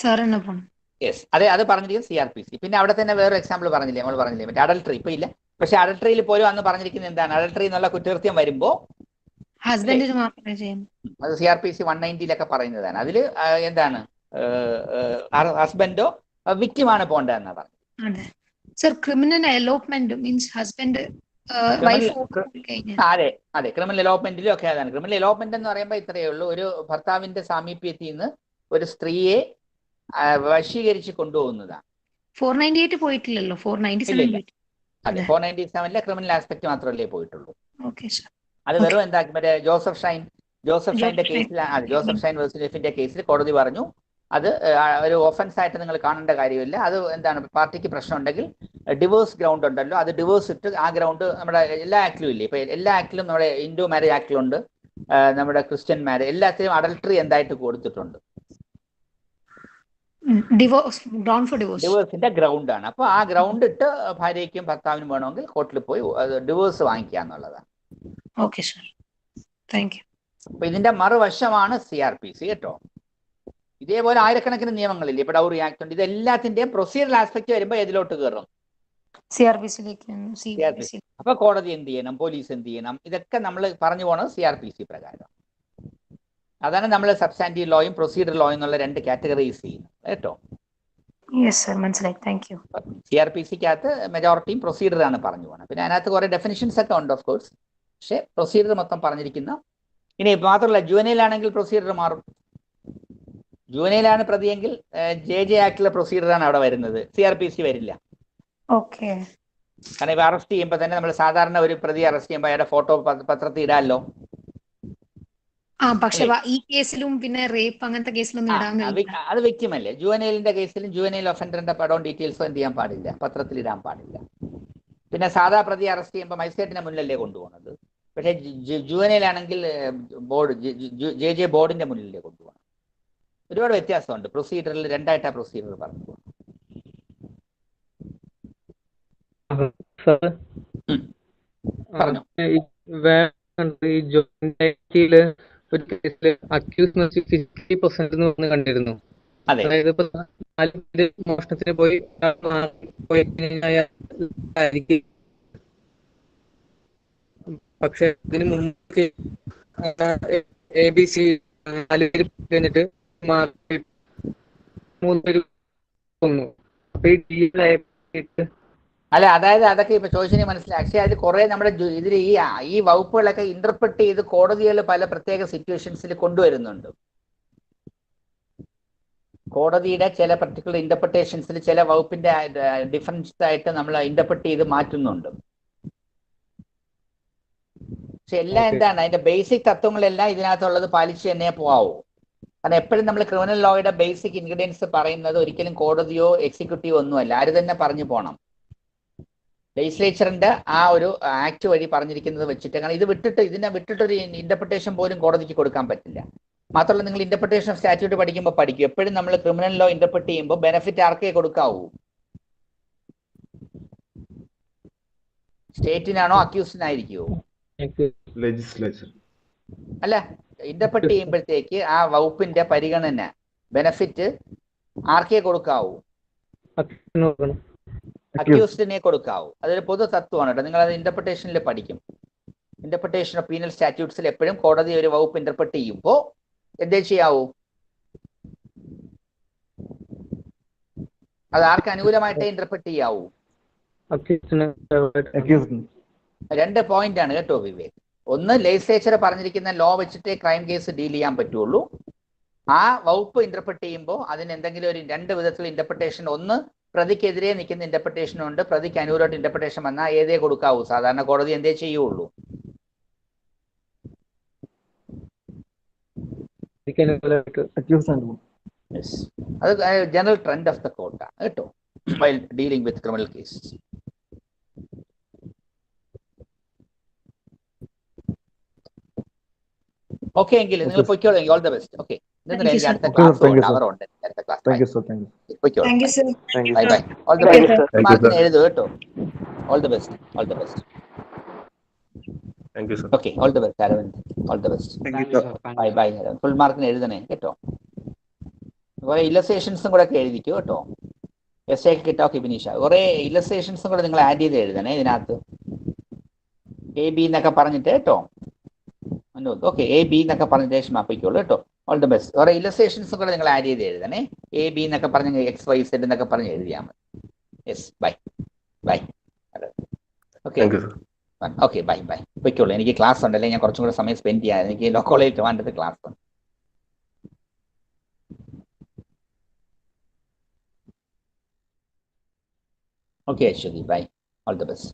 സാർ തന്നെ പോണം. യെസ്, അതെ, അത് പറഞ്ഞിരിക്കും CRPC. പിന്നെ അവിടെ തന്നെ വേറെ എക്സാമ്പിൾ പറഞ്ഞില്ലേ, നമ്മൾ പറഞ്ഞില്ലേ മറ്റേ അഡൾട്ടറി. ഇപ്പൊ ഇല്ല, പക്ഷെ അഡൾട്ടറിയിൽ പോലും അന്ന് പറഞ്ഞിരിക്കുന്നത് എന്താണ്? അഡൾട്ടറി എന്നുള്ള കുറ്റകൃത്യം വരുമ്പോ ഹസ്ബൻഡിന് മാത്രമേ ചെയ്യാൻ. അത് CRPC 190 പറയുന്നതാണ്. അതിൽ എന്താണ് ഹസ്ബൻഡോ വിക്റ്റിമാണ് പോകേണ്ടതെന്നാ പറഞ്ഞത്. അതെ sir, criminal elopement means husband wife കഴിഞ്ഞാൽ. അതെ അതെ, ക്രിമിനൽ എലോപ്മെന്റിലും ഒക്കെ അതാണ്. ക്രിമിനൽ എലോപ്മെന്റ് എന്ന് പറയുമ്പോൾ ഇത്രയേ ഉള്ളൂ, ഒരു ഭർത്താവിന്റെ സാമീപ്യത്തിൽ നിന്ന് ഒരു സ്ത്രീയെ വശീകരിച്ച് കൊണ്ടുപോകുന്നതാണ്. 498 പോയിട്ടില്ലല്ലോ, 497 പോയിട്ട്. അതെ, 497 ക്രിമിനൽ ആസ്പെക്ട് മാത്രമല്ലേ പോയിട്ടുള്ളൂ. Okay sir. അത് വെറും എന്താ മറ്റേ ജോസഫ് ഷൈൻ്റെ കേസിൽ, ജോസഫ് ഷൈൻ വേഴ്സസ് കേസിൽ കോടതി പറഞ്ഞു അത് ഒരു ഒഫൻസ് ആയിട്ട് നിങ്ങൾ കാണേണ്ട കാര്യമില്ല. അത് എന്താണ്, പാർട്ടിക്ക് പ്രശ്നം ഉണ്ടെങ്കിൽ ഡിവോഴ്സ് ഗ്രൗണ്ട് ഉണ്ടല്ലോ, അത് ഡിവോഴ്സ് ഇട്ട് ആ ഗ്രൗണ്ട് നമ്മുടെ എല്ലാ ആക്ടിലും ഇല്ലേ, ഇപ്പൊ എല്ലാ ആക്ടിലും നമ്മുടെ ഹിന്ദു മാരേജ് ആക്ടിലുണ്ട്, നമ്മുടെ ക്രിസ്ത്യൻ മാരേജ്, എല്ലാത്തിലും അഡൾട്ടറി എന്തായിട്ട് കൊടുത്തിട്ടുണ്ട്, ഡിവോഴ്സിന്റെ ഗ്രൗണ്ടാണ്. അപ്പൊ ആ ഗ്രൗണ്ട് ഇട്ട് ഭാര്യയ്ക്കും ഭർത്താവിനും വേണമെങ്കിൽ കോർട്ടിൽ പോയി ഡിവോഴ്സ് വാങ്ങിക്കുക എന്നുള്ളതാണ്. Okay sir, thank you. അപ്പൊ ഇതിന്റെ മറുവശമാണ് CRPC കേട്ടോ. ഇതേപോലെ ആയിരക്കണക്കിന് നിയമങ്ങളില്ലേ, ഇപ്പൊ ഡൗറി ആക്ട് ഉണ്ട്. ഇതെല്ലാത്തിന്റെയും പ്രൊസീജിയറൽ ആസ്പെക്ട് വരുമ്പോൾ ഇതിലോട്ട് കയറും, CRPC. അപ്പൊ കോടതി എന്ത് ചെയ്യണം, പോലീസ് എന്ത് ചെയ്യണം, ഇതൊക്കെ നമ്മൾ പറഞ്ഞു പോണത് CRPC പ്രകാരം. അതാണ് നമ്മൾ സബ്സ്റ്റാൻറ്റീവ് ലോയും പ്രൊസീജിയറൽ ലോയും എന്നുള്ള രണ്ട് കാറ്റഗറൈസ് ചെയ്യുന്നത് കേട്ടോ. മനസ്സിലായി, താങ്ക് യു. CRPCക്കകത്ത് മെജോറിറ്റിയും പ്രൊസീജിയറാണ് പറഞ്ഞു പോകണം. പിന്നെ അതിനകത്ത് കുറെ ഡെഫിനിഷൻസ് ഒക്കെ ഉണ്ട് ഓഫ് കോഴ്സ്, പക്ഷെ പ്രൊസീജിയർ മൊത്തം പറഞ്ഞിരിക്കുന്ന. ഇനി മാത്രമല്ല, ജുവനൈലാണെങ്കിൽ പ്രൊസീജിയർ മാറും. ജുവനൈലാണ് പ്രതിയെങ്കിൽ JJ ആക്ടിലെ പ്രൊസീജിയറാണ് അവിടെ വരുന്നത്, CRPC വരില്ല. ഓക്കെ. കാരണം ഇപ്പൊ അറസ്റ്റ് ചെയ്യുമ്പോൾ തന്നെ നമ്മൾ സാധാരണ ഒരു പ്രതിയെ അറസ്റ്റ് ചെയ്യുമ്പോൾ അയാളുടെ ഫോട്ടോ പത്രത്തിൽ ഇടാമല്ലോ. പക്ഷെ ഈ കേസിലും പിന്നെ റേപ്പ് അങ്ങനത്തെ കേസിലൊന്നും ഇടാൻ കഴിയില്ല. അത് വ്യക്തിമല്ലേ. ജുവനൈലിന്റെ കേസിലും ജുവനൈൽ ഒഫൻഡറിന്റെ പടവും ഡീറ്റെയിൽസോ എന്ത് ചെയ്യാൻ പാടില്ല, പത്രത്തിൽ ഇടാൻ പാടില്ല. പിന്നെ സാധാ പ്രതി അറസ്റ്റ് ചെയ്യുമ്പോൾ മജിസ്ട്രേറ്റിന്റെ മുന്നിലല്ലേ കൊണ്ടുപോകുന്നത്. പക്ഷേ ജുവനൈലാണെങ്കിൽ ബോർഡ് JJ ബോർഡിന്റെ മുന്നിലല്ലേ കൊണ്ടുപോകണം. ഒരുപാട് വ്യത്യാസമുണ്ട്. പ്രൊസീജിയറിൽ രണ്ടായിട്ടാണ് പ്രൊസീജിയർ പറഞ്ഞു. പറഞ്ഞു ഒരു കേസിൽ അക്യൂസ് 50% എന്ന് പറഞ്ഞ് കണ്ടിരുന്നു. അതായത് ഇപ്പൊ 4 പേര് മോഷണത്തിന് പോയി പക്ഷെ ഇതിന് മുമ്പ് ABC 4 പേര് കഴിഞ്ഞിട്ട് 3 പേര് കൊന്നു. അപ്പൊ അല്ല, അതായത് അതൊക്കെ ഇപ്പൊ ചോദിച്ചതിന് മനസ്സിലായി. പക്ഷേ അതിൽ കുറെ നമ്മുടെ ഇതിൽ ഈ വകുപ്പുകളൊക്കെ ഇന്റർപ്രറ്റ് ചെയ്ത് കോടതികൾ പല പ്രത്യേക സിറ്റുവേഷൻസിൽ കൊണ്ടുവരുന്നുണ്ട്. കോടതിയുടെ ചില പർട്ടിക്കുലർ ഇന്റർപ്രിട്ടേഷൻസിൽ ചില വകുപ്പിന്റെ ഡിഫറൻസ് ആയിട്ട് നമ്മൾ ഇന്റർപ്രറ്റ് ചെയ്ത് മാറ്റുന്നുണ്ട്. പക്ഷെ എല്ലാം എന്താണ്, അതിന്റെ ബേസിക് തത്വങ്ങളെല്ലാം ഇതിനകത്തുള്ളത് പാലിച്ച് തന്നെ പോവാവൂ. കാരണം എപ്പോഴും നമ്മൾ ക്രിമിനൽ ലോയുടെ ബേസിക് ഇൻഗ്രീഡിയൻസ് പറയുന്നത് ഒരിക്കലും കോടതിയോ എക്സിക്യൂട്ടീവോ ഒന്നുമല്ല, ആര് തന്നെ പറഞ്ഞു പോകണം. ലെജിസ്ലേച്ചറിന്റെ ആ ഒരു ആക്ട് വഴി പറഞ്ഞിരിക്കുന്നത് വെച്ചിട്ട്, കാരണം ഇതിനെ വിട്ടിട്ടൊരു ഇന്റർപ്രിട്ടേഷൻ പോലും കോടതിക്ക് കൊടുക്കാൻ പറ്റില്ല. മാത്രമല്ല, നിങ്ങൾ ഇന്റർപ്രിട്ടേഷൻ ഓഫ് സ്റ്റാറ്റ്യൂട്ട് പഠിക്കുമ്പോൾ പഠിക്കും, എപ്പോഴും നമ്മൾ ക്രിമിനൽ ലോ ഇന്റർപ്രിറ്റ് ചെയ്യുമ്പോൾ ബെനിഫിറ്റ് ആർക്കേ കൊടുക്കാവൂ, സ്റ്റേറ്റിനാണോ അക്യൂസിനായിരിക്കുമോ? ലെജിസ്ലേച്ചർ അല്ല, ഇന്റർപ്രിറ്റ് ചെയ്യുമ്പോഴത്തേക്ക് ആ വകുപ്പിന്റെ പരിഗണന ബെനിഫിറ്റ് ആർക്കേ കൊടുക്കാവൂ? അക്യൂസ്ഡിനെ കൊടുക്കാവൂ. അതൊരു പൊതു തത്വമാണ് കേട്ടോ. നിങ്ങൾ അത് ഇന്റർപ്രിട്ടേഷനിൽ പഠിക്കും. ഇന്റർപ്രിട്ടേഷൻ ഓഫ് പീനൽ സ്റ്റാറ്റ്യൂട്ട്സിൽ എപ്പോഴും കോടതി ഒരു വകുപ്പ് ഇന്റർപ്രിറ്റ് ചെയ്യുമ്പോൾ എന്തേ ചെയ്യാവൂ? അത് ആർക്ക് അനുകൂലമായിട്ടേ ഇന്റർപ്രിറ്റ് ചെയ്യാവൂ? രണ്ട് പോയിന്റ് ആണ് കേട്ടോ വിവേക്. ഒന്ന്, ലെജിസ്ലേച്ചർ പറഞ്ഞിരിക്കുന്ന ലോ വെച്ചിട്ടേ ക്രൈം കേസ് ഡീൽ ചെയ്യാൻ പറ്റുള്ളൂ. ആ വകുപ്പ് ഇന്റർപ്രിറ്റ് ചെയ്യുമ്പോൾ അതിന് എന്തെങ്കിലും ഒരു രണ്ട് വിധത്തിലുള്ള ഇന്റർപ്രിട്ടേഷൻ, ഒന്ന് പ്രതിക്കെതിരെ നിൽക്കുന്ന ഇന്റർപ്രിട്ടേഷനും ഉണ്ട്, പ്രതിക്ക് അനുകൂലമായിട്ട് ഇന്റർപ്രിട്ടേഷൻ വന്നാൽ ഏതേ കൊടുക്കാവൂ. സാധാരണ കോടതി എന്തേ ചെയ്യുള്ളൂ? അത് ജനറൽ ട്രെൻഡ് ഓഫ് ദ കോർട്ടാണ് കേട്ടോ, while dealing with criminal cases. Okay എങ്കിൽ നിങ്ങൾ പൊയ്ക്കോളൂ. All the best. ഓക്കെ, അടുത്ത ക്ലാസ് ഉണ്ട്, അവരുണ്ട് അടുത്ത class. Class. Thank you, sir. Thank you. Thank you, sir. Thank you, bye sir. Bye. All the Thank you, best. sir. Thank you, മാർക്കിന് sir. എഴുതു കേട്ടോ. All the best. All the best. Thank you, sir. Okay, all the best Aravind. All the best. Thank you, sir. Bye bye Aravind. Full മാർക്കിന് എഴുതണേ കേട്ടോ. കുറെ ഇല്ലസ്ട്രേഷൻസും കൂടെ ഒക്കെ എഴുതിക്കോ കേട്ടോ. എസ് എ കിട്ടോ ബിനീഷ. കുറെ ഇല്ലസ്ട്രേഷൻസും കൂടെ നിങ്ങൾ ആഡ് ചെയ്ത് എഴുതണേ ഇതിനകത്ത്. എ ബി എന്നൊക്കെ പറഞ്ഞിട്ട് കേട്ടോ. ഓക്കെ, എ ബി എന്നൊക്കെ പറഞ്ഞിട്ട് ശേഷം അപ്പിക്കുള്ളൂ കേട്ടോ. All the best. കുറെ ഇല്ലസ്ട്രേഷൻസും കൂടെ നിങ്ങൾ ആഡ് ചെയ്ത് എഴുതണേ. എ ബി എന്നൊക്കെ പറഞ്ഞ് XYZ എന്നൊക്കെ പറഞ്ഞ് എഴുതിയാൽ മതി. Yes, bye bye. Okay Thank you, sir. Okay, bye bye. വയ്ക്കുള്ളൂ, എനിക്ക് ക്ലാസ് ഉണ്ടല്ലേ, ഞാൻ കുറച്ചും കൂടെ സമയം സ്പെൻഡ് ചെയ്യാൻ. എനിക്ക് ലോ കോളേജിൽ വേണ്ടത് ക്ലാസ് ഉണ്ട്. Okay Aswathy, bye. All the best.